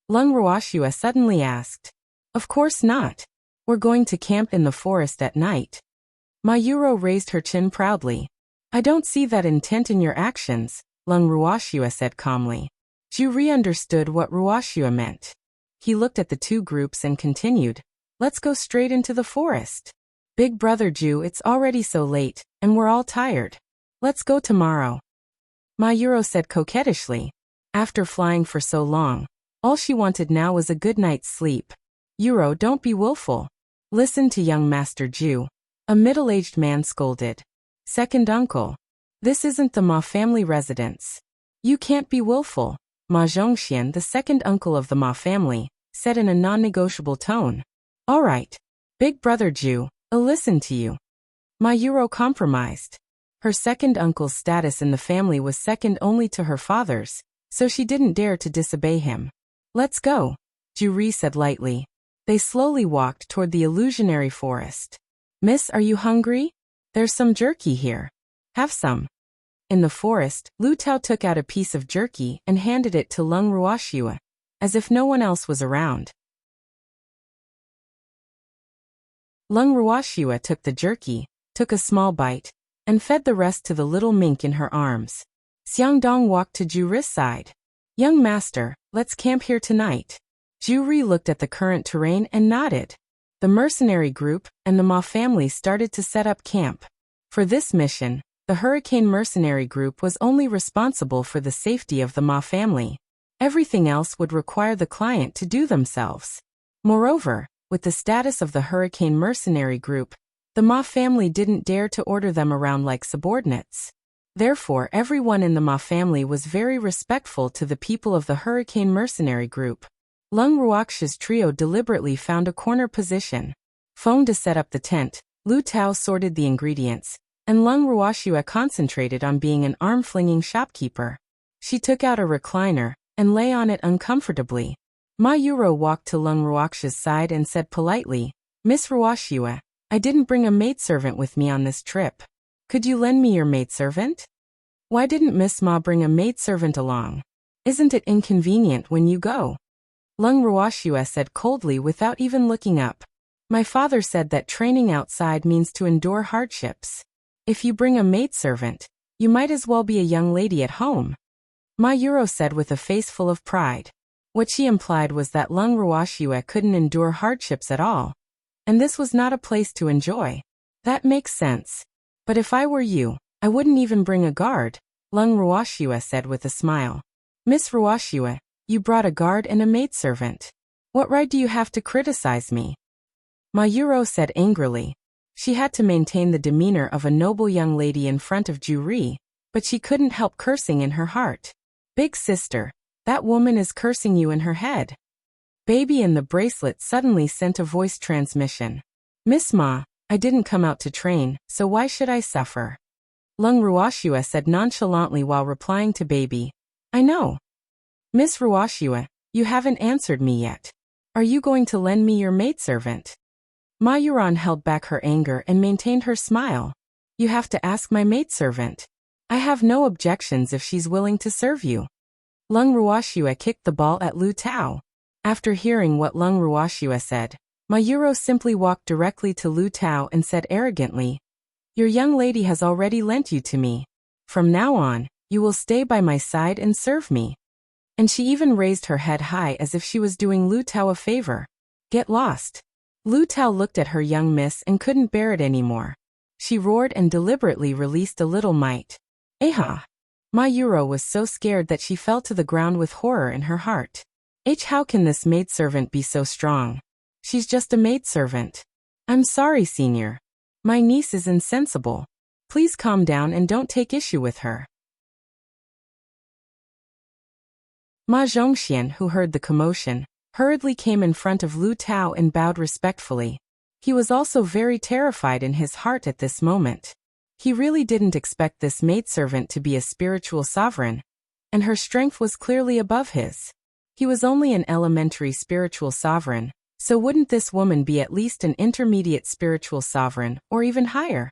Lung Ruoxue suddenly asked. Of course not. We're going to camp in the forest at night. Ma Yuro raised her chin proudly. I don't see that intent in your actions, Lung Ruoxue said calmly. Ju-ri understood what Ruoxue meant. He looked at the two groups and continued. Let's go straight into the forest. Big brother Ju, it's already so late, and we're all tired. Let's go tomorrow. Ma Yuro said coquettishly. After flying for so long, all she wanted now was a good night's sleep. Yuro, don't be willful. Listen to young Master Ju, a middle-aged man scolded. Second uncle. This isn't the Ma family residence. You can't be willful, Ma Zhongxian, the second uncle of the Ma family, said in a non-negotiable tone. All right. Big brother Ju, listen to you. Ma Yuro compromised. Her second uncle's status in the family was second only to her father's, so she didn't dare to disobey him. Let's go, Juri said lightly. They slowly walked toward the illusionary forest. Miss, are you hungry? There's some jerky here. Have some. In the forest, Lu Tao took out a piece of jerky and handed it to Lung Ruoxue, as if no one else was around. Lung Ruoxue took the jerky, took a small bite, and fed the rest to the little mink in her arms. Xiangdong walked to Juri's side. Young master, let's camp here tonight. Juri looked at the current terrain and nodded. The mercenary group and the Ma family started to set up camp. For this mission, the Hurricane Mercenary Group was only responsible for the safety of the Ma family. Everything else would require the client to do themselves. Moreover, with the status of the Hurricane Mercenary Group, the Ma family didn't dare to order them around like subordinates. Therefore, everyone in the Ma family was very respectful to the people of the Hurricane Mercenary Group. Lung Ruoxue's trio deliberately found a corner position. Feng to set up the tent, Lu Tao sorted the ingredients, and Lung Ruoxue concentrated on being an arm-flinging shopkeeper. She took out a recliner and lay on it uncomfortably. Ma Yuro walked to Lung Ruoxue's side and said politely, Miss Ruoxue, I didn't bring a maidservant with me on this trip. Could you lend me your maidservant? Why didn't Miss Ma bring a maidservant along? Isn't it inconvenient when you go? Lung Ruoxue said coldly without even looking up. My father said that training outside means to endure hardships. If you bring a maidservant, you might as well be a young lady at home. Ma Yuro said with a face full of pride. What she implied was that Lung Ruoxue couldn't endure hardships at all, and this was not a place to enjoy. That makes sense. But if I were you, I wouldn't even bring a guard, Lung Ruoxue said with a smile. Miss Ruoxue, you brought a guard and a maidservant. What right do you have to criticize me? Ma Yuro said angrily. She had to maintain the demeanor of a noble young lady in front of Juri, but she couldn't help cursing in her heart. Big sister, that woman is cursing you in her head. Baby in the bracelet suddenly sent a voice transmission. Miss Ma, I didn't come out to train, so why should I suffer? Lung Ruoxue said nonchalantly while replying to Baby. I know. Miss Ruoxue, you haven't answered me yet. Are you going to lend me your maidservant? Ma Yuran held back her anger and maintained her smile. You have to ask my maidservant. I have no objections if she's willing to serve you. Lung Ruoxue kicked the ball at Lu Tao. After hearing what Lung Ruoxue said, Ma Yuro simply walked directly to Lu Tao and said arrogantly, Your young lady has already lent you to me. From now on, you will stay by my side and serve me. And she even raised her head high as if she was doing Lu Tao a favor. Get lost. Lu Tao looked at her young miss and couldn't bear it anymore. She roared and deliberately released a little mite. Aha! Ma Yuro was so scared that she fell to the ground with horror in her heart. How can this maidservant be so strong? She's just a maidservant. I'm sorry, senior. My niece is insensible. Please calm down and don't take issue with her. Ma Zhongxian, who heard the commotion, hurriedly came in front of Lu Tao and bowed respectfully. He was also very terrified in his heart at this moment. He really didn't expect this maidservant to be a spiritual sovereign, and her strength was clearly above his. He was only an elementary spiritual sovereign, so wouldn't this woman be at least an intermediate spiritual sovereign, or even higher?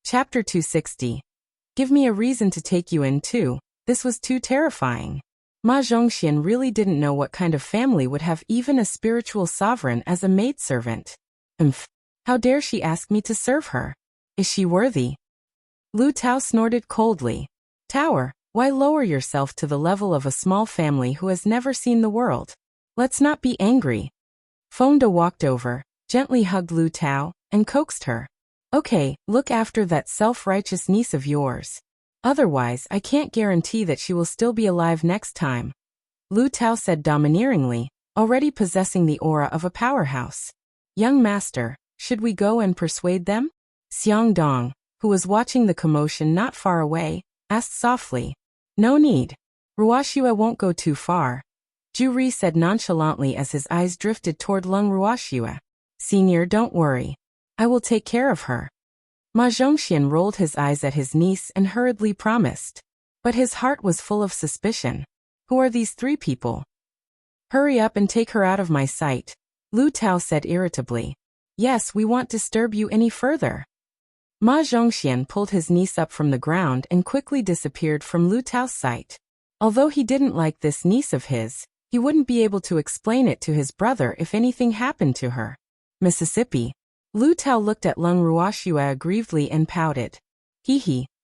Chapter 260. Give me a reason to take you in too. This was too terrifying. Ma Zhongxian really didn't know what kind of family would have even a spiritual sovereign as a maidservant. How dare she ask me to serve her? Is she worthy? Lu Tao snorted coldly. Tower, why lower yourself to the level of a small family who has never seen the world? Let's not be angry. Feng De walked over, gently hugged Lu Tao, and coaxed her. Okay, look after that self-righteous niece of yours. Otherwise, I can't guarantee that she will still be alive next time. Lu Tao said domineeringly, already possessing the aura of a powerhouse. Young master, should we go and persuade them? Xiang Dong, who was watching the commotion not far away, asked softly. No need. Ruoxua won't go too far, Ju said nonchalantly as his eyes drifted toward Lung Ruoxua. Senior, don't worry. I will take care of her. Ma Zhongxian rolled his eyes at his niece and hurriedly promised. But his heart was full of suspicion. Who are these three people? Hurry up and take her out of my sight, Lu Tao said irritably. Yes, we won't disturb you any further. Ma Zhongxian pulled his niece up from the ground and quickly disappeared from Lu Tao's sight. Although he didn't like this niece of his, he wouldn't be able to explain it to his brother if anything happened to her. Mississippi. Lu Tao looked at Lung Ruoxua aggrievedly and pouted.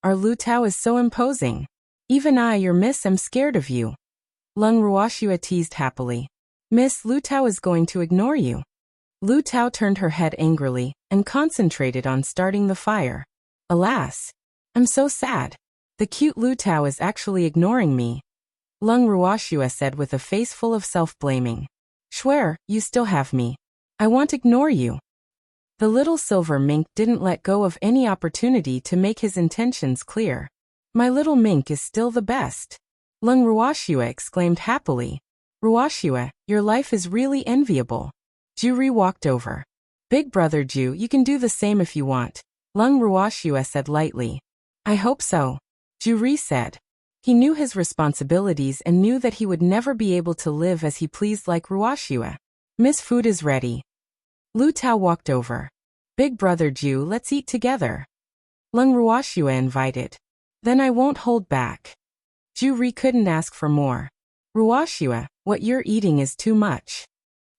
Our Lu Tao is so imposing. Even I, your miss, am scared of you. Lung Ruoxua teased happily. Miss, Lu Tao is going to ignore you. Lu Tao turned her head angrily and concentrated on starting the fire. Alas! I'm so sad. The cute Lu Tao is actually ignoring me. Lung Ruoxua said with a face full of self-blaming. Swear, you still have me. I won't ignore you. The little silver mink didn't let go of any opportunity to make his intentions clear. My little mink is still the best. Lung Ruoxua exclaimed happily. Ruoxua, your life is really enviable. Ju walked over. Big brother Ju, you can do the same if you want, Lung Ruoxua said lightly. I hope so, Ju said. He knew his responsibilities and knew that he would never be able to live as he pleased like Ruoxua. Miss, food is ready. Lu Tao walked over. Big brother Ju, let's eat together. Lung Ruoxua invited. Then I won't hold back. Ju couldn't ask for more. Ruoxua, what you're eating is too much.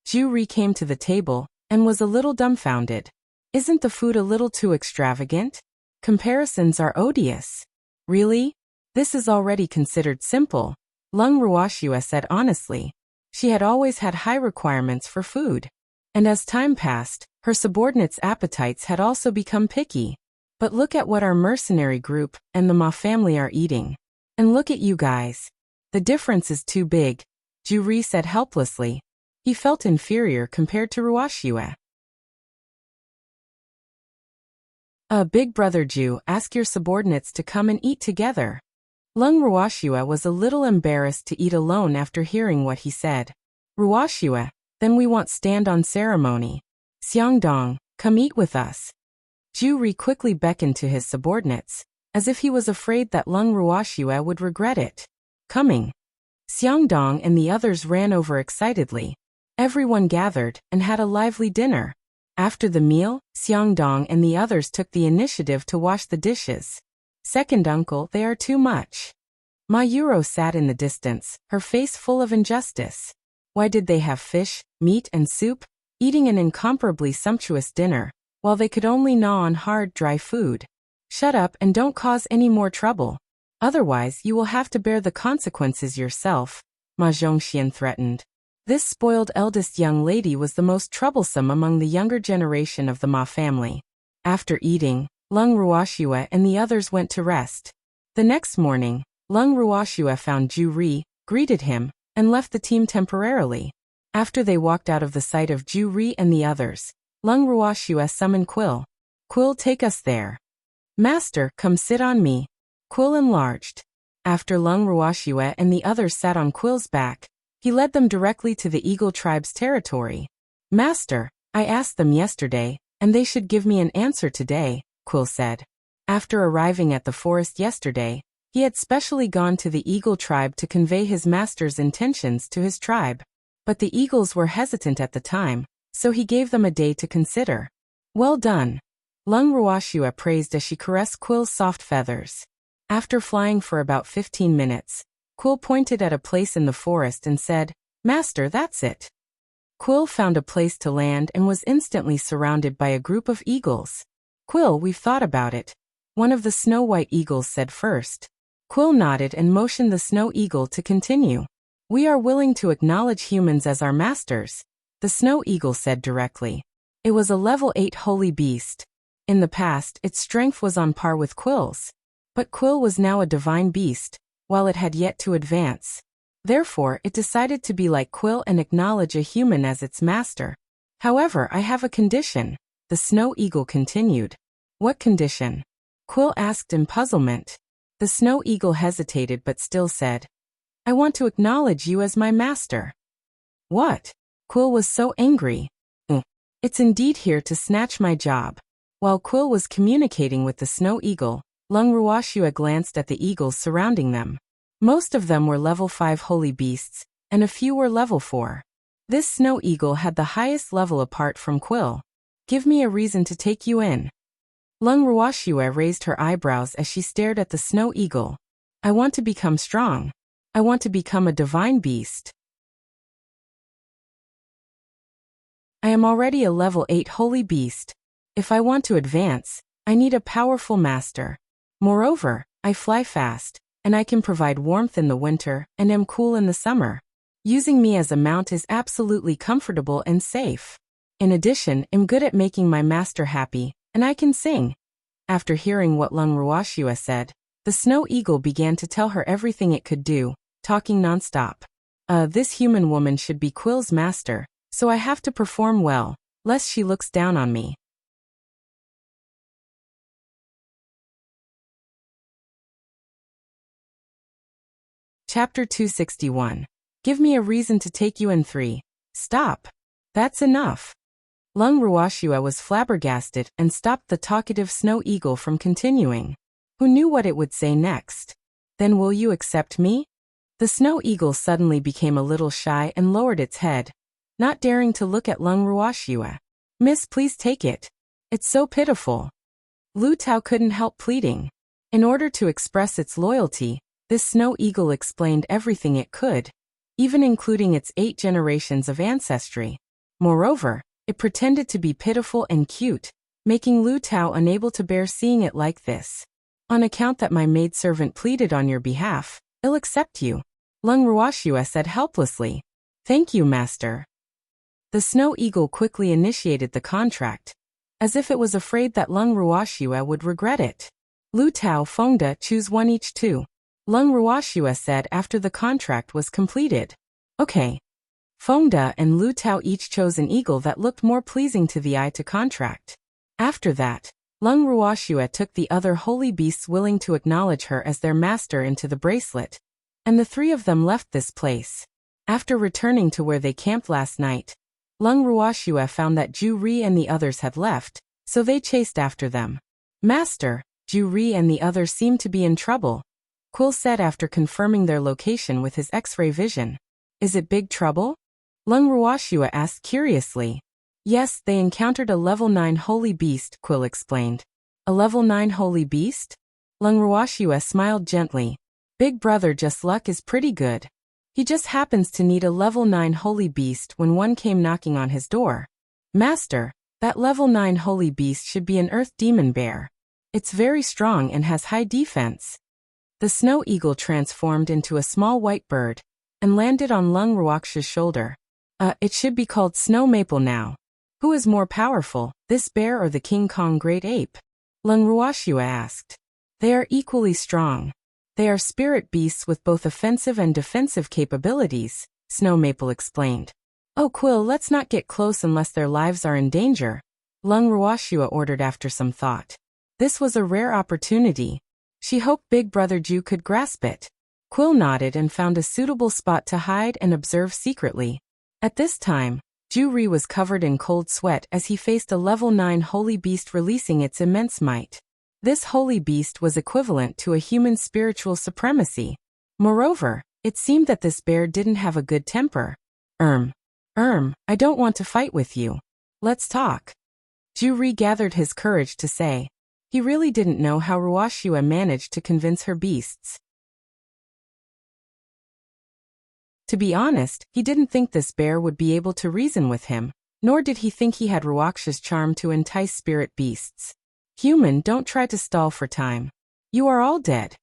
Ju came to the table and was a little dumbfounded. Isn't the food a little too extravagant? Comparisons are odious. Really? This is already considered simple, Lung Ruoxua said honestly. She had always had high requirements for food. And as time passed, her subordinates' appetites had also become picky. But look at what our mercenary group and the Ma family are eating. And look at you guys. The difference is too big, Ju said helplessly. He felt inferior compared to Ruoxua. Big brother Ju, ask your subordinates to come and eat together. Lung Ruoxua was a little embarrassed to eat alone after hearing what he said. Ruoxua, then we won't stand on ceremony. Xiangdong, come eat with us. Ju quickly beckoned to his subordinates, as if he was afraid that Lung Ruoxua would regret it. Coming. Xiangdong and the others ran over excitedly. Everyone gathered and had a lively dinner. After the meal, Xiangdong and the others took the initiative to wash the dishes. Second uncle, they are too much. Ma Yuro sat in the distance, her face full of injustice. Why did they have fish, meat and soup, eating an incomparably sumptuous dinner, while they could only gnaw on hard, dry food? Shut up and don't cause any more trouble. Otherwise you will have to bear the consequences yourself, Ma Zhongxian threatened. This spoiled eldest young lady was the most troublesome among the younger generation of the Ma family. After eating, Lung Ruoxua and the others went to rest. The next morning, Lung Ruoxua found Ju greeted him, and left the team temporarily. After they walked out of the sight of Ju and the others, Lung Ruoxua summoned Quill. Quill, take us there. Master, come sit on me. Quill enlarged. After Lung Ruoxua and the others sat on Quill's back, he led them directly to the Eagle tribe's territory. Master, I asked them yesterday, and they should give me an answer today, Quill said. After arriving at the forest yesterday, he had specially gone to the Eagle tribe to convey his master's intentions to his tribe. But the Eagles were hesitant at the time, so he gave them a day to consider. Well done. Lung Ruoxua praised as she caressed Quill's soft feathers. After flying for about 15 minutes, Quill pointed at a place in the forest and said, Master, that's it. Quill found a place to land and was instantly surrounded by a group of eagles. Quill, we've thought about it, one of the snow-white eagles said first. Quill nodded and motioned the snow eagle to continue. We are willing to acknowledge humans as our masters, the snow eagle said directly. It was a level 8 holy beast. In the past, its strength was on par with Quill's. But Quill was now a divine beast, while it had yet to advance. Therefore, it decided to be like Quill and acknowledge a human as its master. However, I have a condition, the snow eagle continued. What condition? Quill asked in puzzlement. The snow eagle hesitated but still said, I want to acknowledge you as my master. What? Quill was so angry. It's indeed here to snatch my job. While Quill was communicating with the snow eagle, Lung Ruoxua glanced at the eagles surrounding them. Most of them were level 5 holy beasts, and a few were level 4. This snow eagle had the highest level apart from Quill. Give me a reason to take you in. Lung Ruoxua raised her eyebrows as she stared at the snow eagle. I want to become strong. I want to become a divine beast. I am already a level 8 holy beast. If I want to advance, I need a powerful master. Moreover, I fly fast, and I can provide warmth in the winter and am cool in the summer. Using me as a mount is absolutely comfortable and safe. In addition, I'm good at making my master happy, and I can sing. After hearing what Lung Ruoxua said, the snow eagle began to tell her everything it could do, talking nonstop. This human woman should be Quill's master, so I have to perform well, lest she looks down on me. Chapter 261. Give me a reason to take you in 3. Stop. That's enough. Lung Ruoxua was flabbergasted and stopped the talkative snow eagle from continuing. Who knew what it would say next? Then will you accept me? The snow eagle suddenly became a little shy and lowered its head, not daring to look at Lung Ruoxua. Miss, please take it. It's so pitiful. Lu Tao couldn't help pleading. In order to express its loyalty, this snow eagle explained everything it could, even including its 8 generations of ancestry. Moreover, it pretended to be pitiful and cute, making Lu Tao unable to bear seeing it like this. On account that my maidservant pleaded on your behalf, I'll accept you, Lung Ruoxua said helplessly. Thank you, master. The snow eagle quickly initiated the contract, as if it was afraid that Lung Ruoxua would regret it. Lu Tao, Fengde, choose one each too, Lung Ruoxua said after the contract was completed. Okay. Fengde and Lu Tao each chose an eagle that looked more pleasing to the eye to contract. After that, Lung Ruoxua took the other holy beasts willing to acknowledge her as their master into the bracelet, and the 3 of them left this place. After returning to where they camped last night, Lung Ruoxua found that Ju Ri and the others had left, so they chased after them. Master, Ju Ri and the others seem to be in trouble, Quill said after confirming their location with his X-ray vision. Is it big trouble? Lung Ruoxua asked curiously. Yes, they encountered a level 9 holy beast, Quill explained. A level 9 holy beast? Lung Ruoxua smiled gently. Big brother just luck is pretty good. He just happens to need a level 9 holy beast when one came knocking on his door. Master, that level 9 holy beast should be an earth demon bear. It's very strong and has high defense. The snow eagle transformed into a small white bird and landed on Lung Ruoxua's shoulder. It should be called Snow Maple now. Who is more powerful, this bear or the King Kong great ape? Lung Ruoxua asked. They are equally strong. They are spirit beasts with both offensive and defensive capabilities, Snow Maple explained. Oh Quill, let's not get close unless their lives are in danger, Lung Ruoxua ordered after some thought. This was a rare opportunity. She hoped Big Brother Ju could grasp it. Quill nodded and found a suitable spot to hide and observe secretly. At this time, Ju Ri was covered in cold sweat as he faced a level 9 holy beast releasing its immense might. This holy beast was equivalent to a human spiritual supremacy. Moreover, it seemed that this bear didn't have a good temper. I don't want to fight with you. Let's talk. Ju Ri gathered his courage to say. He really didn't know how Ruoxua managed to convince her beasts. To be honest, he didn't think this bear would be able to reason with him, nor did he think he had Ruoxua's charm to entice spirit beasts. Human, don't try to stall for time. You are all dead.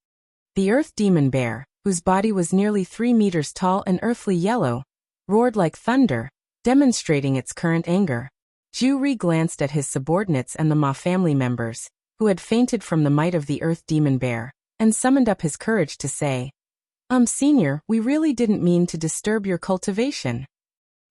The earth demon bear, whose body was nearly 3 meters tall and earthly yellow, roared like thunder, demonstrating its current anger. Ju Ri glanced at his subordinates and the Ma family members, who had fainted from the might of the earth demon bear, and summoned up his courage to say, Senior, we really didn't mean to disturb your cultivation.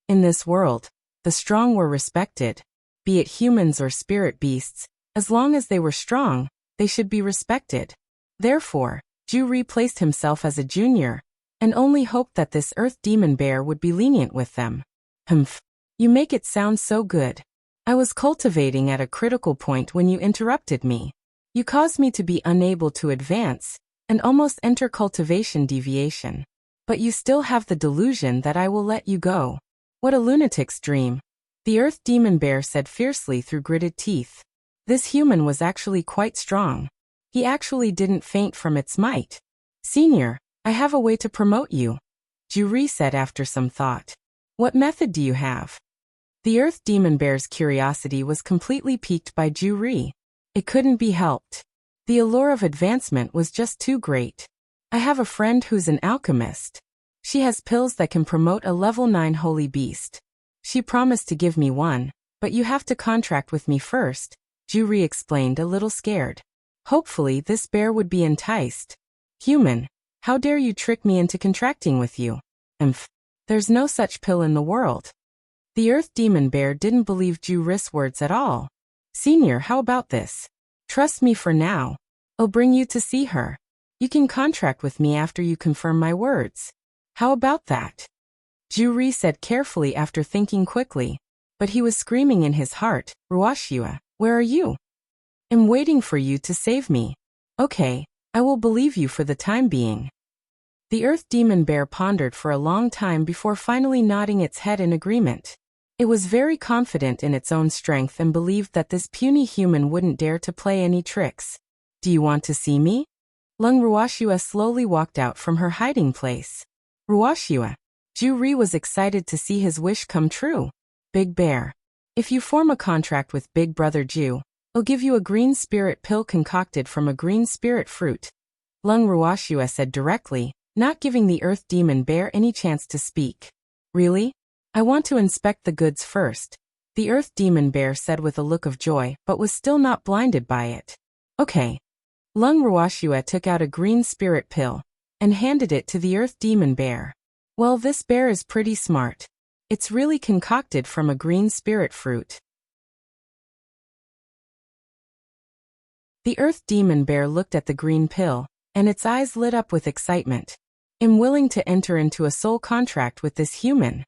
In this world, the strong were respected, be it humans or spirit beasts. As long as they were strong, they should be respected. Therefore, Ju Ri placed himself as a junior, and only hoped that this earth demon bear would be lenient with them. Humph. You make it sound so good. I was cultivating at a critical point when you interrupted me. You caused me to be unable to advance, and almost enter cultivation deviation. But you still have the delusion that I will let you go. What a lunatic's dream. The earth demon bear said fiercely through gritted teeth. This human was actually quite strong. He actually didn't faint from its might. Senior, I have a way to promote you, Ju-ri said after some thought. What method do you have? The earth demon bear's curiosity was completely piqued by Ju-ri. It couldn't be helped. The allure of advancement was just too great. I have a friend who's an alchemist. She has pills that can promote a level 9 holy beast. She promised to give me one, but you have to contract with me first, Ju-ri explained, a little scared. Hopefully this bear would be enticed. Human, how dare you trick me into contracting with you? There's no such pill in the world. The earth demon bear didn't believe Ju-ri's words at all. Senior, how about this? Trust me for now. I'll bring you to see her. You can contract with me after you confirm my words. How about that? Ju-ri said carefully after thinking quickly. But he was screaming in his heart, Wuxia, where are you? I'm waiting for you to save me. Okay, I will believe you for the time being. The earth demon bear pondered for a long time before finally nodding its head in agreement. It was very confident in its own strength and believed that this puny human wouldn't dare to play any tricks. Do you want to see me? Wuxia slowly walked out from her hiding place. Wuxia. Ju-ri was excited to see his wish come true. Big Bear. If you form a contract with Big Brother Ju, I'll give you a green spirit pill concocted from a green spirit fruit. Wuxia said directly, not giving the earth demon bear any chance to speak. Really? I want to inspect the goods first, the earth demon bear said with a look of joy, but was still not blinded by it. Okay. Wuxia took out a green spirit pill and handed it to the earth demon bear. Well, this bear is pretty smart. It's really concocted from a green spirit fruit. The earth demon bear looked at the green pill, and its eyes lit up with excitement. I'm willing to enter into a soul contract with this human.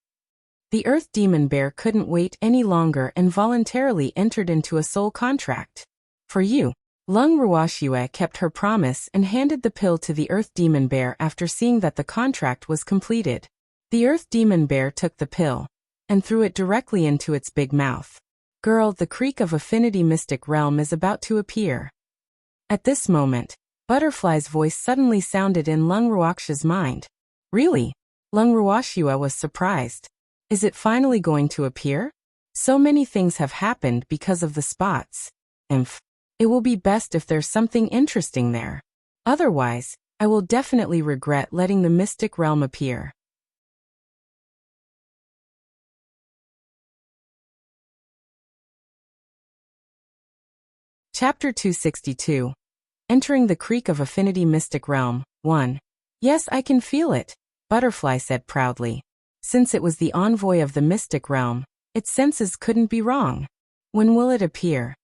The earth demon bear couldn't wait any longer and voluntarily entered into a soul contract. For you. Wuxia kept her promise and handed the pill to the earth demon bear after seeing that the contract was completed. The earth demon bear took the pill and threw it directly into its big mouth. Girl, the creek of Affinity Mystic Realm is about to appear. At this moment, Butterfly's voice suddenly sounded in Wuxia's mind. Really? Wuxia was surprised. Is it finally going to appear? So many things have happened because of the spots. It will be best if there's something interesting there. Otherwise, I will definitely regret letting the mystic realm appear. Chapter 262. Entering the Creek of Affinity Mystic Realm, 1. Yes, I can feel it, Butterfly said proudly. Since it was the envoy of the Mystic Realm, its senses couldn't be wrong. When will it appear?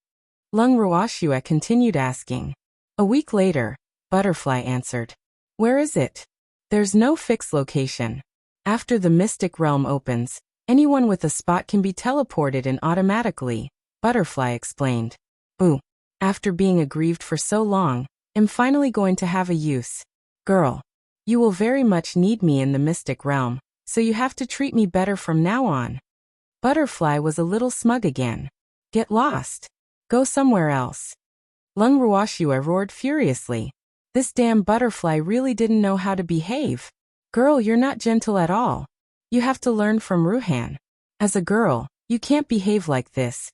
Wuxia continued asking. A week later, Butterfly answered. Where is it? There's no fixed location. After the Mystic Realm opens, anyone with a spot can be teleported in automatically, Butterfly explained. Boo. After being aggrieved for so long, I'm finally going to have a use. Girl. You will very much need me in the Mystic Realm, so you have to treat me better from now on. Butterfly was a little smug again. Get lost. Go somewhere else. Wuxia roared furiously. This damn butterfly really didn't know how to behave. Girl, you're not gentle at all. You have to learn from Ruhan. As a girl, you can't behave like this,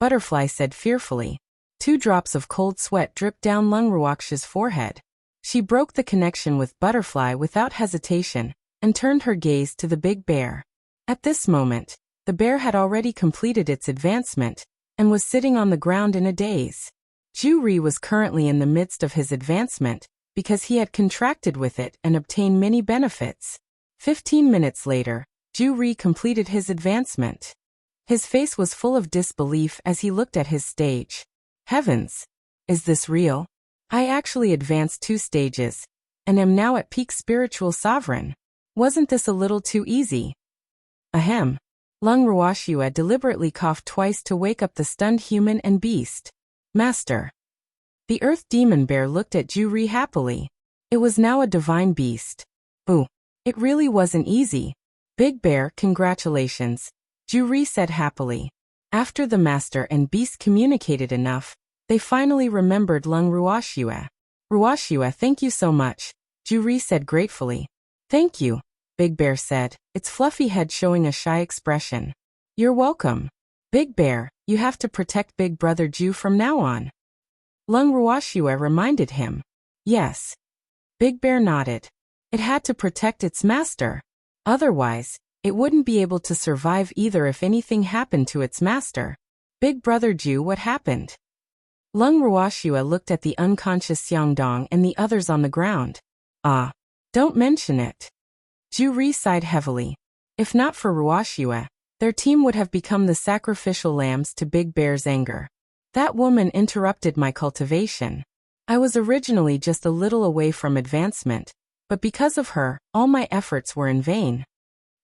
Butterfly said fearfully. 2 drops of cold sweat dripped down Wuxia's forehead. She broke the connection with Butterfly without hesitation and turned her gaze to the big bear. At this moment, the bear had already completed its advancement and was sitting on the ground in a daze. Ju-ri was currently in the midst of his advancement because he had contracted with it and obtained many benefits. 15 minutes later, Ju-ri completed his advancement. His face was full of disbelief as he looked at his stage. Heavens! Is this real? I actually advanced 2 stages, and am now at peak spiritual sovereign. Wasn't this a little too easy? Ahem. Lung Ruoxue deliberately coughed twice to wake up the stunned human and beast. Master. The earth demon bear looked at Ju-Ri happily. It was now a divine beast. Ooh. It really wasn't easy. Big Bear, congratulations, Ju-Ri said happily. After the master and beast communicated enough, they finally remembered Lung Ruoxue. Ruoxue, thank you so much, Ju-Ri said gratefully. Thank you, Big Bear said, its fluffy head showing a shy expression. You're welcome. Big Bear, you have to protect Big Brother Ju from now on. Lung Ruoxue reminded him. Yes. Big Bear nodded. It had to protect its master. Otherwise, it wouldn't be able to survive either if anything happened to its master. Big Brother Ju, what happened? Lung Ruoxue looked at the unconscious Xiangdong and the others on the ground. Ah. Don't mention it. Ju-Ri sighed heavily. If not for Ruoxue, their team would have become the sacrificial lambs to Big Bear's anger. That woman interrupted my cultivation. I was originally just a little away from advancement, but because of her, all my efforts were in vain.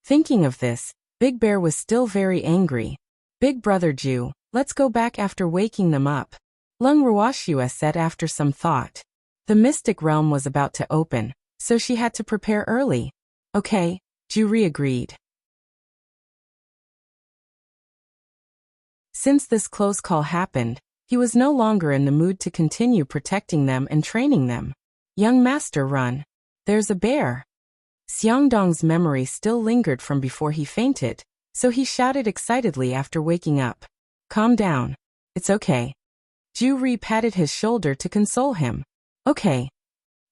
Thinking of this, Big Bear was still very angry. Big Brother Ju, let's go back after waking them up. Lung Ruoxue said after some thought. The mystic realm was about to open, so she had to prepare early. Okay, Ju-Ri agreed. Since this close call happened, he was no longer in the mood to continue protecting them and training them. Young master, run. There's a bear. Xiangdong's memory still lingered from before he fainted, so he shouted excitedly after waking up. Calm down. It's okay. Ju-Ri patted his shoulder to console him. Okay.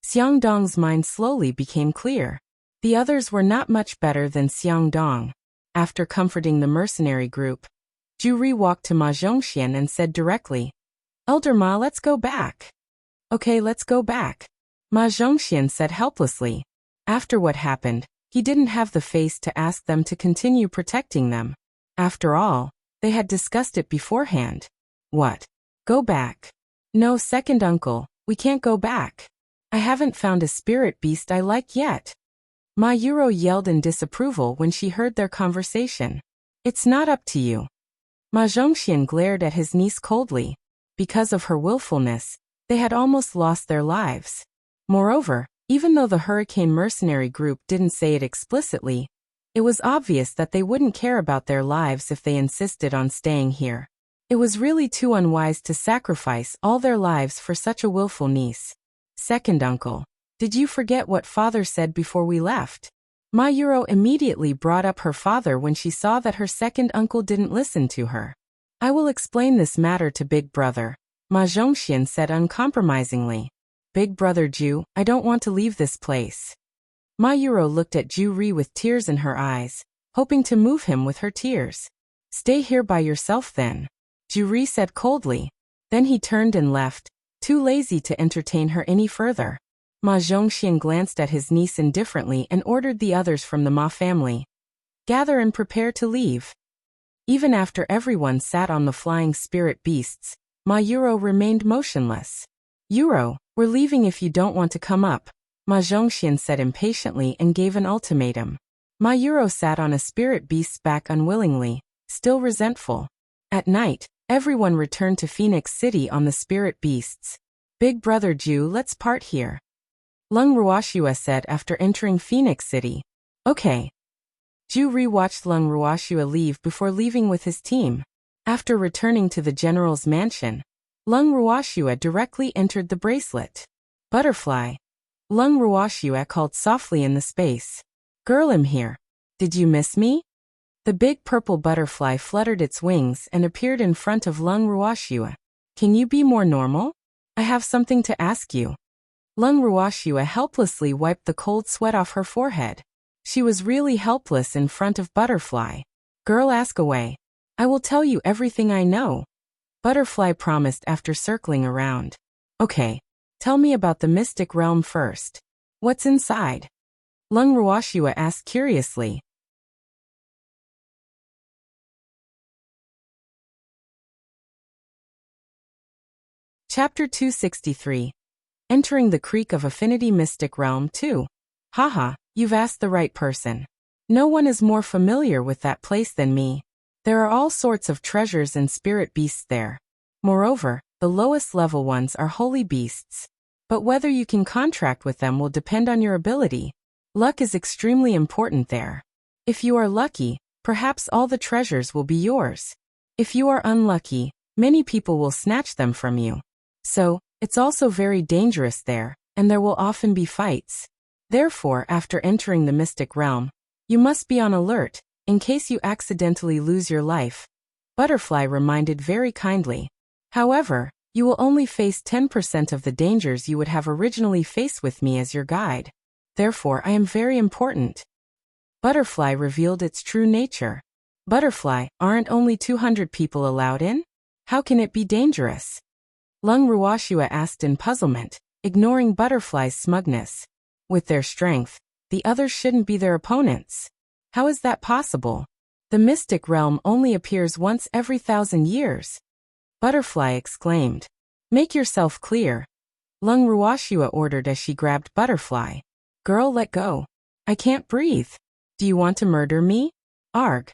Xiangdong's mind slowly became clear. The others were not much better than Xiangdong. After comforting the mercenary group, Ju-Ri walked to Ma Zhongxian and said directly, Elder Ma, let's go back. Okay, let's go back. Ma Zhongxian said helplessly. After what happened, he didn't have the face to ask them to continue protecting them. After all, they had discussed it beforehand. What? Go back? No, second uncle, we can't go back. I haven't found a spirit beast I like yet. Ma Yuro yelled in disapproval when she heard their conversation. It's not up to you. Ma Zhongxian glared at his niece coldly. Because of her willfulness, they had almost lost their lives. Moreover, even though the Hurricane Mercenary Group didn't say it explicitly, it was obvious that they wouldn't care about their lives if they insisted on staying here. It was really too unwise to sacrifice all their lives for such a willful niece. Second uncle, did you forget what father said before we left? Ma Yuro immediately brought up her father when she saw that her second uncle didn't listen to her. I will explain this matter to Big Brother, Ma Zhongxian said uncompromisingly. Big Brother Ju, I don't want to leave this place. Ma Yuro looked at Ju-Ri with tears in her eyes, hoping to move him with her tears. Stay here by yourself then, Ju-Ri said coldly. Then he turned and left, too lazy to entertain her any further. Ma Zhongxian glanced at his niece indifferently and ordered the others from the Ma family. Gather and prepare to leave. Even after everyone sat on the flying spirit beasts, Ma Yuro remained motionless. Yuro, we're leaving if you don't want to come up, Ma Zhongxian said impatiently and gave an ultimatum. Ma Yuro sat on a spirit beast's back unwillingly, still resentful. At night, everyone returned to Phoenix City on the spirit beasts. Big Brother Ju, let's part here. Lung Ruoxue said after entering Phoenix City. Okay. Ju-Ri watched Lung Ruoxue leave before leaving with his team. After returning to the general's mansion, Lung Ruoxue directly entered the bracelet. Butterfly. Lung Ruoxue called softly in the space. Girl, I'm here. Did you miss me? The big purple butterfly fluttered its wings and appeared in front of Lung Ruoxue. Can you be more normal? I have something to ask you. Lung Ruoxue helplessly wiped the cold sweat off her forehead. She was really helpless in front of Butterfly. Girl, ask away. I will tell you everything I know. Butterfly promised after circling around. Okay. Tell me about the mystic realm first. What's inside? Lung Ruoxue asked curiously. Chapter 263. Entering the Creek of Affinity Mystic Realm 2. Haha, You've asked the right person. No one is more familiar with that place than me. There are all sorts of treasures and spirit beasts there. Moreover, the lowest level ones are holy beasts. But whether you can contract with them will depend on your ability. Luck is extremely important there. If you are lucky, perhaps all the treasures will be yours. If you are unlucky, many people will snatch them from you. So, it's also very dangerous there, and there will often be fights. Therefore, after entering the mystic realm, you must be on alert, in case you accidentally lose your life. Butterfly reminded very kindly. However, you will only face 10% of the dangers you would have originally faced with me as your guide. Therefore, I am very important. Butterfly revealed its true nature. Butterfly, aren't only 200 people allowed in? How can it be dangerous? Lung Ruoxua asked in puzzlement, ignoring Butterfly's smugness. With their strength, the others shouldn't be their opponents. How is that possible? The mystic realm only appears once every 1,000 years. Butterfly exclaimed. Make yourself clear. Lung Ruoxua ordered as she grabbed Butterfly. Girl, let go. I can't breathe. Do you want to murder me? Arg.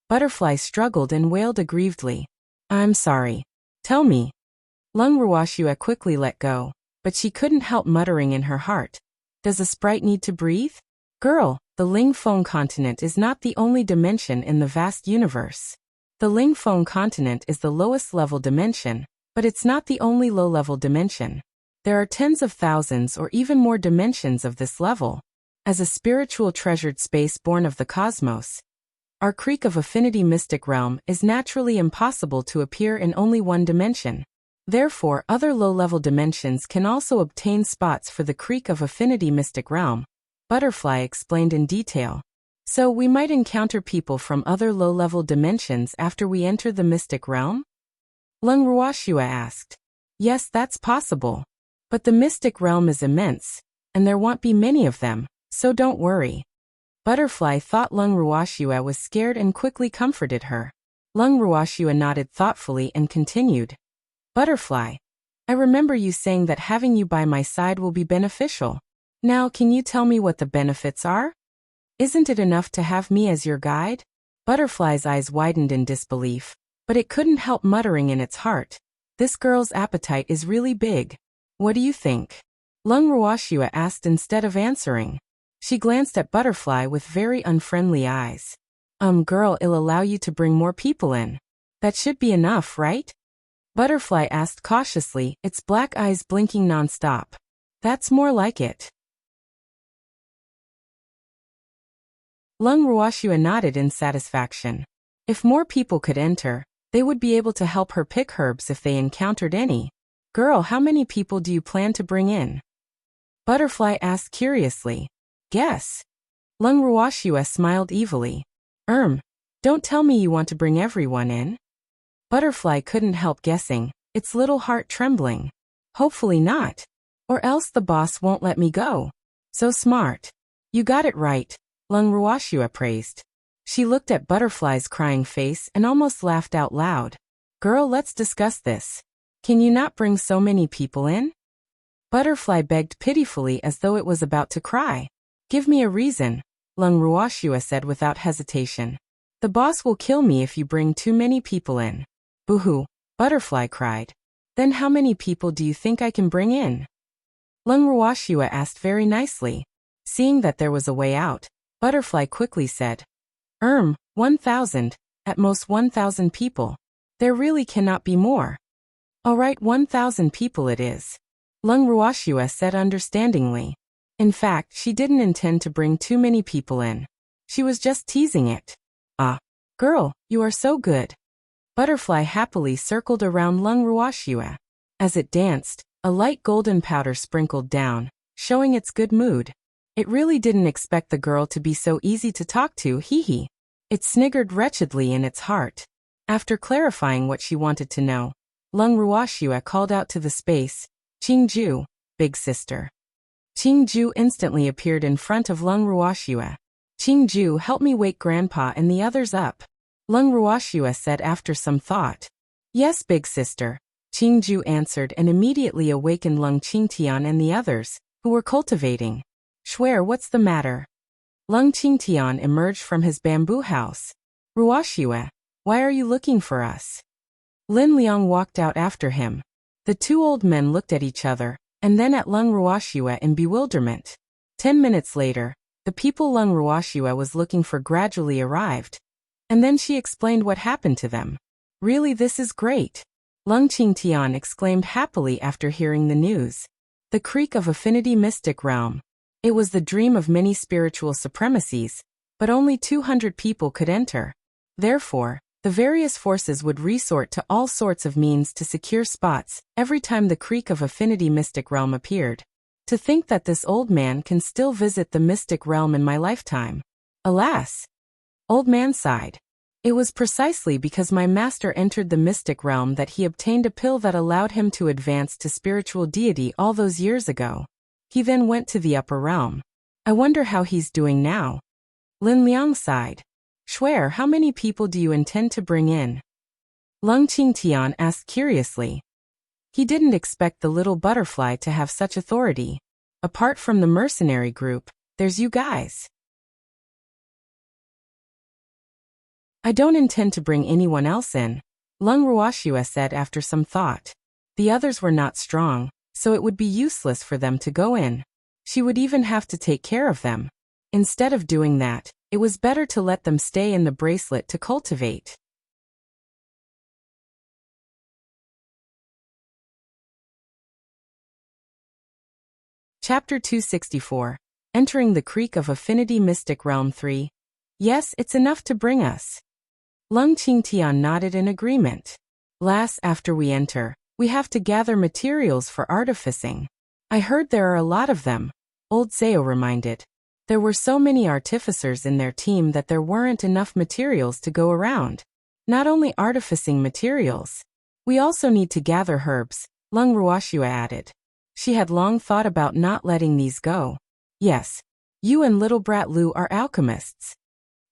Butterfly struggled and wailed aggrievedly. I'm sorry. Tell me. Lung Ruoxua quickly let go, but she couldn't help muttering in her heart. Does a sprite need to breathe? Girl, the Lingfeng continent is not the only dimension in the vast universe. The Lingfeng continent is the lowest level dimension, but it's not the only low-level dimension. There are tens of thousands or even more dimensions of this level. As a spiritual treasured space born of the cosmos, our creek of affinity mystic realm is naturally impossible to appear in only one dimension. Therefore, other low-level dimensions can also obtain spots for the creek of affinity mystic realm. Butterfly explained in detail. So we might encounter people from other low-level dimensions after we enter the mystic realm? Lung Ruoxua asked. Yes, that's possible. But the mystic realm is immense, and there won't be many of them, so don't worry. Butterfly thought Lung Ruoxua was scared and quickly comforted her. Lung Ruoxua nodded thoughtfully and continued. Butterfly, I remember you saying that having you by my side will be beneficial. Now can you tell me what the benefits are? Isn't it enough to have me as your guide? Butterfly's eyes widened in disbelief, but it couldn't help muttering in its heart. This girl's appetite is really big. What do you think? Lung Ruoxua asked instead of answering. She glanced at Butterfly with very unfriendly eyes. Girl, it'll allow you to bring more people in. That should be enough, right? Butterfly asked cautiously, its black eyes blinking non-stop. That's more like it. Lung Ruoxua nodded in satisfaction. If more people could enter, they would be able to help her pick herbs if they encountered any. Girl, how many people do you plan to bring in? Butterfly asked curiously. Guess. Lung Ruoxua smiled evilly. Don't tell me you want to bring everyone in. Butterfly couldn't help guessing, its little heart trembling. Hopefully not. Or else the boss won't let me go. So smart. You got it right, Lung Ruoxua praised. She looked at Butterfly's crying face and almost laughed out loud. Girl, let's discuss this. Can you not bring so many people in? Butterfly begged pitifully as though it was about to cry. Give me a reason, Lung Ruoxua said without hesitation. The boss will kill me if you bring too many people in. Boo-hoo, Butterfly cried. Then how many people do you think I can bring in? Lung Ruoxua asked very nicely. Seeing that there was a way out, Butterfly quickly said. 1,000, at most 1,000 people. There really cannot be more. All right, 1,000 people it is. Lung Ruoxua said understandingly. In fact, she didn't intend to bring too many people in. She was just teasing it. Ah, girl, you are so good. Butterfly happily circled around Lung Ruoxua. As it danced, a light golden powder sprinkled down, showing its good mood. It really didn't expect the girl to be so easy to talk to, hee. It sniggered wretchedly in its heart. After clarifying what she wanted to know, Lung Ruoxua called out to the space, Qingju, big sister. Qingju instantly appeared in front of Lung Ruoxua. Qingju, help me wake Grandpa and the others up. Lung Ruoxua said after some thought. Yes, big sister, Qingju answered and immediately awakened Lung Qingtian and the others, who were cultivating. Shuer, what's the matter? Lung Qingtian emerged from his bamboo house. Ruoxue, why are you looking for us? Lin Liang walked out after him. The two old men looked at each other, and then at Lung Ruoxue in bewilderment. 10 minutes later, the people Lung Ruoxue was looking for gradually arrived. And then she explained what happened to them. Really, this is great. Lung Qingtian exclaimed happily after hearing the news. The Creek of Affinity Mystic Realm. It was the dream of many spiritual supremacies, but only 200 people could enter. Therefore, the various forces would resort to all sorts of means to secure spots every time the Creek of Affinity Mystic Realm appeared. To think that this old man can still visit the Mystic Realm in my lifetime. Alas! Old man sighed. It was precisely because my master entered the Mystic Realm that he obtained a pill that allowed him to advance to spiritual deity all those years ago. He then went to the upper realm. I wonder how he's doing now. Lin Liang sighed. Shuer, how many people do you intend to bring in? Lung Qingtian asked curiously. He didn't expect the little butterfly to have such authority. Apart from the mercenary group, there's you guys. I don't intend to bring anyone else in, Lung Ruoxue said after some thought. The others were not strong, so it would be useless for them to go in. She would even have to take care of them. Instead of doing that, it was better to let them stay in the bracelet to cultivate. Chapter 264. Entering the Creek of Affinity Mystic Realm 3. Yes, it's enough to bring us. Lung Qingtian nodded in agreement. Last, after we enter, we have to gather materials for artificing. I heard there are a lot of them, old Zhao reminded. There were so many artificers in their team that there weren't enough materials to go around. Not only artificing materials. We also need to gather herbs, Lung Ruoxue added. She had long thought about not letting these go. Yes. You and little brat Lu are alchemists.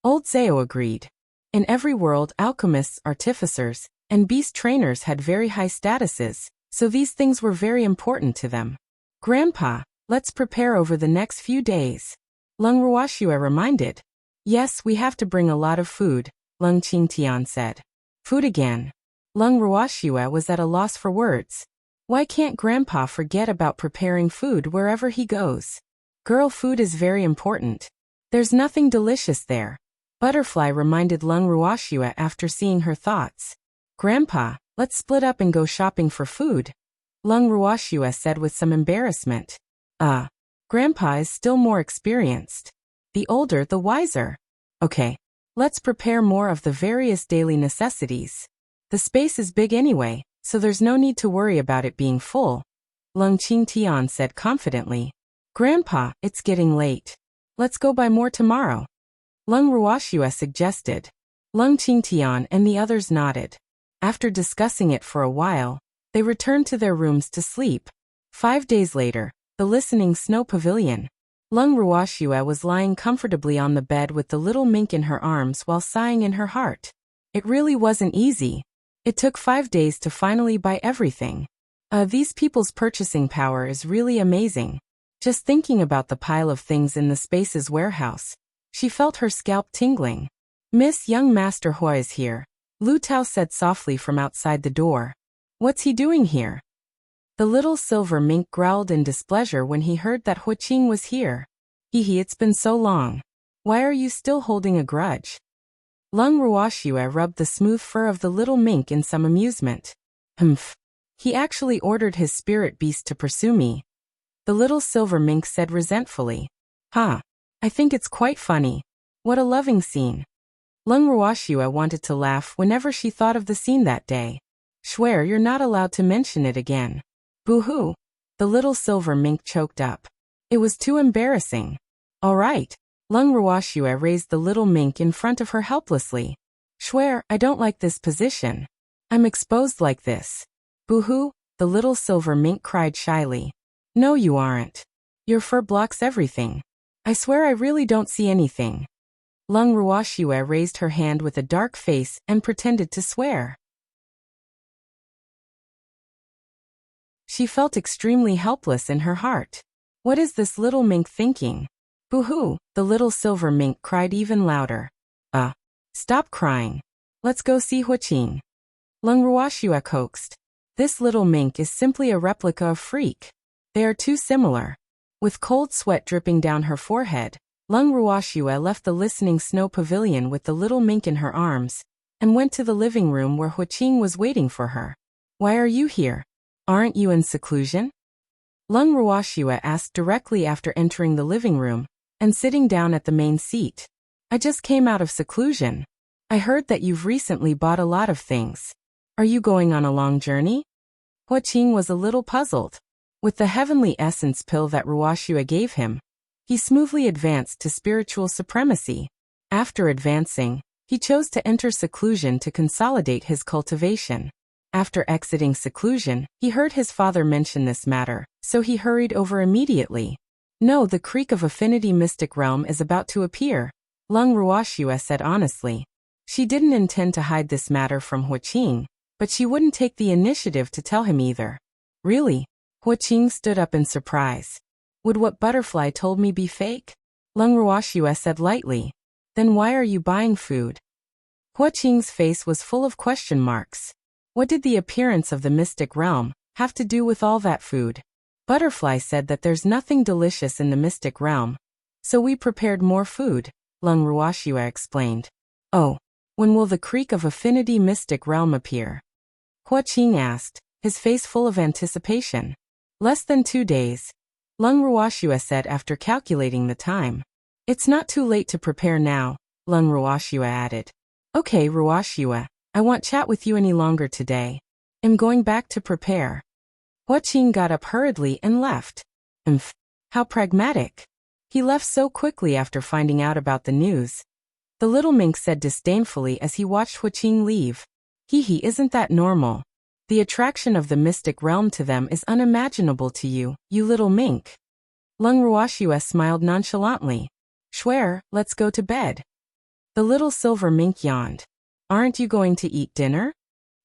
Old Zhao agreed. In every world, alchemists, artificers, and beast trainers had very high statuses, so these things were very important to them. Grandpa, let's prepare over the next few days. Lung Ruoxue reminded. Yes, we have to bring a lot of food, Lung Qingtian said. Food again. Lung Ruoxue was at a loss for words. Why can't Grandpa forget about preparing food wherever he goes? Girl, food is very important. There's nothing delicious there. Butterfly reminded Lung Ruoxue after seeing her thoughts. Grandpa, let's split up and go shopping for food. Lung Ruoxue said with some embarrassment. Grandpa is still more experienced. The older, the wiser. Okay. Let's prepare more of the various daily necessities. The space is big anyway, so there's no need to worry about it being full. Lung Qingtian said confidently. Grandpa, it's getting late. Let's go buy more tomorrow. Lung Ruoxue suggested. Lung Qingtian and the others nodded. After discussing it for a while, they returned to their rooms to sleep. 5 days later, the listening snow pavilion. Lung Ruoxue was lying comfortably on the bed with the little mink in her arms while sighing in her heart. It really wasn't easy. It took 5 days to finally buy everything. These people's purchasing power is really amazing. Just thinking about the pile of things in the Space's warehouse, she felt her scalp tingling. Miss, young Master Hua is here, Lu Tao said softly from outside the door. What's he doing here? The little silver mink growled in displeasure when he heard that Hu Qing was here. Hee, it's been so long. Why are you still holding a grudge? Lung Ruoxue rubbed the smooth fur of the little mink in some amusement. Humph. He actually ordered his spirit beast to pursue me. The little silver mink said resentfully. I think it's quite funny. What a loving scene. Lung Ruoxue wanted to laugh whenever she thought of the scene that day. Swear you're not allowed to mention it again. Boo-hoo. The little silver mink choked up. It was too embarrassing. All right. Lung Ruoxue raised the little mink in front of her helplessly. Swear, I don't like this position. I'm exposed like this. Boo-hoo, the little silver mink cried shyly. No, you aren't. Your fur blocks everything. I swear I really don't see anything. Lung Ruoxue raised her hand with a dark face and pretended to swear. She felt extremely helpless in her heart. What is this little mink thinking? Boo-hoo, the little silver mink cried even louder. Stop crying. Let's go see Huqing. Lung Ruoxue coaxed. This little mink is simply a replica of Freak. They are too similar. With cold sweat dripping down her forehead, Lung Ruoxue left the listening snow pavilion with the little mink in her arms, and went to the living room where Huqing was waiting for her. Why are you here? Aren't you in seclusion? Lung Ruoxue asked directly after entering the living room, and sitting down at the main seat. I just came out of seclusion. I heard that you've recently bought a lot of things. Are you going on a long journey? Huqing was a little puzzled. With the heavenly essence pill that Ruoxue gave him, he smoothly advanced to spiritual supremacy. After advancing, he chose to enter seclusion to consolidate his cultivation. After exiting seclusion, he heard his father mention this matter, so he hurried over immediately. No, the creek of Affinity Mystic Realm is about to appear, Lung Ruoxue said honestly. She didn't intend to hide this matter from Huqing, but she wouldn't take the initiative to tell him either. Really? Huqing stood up in surprise. Would what Butterfly told me be fake? Lung Ruoxue said lightly. Then why are you buying food? Huqing's face was full of question marks. What did the appearance of the mystic realm have to do with all that food? Butterfly said that there's nothing delicious in the mystic realm. So we prepared more food, Lung Ruoxue explained. Oh, when will the creek of Affinity Mystic Realm appear? Huqing asked, his face full of anticipation. Less than 2 days, Lung Ruoxue said after calculating the time. It's not too late to prepare now, Lung Ruoxue added. Okay, Ruoxue, I won't chat with you any longer today. I'm going back to prepare. Huqing got up hurriedly and left. How pragmatic. He left so quickly after finding out about the news. The little mink said disdainfully as he watched Huqing leave. He isn't that normal. The attraction of the mystic realm to them is unimaginable to you, you little mink. Lung Ruoxue smiled nonchalantly. Swear, let's go to bed. The little silver mink yawned. Aren't you going to eat dinner?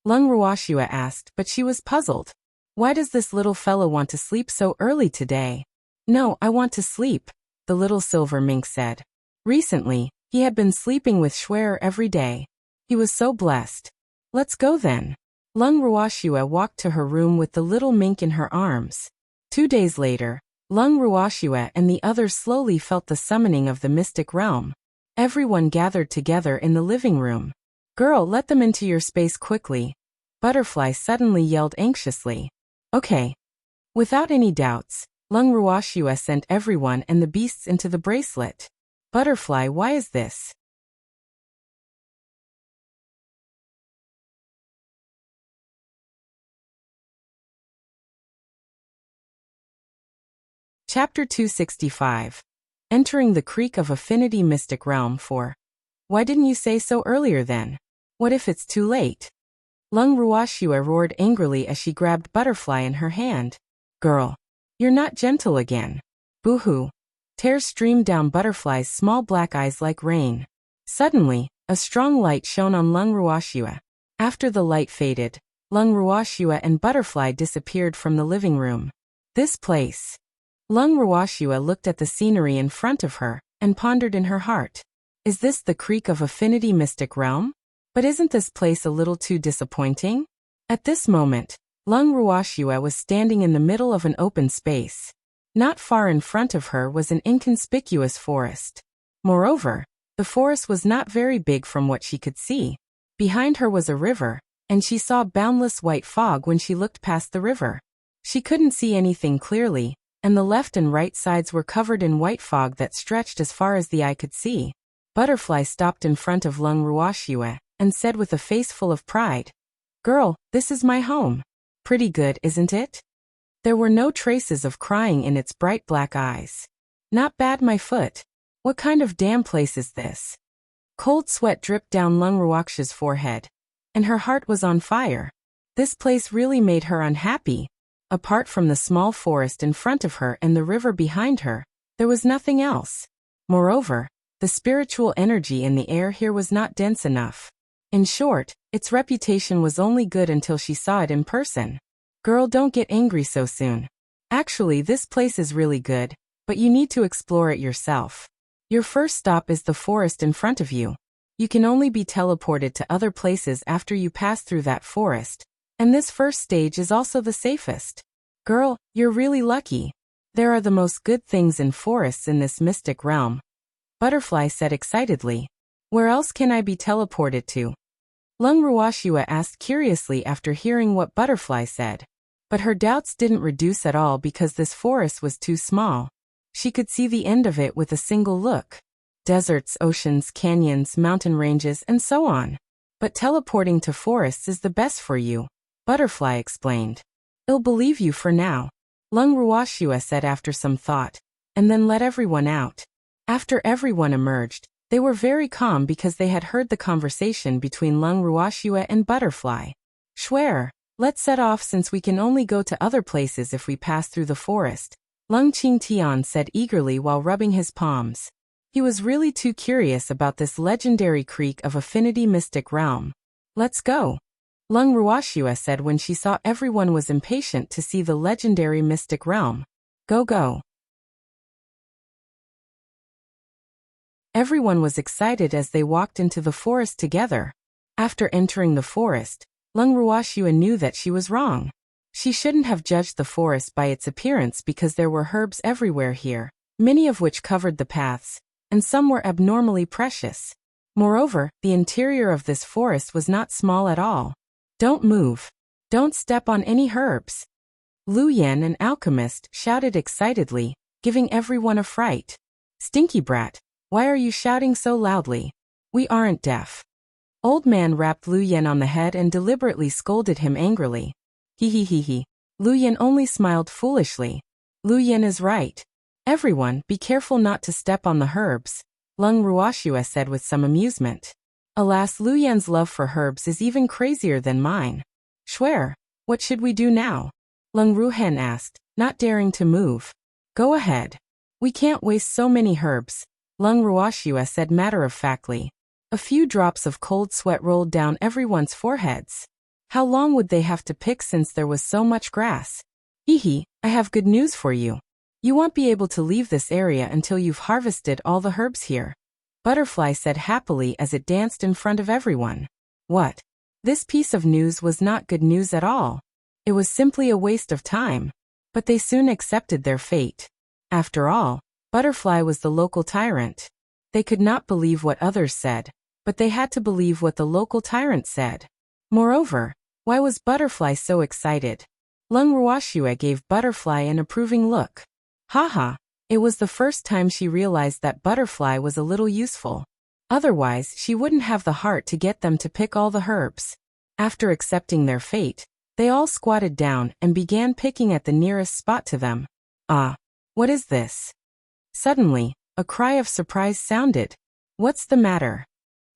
Lung Ruoxue asked, but she was puzzled. Why does this little fellow want to sleep so early today? No, I want to sleep, the little silver mink said. Recently, he had been sleeping with Schwer every day. He was so blessed. Let's go then. Lung Ruoxue walked to her room with the little mink in her arms. 2 days later, Lung Ruoxue and the others slowly felt the summoning of the mystic realm. Everyone gathered together in the living room. Girl, let them into your space quickly. Butterfly suddenly yelled anxiously. Okay. Without any doubts, Lung Ruoxue sent everyone and the beasts into the bracelet. Butterfly, why is this? Chapter 265. Entering the Creek of Affinity Mystic Realm 4. Why didn't you say so earlier then? What if it's too late? Lung Ruoxue roared angrily as she grabbed Butterfly in her hand. Girl, you're not gentle again. Boo-hoo. Tears streamed down Butterfly's small black eyes like rain. Suddenly, a strong light shone on Lung Ruoxue. After the light faded, Lung Ruoxue and Butterfly disappeared from the living room. This place. Lung Ruoxue looked at the scenery in front of her, and pondered in her heart. Is this the Creek of Affinity Mystic Realm? But isn't this place a little too disappointing? At this moment, Lung Ruoxue was standing in the middle of an open space. Not far in front of her was an inconspicuous forest. Moreover, the forest was not very big from what she could see. Behind her was a river, and she saw boundless white fog when she looked past the river. She couldn't see anything clearly, and the left and right sides were covered in white fog that stretched as far as the eye could see. Butterfly stopped in front of Lung Ruoxue, and said with a face full of pride, Girl, this is my home. Pretty good, isn't it? There were no traces of crying in its bright black eyes. Not bad, my foot. What kind of damn place is this? Cold sweat dripped down Lung Ruoxue's forehead, and her heart was on fire. This place really made her unhappy. Apart from the small forest in front of her and the river behind her, there was nothing else. Moreover, the spiritual energy in the air here was not dense enough. In short, its reputation was only good until she saw it in person. Girl, don't get angry so soon. Actually, this place is really good. but you need to explore it yourself. Your first stop is the forest in front of you. You can only be teleported to other places after you pass through that forest, and this first stage is also the safest. Girl, you're really lucky. There are the most good things in forests in this mystic realm. Butterfly said excitedly. Where else can I be teleported to? Lung Ruoxua asked curiously after hearing what Butterfly said. But her doubts didn't reduce at all because this forest was too small. She could see the end of it with a single look. Deserts, oceans, canyons, mountain ranges, and so on. But teleporting to forests is the best for you, Butterfly explained. I'll believe you for now, Lung Ruoxua said after some thought, and then let everyone out. After everyone emerged, they were very calm because they had heard the conversation between Lung Ruoxua and Butterfly. Swear, let's set off since we can only go to other places if we pass through the forest, Lung Qingtian said eagerly while rubbing his palms. He was really too curious about this legendary creek of affinity mystic realm. Let's go, Lung Ruoxua said when she saw everyone was impatient to see the legendary mystic realm. Go go. Everyone was excited as they walked into the forest together. After entering the forest, Lung Ruoxua knew that she was wrong. She shouldn't have judged the forest by its appearance because there were herbs everywhere here, many of which covered the paths, and some were abnormally precious. Moreover, the interior of this forest was not small at all. Don't move. Don't step on any herbs. Lu Yan, an alchemist, shouted excitedly, giving everyone a fright. Stinky brat, why are you shouting so loudly? We aren't deaf. Old man rapped Lu Yan on the head and deliberately scolded him angrily. He. Lu Yan only smiled foolishly. Lu Yan is right. Everyone, be careful not to step on the herbs, Lung Ruoxua said with some amusement. Alas, Lu Yan's love for herbs is even crazier than mine. Swear, what should we do now? Lung Ruhen asked, not daring to move. Go ahead. We can't waste so many herbs, Lung Ruoxua said matter-of-factly. A few drops of cold sweat rolled down everyone's foreheads. How long would they have to pick since there was so much grass? I have good news for you. You won't be able to leave this area until you've harvested all the herbs here, Butterfly said happily as it danced in front of everyone. What? This piece of news was not good news at all. It was simply a waste of time. But they soon accepted their fate. After all, Butterfly was the local tyrant. They could not believe what others said, but they had to believe what the local tyrant said. Moreover, why was Butterfly so excited? Lung Ruoxua gave Butterfly an approving look. Haha, it was the first time she realized that Butterfly was a little useful. Otherwise, she wouldn't have the heart to get them to pick all the herbs. After accepting their fate, they all squatted down and began picking at the nearest spot to them. Ah, what is this? Suddenly, a cry of surprise sounded. What's the matter?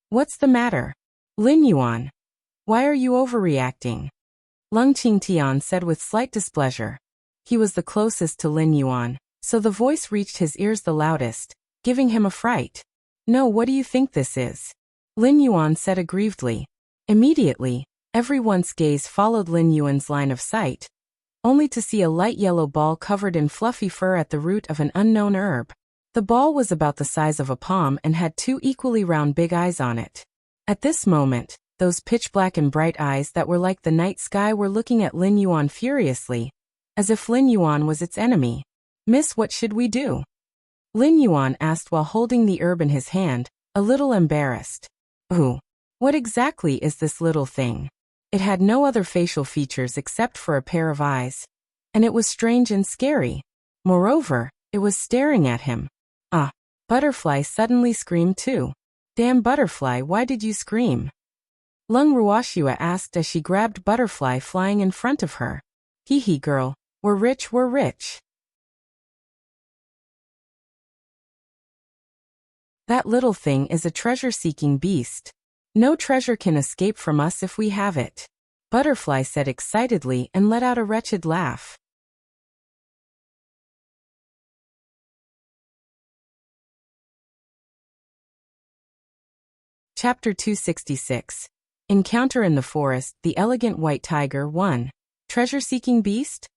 What's the matter? Lin Yuan. Why are you overreacting? Lung Qingtian said with slight displeasure. He was the closest to Lin Yuan, so the voice reached his ears the loudest, giving him a fright. No, what do you think this is? Lin Yuan said aggrievedly. Immediately, everyone's gaze followed Lin Yuan's line of sight, only to see a light yellow ball covered in fluffy fur at the root of an unknown herb. The ball was about the size of a palm and had two equally round big eyes on it. At this moment, those pitch-black and bright eyes that were like the night sky were looking at Lin Yuan furiously, as if Lin Yuan was its enemy. Miss, what should we do? Lin Yuan asked while holding the herb in his hand, a little embarrassed. Ooh, what exactly is this little thing? It had no other facial features except for a pair of eyes. And it was strange and scary. Moreover, it was staring at him. Ah, Butterfly suddenly screamed too. Damn Butterfly, why did you scream? Lung Ruoxua asked as she grabbed Butterfly flying in front of her. Hee girl, we're rich, we're rich. That little thing is a treasure-seeking beast. No treasure can escape from us if we have it, Butterfly said excitedly and let out a wretched laugh. Chapter 266. Encounter in the Forest, the Elegant White Tiger 1. Treasure-seeking beast?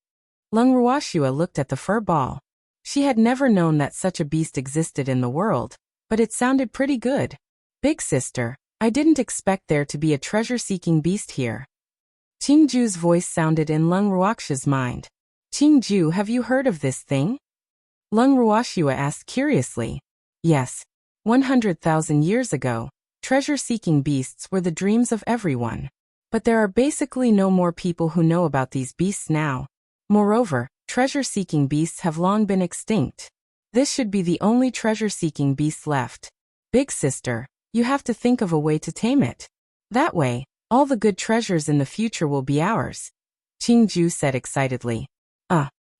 Lung Ruoxua looked at the fur ball. She had never known that such a beast existed in the world, but it sounded pretty good. Big sister, I didn't expect there to be a treasure-seeking beast here. Qingju's voice sounded in Lung Ruoxia's mind. Qingju, have you heard of this thing? Lung Ruoxia asked curiously. Yes. 100,000 years ago, treasure-seeking beasts were the dreams of everyone. But there are basically no more people who know about these beasts now. Moreover, treasure-seeking beasts have long been extinct. This should be the only treasure-seeking beast left. Big sister, you have to think of a way to tame it. That way, all the good treasures in the future will be ours. Qingju said excitedly.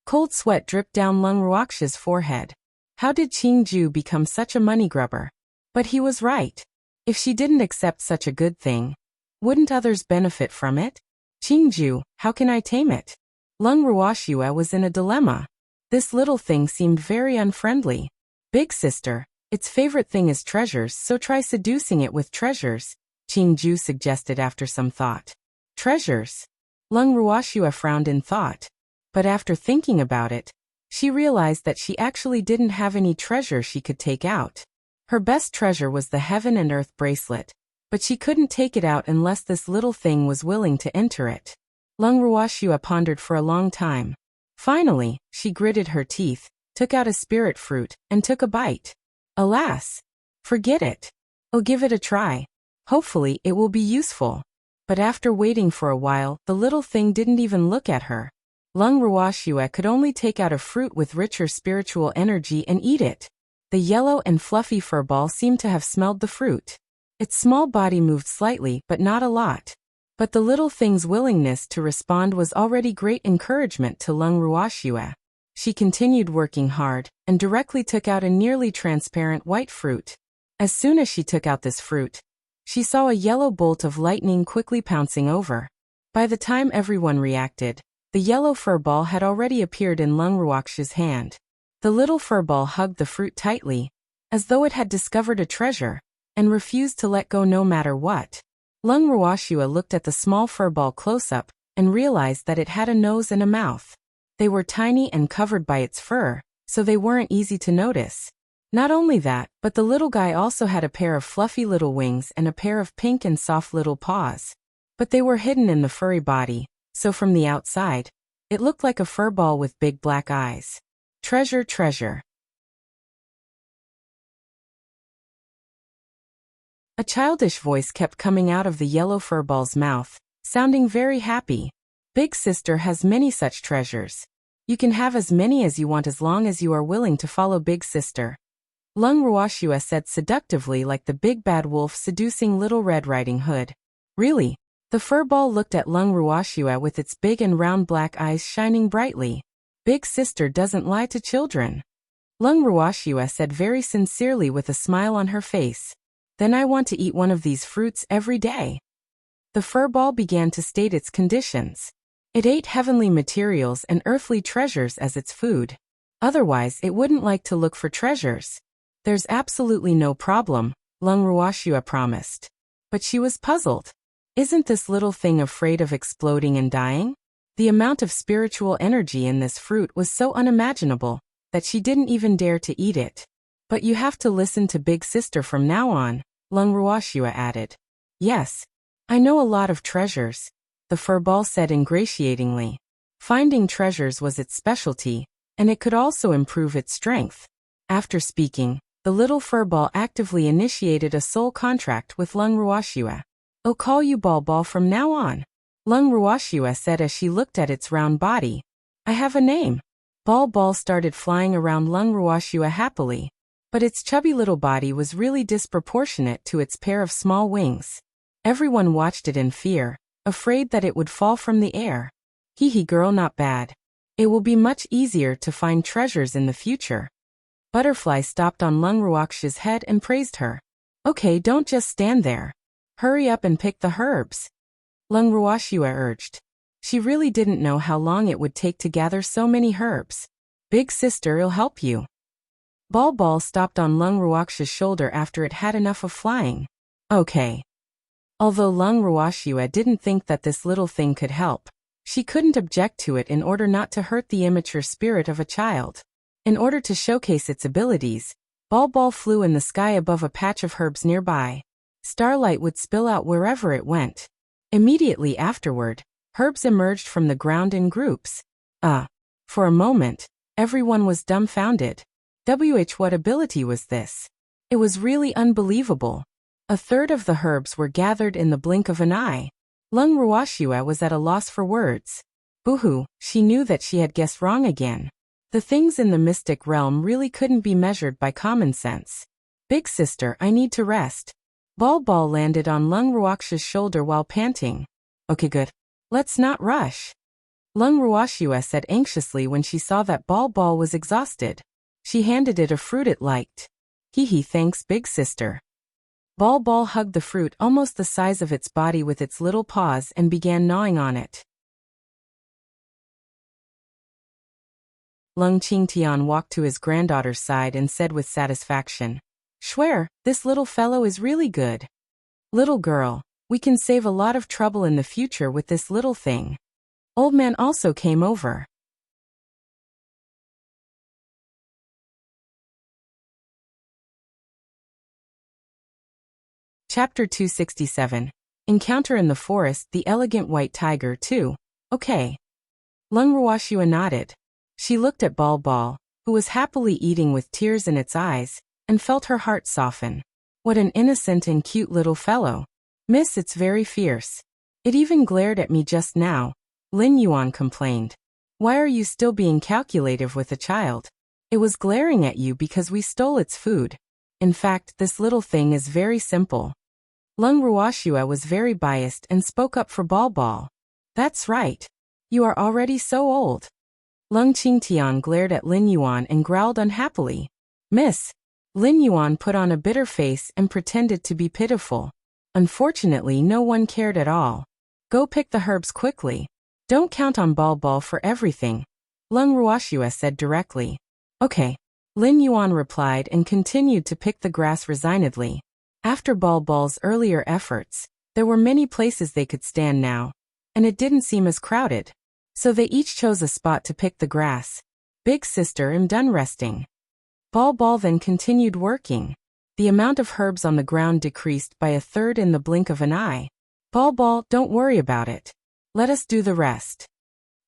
Cold sweat dripped down Lung Ruoxia's forehead. How did Qingju become such a money grubber? But he was right. If she didn't accept such a good thing, wouldn't others benefit from it? Qingju, how can I tame it? Lung Ruoxia was in a dilemma. This little thing seemed very unfriendly. Big sister, its favorite thing is treasures, so try seducing it with treasures, Qingju suggested after some thought. Treasures? Lung Ruoxia frowned in thought. But after thinking about it, she realized that she actually didn't have any treasure she could take out. Her best treasure was the Heaven and Earth bracelet, but she couldn't take it out unless this little thing was willing to enter it. Lung Ruoxia pondered for a long time. Finally, she gritted her teeth, took out a spirit fruit, and took a bite. Alas! Forget it. I'll give it a try. Hopefully it will be useful. But after waiting for a while, the little thing didn't even look at her. Lung Ruoxia could only take out a fruit with richer spiritual energy and eat it. The yellow and fluffy furball seemed to have smelled the fruit. Its small body moved slightly, but not a lot. But the little thing's willingness to respond was already great encouragement to Lung Ruoxia. She continued working hard, and directly took out a nearly transparent white fruit. As soon as she took out this fruit, she saw a yellow bolt of lightning quickly pouncing over. By the time everyone reacted, the yellow furball had already appeared in Lung Ruoxia's hand. The little furball hugged the fruit tightly, as though it had discovered a treasure, and refused to let go no matter what. Lung Ruoxia looked at the small furball close-up, and realized that it had a nose and a mouth. They were tiny and covered by its fur, so they weren't easy to notice. Not only that, but the little guy also had a pair of fluffy little wings and a pair of pink and soft little paws. But they were hidden in the furry body, so from the outside, it looked like a furball with big black eyes. Treasure, treasure. A childish voice kept coming out of the yellow furball's mouth, sounding very happy. Big sister has many such treasures. You can have as many as you want as long as you are willing to follow Big sister. Lung Ruoxia said seductively, like the big bad wolf seducing Little Red Riding Hood. Really? The furball looked at Lung Ruoxia with its big and round black eyes shining brightly. Big sister doesn't lie to children. Lung Ruoxia said very sincerely with a smile on her face. Then I want to eat one of these fruits every day. The furball began to state its conditions. It ate heavenly materials and earthly treasures as its food. Otherwise, it wouldn't like to look for treasures. There's absolutely no problem, Lung Ruoxia promised. But she was puzzled. Isn't this little thing afraid of exploding and dying? The amount of spiritual energy in this fruit was so unimaginable that she didn't even dare to eat it. But you have to listen to Big Sister from now on, Lung Ruoxia added. Yes. I know a lot of treasures, the furball said ingratiatingly. Finding treasures was its specialty, and it could also improve its strength. After speaking, the little furball actively initiated a soul contract with Lung Ruoxia. I'll call you Ball Ball from now on, Lung Ruoxia said as she looked at its round body. I have a name. Ball Ball started flying around Lung Ruoxia happily, but its chubby little body was really disproportionate to its pair of small wings. Everyone watched it in fear, afraid that it would fall from the air. Hee hee girl, not bad. It will be much easier to find treasures in the future. Butterfly stopped on Lung Ruoxia's head and praised her. Okay, don't just stand there. Hurry up and pick the herbs, Lung Ruoxia urged. She really didn't know how long it would take to gather so many herbs. Big sister'll help you. Ball Ball stopped on Lung Ruoxia's shoulder after it had enough of flying. Okay. Although Lung Ruoxia didn't think that this little thing could help, she couldn't object to it in order not to hurt the immature spirit of a child. In order to showcase its abilities, Ball flew in the sky above a patch of herbs nearby. Starlight would spill out wherever it went. Immediately afterward, herbs emerged from the ground in groups. For a moment, everyone was dumbfounded. What ability was this? It was really unbelievable. A third of the herbs were gathered in the blink of an eye. Lung Ruoxue was at a loss for words. Boo-hoo, she knew that she had guessed wrong again. The things in the mystic realm really couldn't be measured by common sense. Big sister, I need to rest. Ball landed on Lung Ruoxue's shoulder while panting. Okay, good. Let's not rush. Lung Ruoxue said anxiously when she saw that Ball was exhausted. She handed it a fruit it liked. Thanks, big sister. Ball hugged the fruit almost the size of its body with its little paws and began gnawing on it. Lung Qingtian walked to his granddaughter's side and said with satisfaction, "Swear, this little fellow is really good. Little girl, we can save a lot of trouble in the future with this little thing." Old man also came over. Chapter 267. Encounter in the forest, the elegant white tiger too. Okay. Lung Ruoxue nodded. She looked at Ball, who was happily eating with tears in its eyes, and felt her heart soften. What an innocent and cute little fellow. Miss, it's very fierce. It even glared at me just now, Lin Yuan complained. Why are you still being calculative with a child? It was glaring at you because we stole its food. In fact, this little thing is very simple. Lung Ruoxue was very biased and spoke up for Ball. That's right. You are already so old. Lung Qingtian glared at Lin Yuan and growled unhappily. Miss. Lin Yuan put on a bitter face and pretended to be pitiful. Unfortunately, no one cared at all. Go pick the herbs quickly. Don't count on Ball for everything, Lung Ruoxue said directly. Okay. Lin Yuan replied and continued to pick the grass resignedly. After Ball's earlier efforts, there were many places they could stand now, and it didn't seem as crowded. So they each chose a spot to pick the grass. Big sister, I'm done resting. Ball then continued working. The amount of herbs on the ground decreased by a third in the blink of an eye. Ball, don't worry about it. Let us do the rest.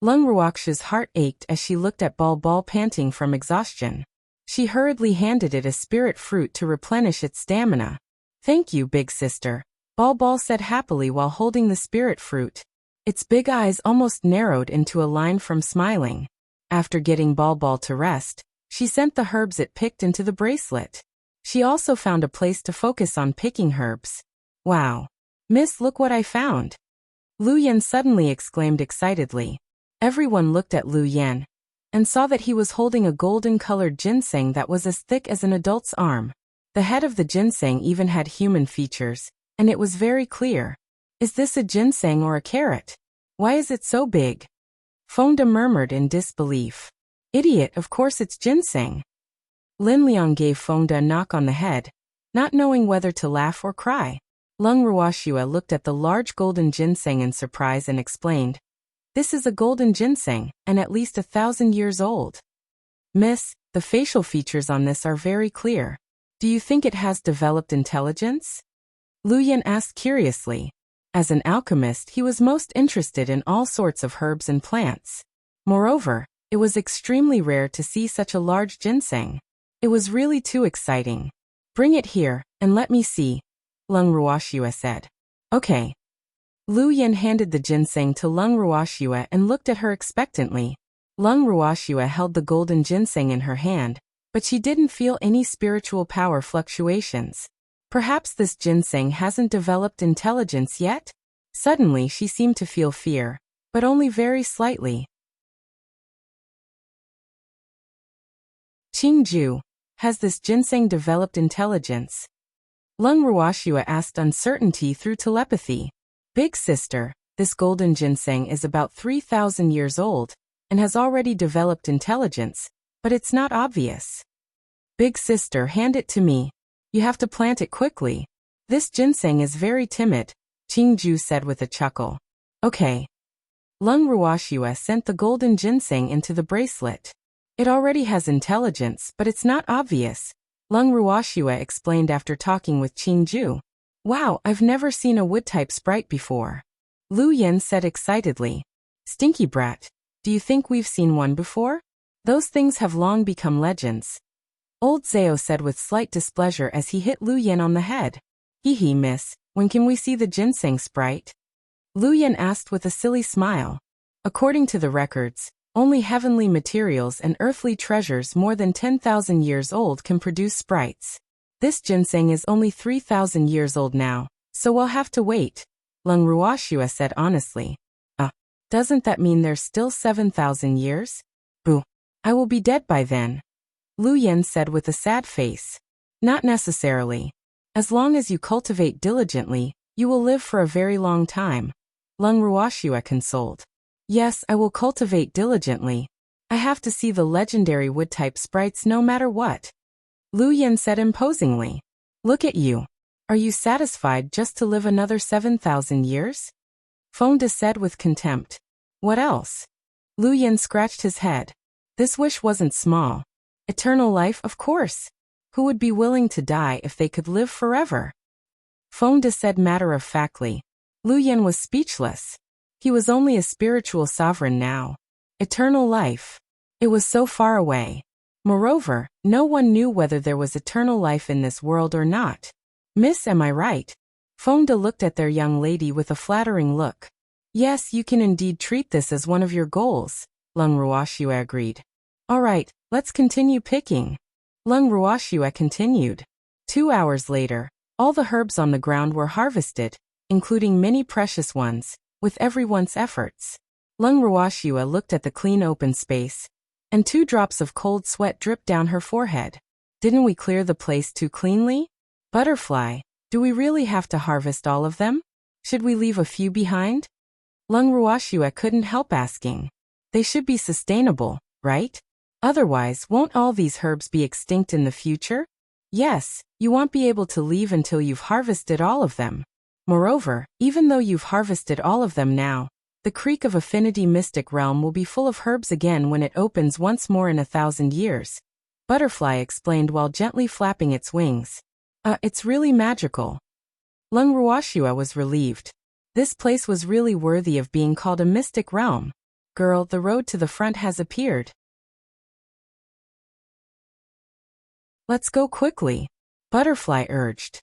Lung Ruoxue's heart ached as she looked at Ball panting from exhaustion. She hurriedly handed it a spirit fruit to replenish its stamina. Thank you, big sister, Ball said happily while holding the spirit fruit. Its big eyes almost narrowed into a line from smiling. After getting Ball to rest, she sent the herbs it picked into the bracelet. She also found a place to focus on picking herbs. Wow. Miss, look what I found. Lu Yan suddenly exclaimed excitedly. Everyone looked at Lu Yan and saw that he was holding a golden-colored ginseng that was as thick as an adult's arm. The head of the ginseng even had human features, and it was very clear. Is this a ginseng or a carrot? Why is it so big? Fengda murmured in disbelief. Idiot, of course it's ginseng. Lin Liang gave Fengda a knock on the head, not knowing whether to laugh or cry. Lung Ruoxue looked at the large golden ginseng in surprise and explained. This is a golden ginseng, and at least 1,000 years old. Miss, the facial features on this are very clear. Do you think it has developed intelligence? Lu Yan asked curiously. As an alchemist, he was most interested in all sorts of herbs and plants. Moreover, it was extremely rare to see such a large ginseng. It was really too exciting. Bring it here, and let me see, Lung Ruoxue said. Okay. Lu Yan handed the ginseng to Lung Ruoxue and looked at her expectantly. Lung Ruoxue held the golden ginseng in her hand, but she didn't feel any spiritual power fluctuations. Perhaps this ginseng hasn't developed intelligence yet? Suddenly she seemed to feel fear, but only very slightly. Qingju, has this ginseng developed intelligence? Lung Ruoxue asked uncertainty through telepathy. Big sister, this golden ginseng is about 3,000 years old, and has already developed intelligence, but it's not obvious. Big sister, hand it to me. You have to plant it quickly. This ginseng is very timid, Qingju said with a chuckle. Okay. Lung Ruoxue sent the golden ginseng into the bracelet. It already has intelligence, but it's not obvious, Lung Ruoxua explained after talking with Qingju. Wow, I've never seen a wood-type sprite before. Lu Yen said excitedly. Stinky brat. Do you think we've seen one before? Those things have long become legends. Old Zhao said with slight displeasure as he hit Lu Yen on the head. Hee miss, when can we see the ginseng sprite? Lu Yen asked with a silly smile. According to the records, only heavenly materials and earthly treasures more than 10,000 years old can produce sprites. This ginseng is only 3,000 years old now, so we'll have to wait, Lung Ruoxua said honestly. Doesn't that mean there's still 7,000 years? Boo. I will be dead by then. Lu Yen said with a sad face. Not necessarily. As long as you cultivate diligently, you will live for a very long time, Lung Ruoxua consoled. Yes, I will cultivate diligently. I have to see the legendary wood-type sprites no matter what. Lu Yen said imposingly. Look at you. Are you satisfied just to live another 7,000 years? Fonda said with contempt. What else? Lu Yen scratched his head. This wish wasn't small. Eternal life, of course. Who would be willing to die if they could live forever? Fonda said matter-of-factly. Lu Yen was speechless. He was only a spiritual sovereign now. Eternal life. It was so far away. Moreover, no one knew whether there was eternal life in this world or not. Miss, am I right? Fonda looked at their young lady with a flattering look. Yes, you can indeed treat this as one of your goals, Lung Ruoxua agreed. All right, let's continue picking. Lung Ruoxua continued. 2 hours later, all the herbs on the ground were harvested, including many precious ones, with everyone's efforts. Lung Ruoxua looked at the clean open space, and 2 drops of cold sweat dripped down her forehead. Didn't we clear the place too cleanly? Butterfly, do we really have to harvest all of them? Should we leave a few behind? Lung Ruoxua couldn't help asking. They should be sustainable, right? Otherwise, won't all these herbs be extinct in the future? Yes, you won't be able to leave until you've harvested all of them. Moreover, even though you've harvested all of them now, the Creek of Affinity Mystic Realm will be full of herbs again when it opens once more in 1,000 years, Butterfly explained while gently flapping its wings. It's really magical. Lung Ruoxua was relieved. This place was really worthy of being called a mystic realm. Girl, the road to the front has appeared. Let's go quickly, Butterfly urged.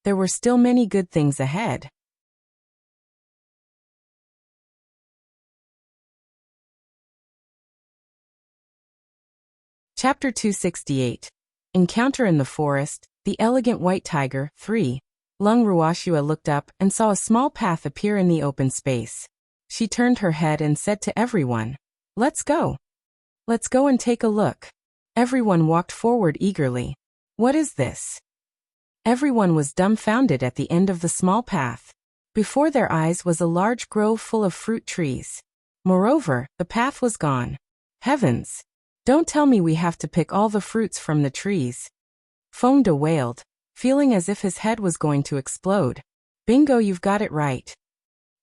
There were still many good things ahead. Chapter 268. Encounter in the Forest, the Elegant White Tiger, 3. Lung Ruoxua looked up and saw a small path appear in the open space. She turned her head and said to everyone, Let's go. Let's go and take a look. Everyone walked forward eagerly. What is this? Everyone was dumbfounded at the end of the small path. Before their eyes was a large grove full of fruit trees. Moreover, the path was gone. Heavens! Don't tell me we have to pick all the fruits from the trees. Fonda wailed, feeling as if his head was going to explode. Bingo, you've got it right.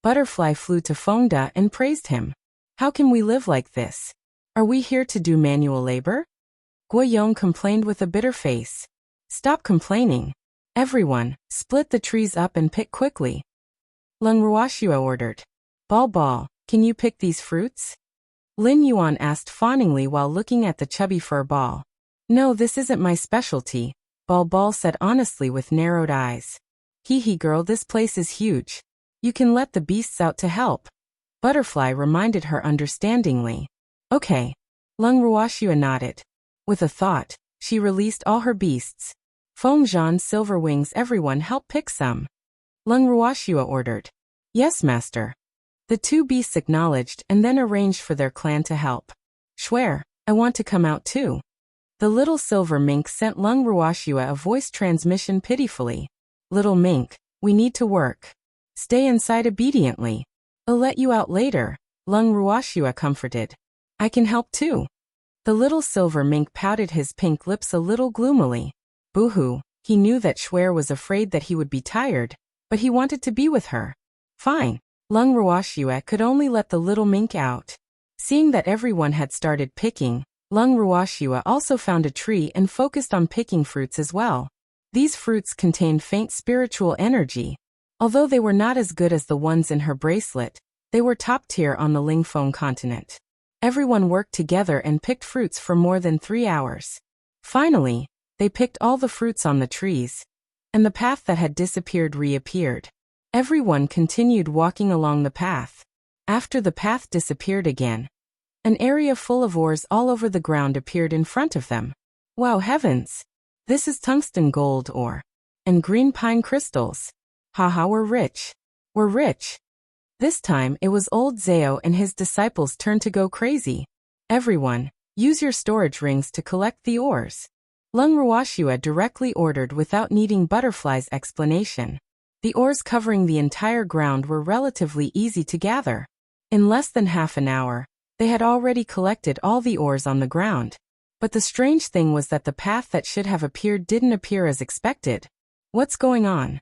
Butterfly flew to Fonda and praised him. How can we live like this? Are we here to do manual labor? Guoyong complained with a bitter face. Stop complaining. Everyone, split the trees up and pick quickly. Lung Ruoxua ordered. Ball, can you pick these fruits? Lin Yuan asked fawningly while looking at the chubby fur ball. No, this isn't my specialty, Ball said honestly with narrowed eyes. Girl, this place is huge. You can let the beasts out to help. Butterfly reminded her understandingly. Okay. Lung Ruoxua nodded. With a thought, she released all her beasts. Fengzhan, Silverwings, everyone help pick some. Lung Ruoxua ordered. Yes, master. The 2 beasts acknowledged and then arranged for their clan to help. Schwer, I want to come out too. The little silver mink sent Lung Ruoxua a voice transmission pitifully. Little mink, we need to work. Stay inside obediently. I'll let you out later, Lung Ruoxua comforted. I can help too. The little silver mink pouted his pink lips a little gloomily. Boo-hoo, he knew that Schwer was afraid that he would be tired, but he wanted to be with her. Fine. Lung Ruoxua could only let the little mink out. Seeing that everyone had started picking, Lung Ruoxua also found a tree and focused on picking fruits as well. These fruits contained faint spiritual energy. Although they were not as good as the ones in her bracelet, they were top tier on the Lingfeng continent. Everyone worked together and picked fruits for more than 3 hours. Finally, they picked all the fruits on the trees, and the path that had disappeared reappeared. Everyone continued walking along the path. After the path disappeared again, an area full of ores all over the ground appeared in front of them. Wow, heavens! This is tungsten gold ore. And green pine crystals. Haha, we're rich. We're rich. This time, it was old Zhao and his disciples' turn to go crazy. Everyone, use your storage rings to collect the ores. Lung Ruoxua directly ordered without needing Butterfly's explanation. The ores covering the entire ground were relatively easy to gather. In less than half an hour, they had already collected all the ores on the ground. But the strange thing was that the path that should have appeared didn't appear as expected. What's going on?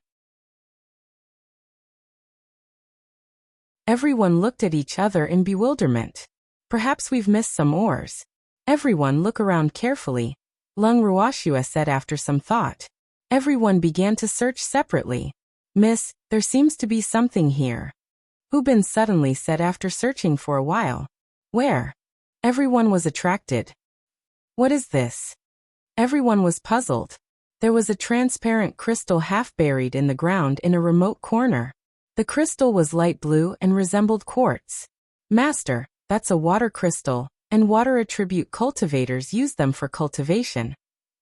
Everyone looked at each other in bewilderment. Perhaps we've missed some ores. Everyone look around carefully, Lung Ruoxua said after some thought. Everyone began to search separately. Miss, there seems to be something here. Hu Bin suddenly said after searching for a while. Where? Everyone was attracted. What is this? Everyone was puzzled. There was a transparent crystal half buried in the ground in a remote corner. The crystal was light blue and resembled quartz. Master, that's a water crystal, and water attribute cultivators use them for cultivation.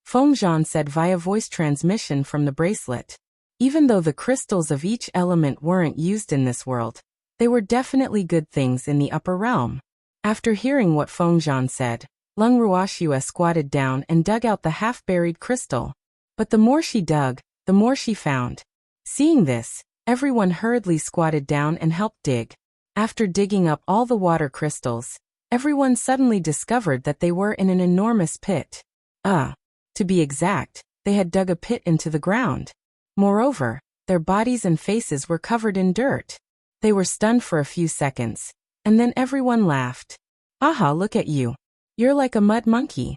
Feng Zhan said via voice transmission from the bracelet. Even though the crystals of each element weren't used in this world, they were definitely good things in the upper realm. After hearing what Feng Zhan said, Lung Ruoxua squatted down and dug out the half-buried crystal. But the more she dug, the more she found. Seeing this, everyone hurriedly squatted down and helped dig. After digging up all the water crystals, everyone suddenly discovered that they were in an enormous pit. To be exact, they had dug a pit into the ground. Moreover, their bodies and faces were covered in dirt. They were stunned for a few seconds, and then everyone laughed. Aha, look at you. You're like a mud monkey.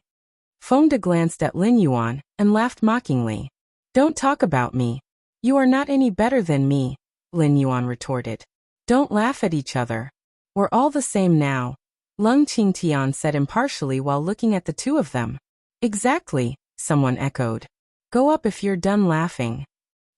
Feng De glanced at Lin Yuan and laughed mockingly. Don't talk about me. You are not any better than me, Lin Yuan retorted. Don't laugh at each other. We're all the same now, Lung Qingtian said impartially while looking at the two of them. Exactly, someone echoed. Go up if you're done laughing.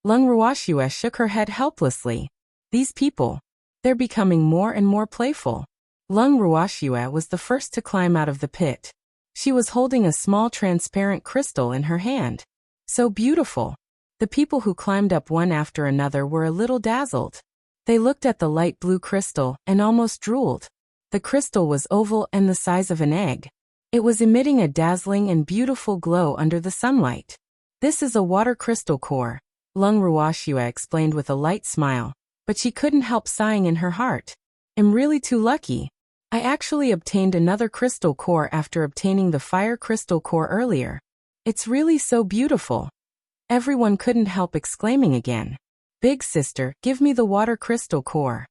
Lung Ruoxua shook her head helplessly. These people, they're becoming more and more playful. Lung Ruoxua was the first to climb out of the pit. She was holding a small transparent crystal in her hand. So beautiful. The people who climbed up one after another were a little dazzled. They looked at the light blue crystal and almost drooled. The crystal was oval and the size of an egg. It was emitting a dazzling and beautiful glow under the sunlight. This is a water crystal core, Lung Ruoxua explained with a light smile, but she couldn't help sighing in her heart. I'm really too lucky. I actually obtained another crystal core after obtaining the fire crystal core earlier. It's really so beautiful. Everyone couldn't help exclaiming again. Big sister, give me the water crystal core.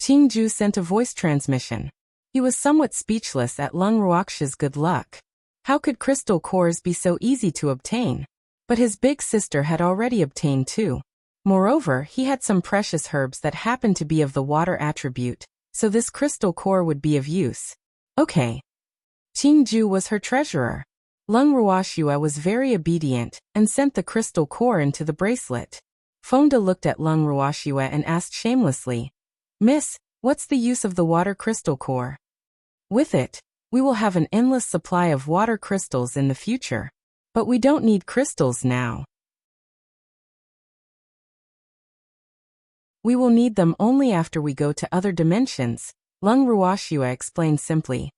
Qingju sent a voice transmission. He was somewhat speechless at Lung Ruoxua's good luck. How could crystal cores be so easy to obtain? But his big sister had already obtained two. Moreover, he had some precious herbs that happened to be of the water attribute, so this crystal core would be of use. Okay. Qingju was her treasurer. Lung Ruoxua was very obedient and sent the crystal core into the bracelet. Feng De looked at Lung Ruoxua and asked shamelessly, Miss, what's the use of the water crystal core? With it, we will have an endless supply of water crystals in the future. But we don't need crystals now. We will need them only after we go to other dimensions, Lung Ruoxua explained simply.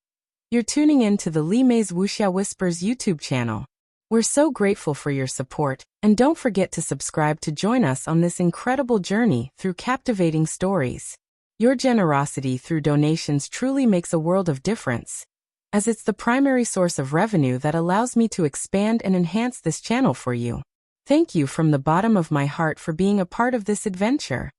You're tuning in to the Li Mei's Wuxia Whispers YouTube channel. We're so grateful for your support, and don't forget to subscribe to join us on this incredible journey through captivating stories. Your generosity through donations truly makes a world of difference, as it's the primary source of revenue that allows me to expand and enhance this channel for you. Thank you from the bottom of my heart for being a part of this adventure.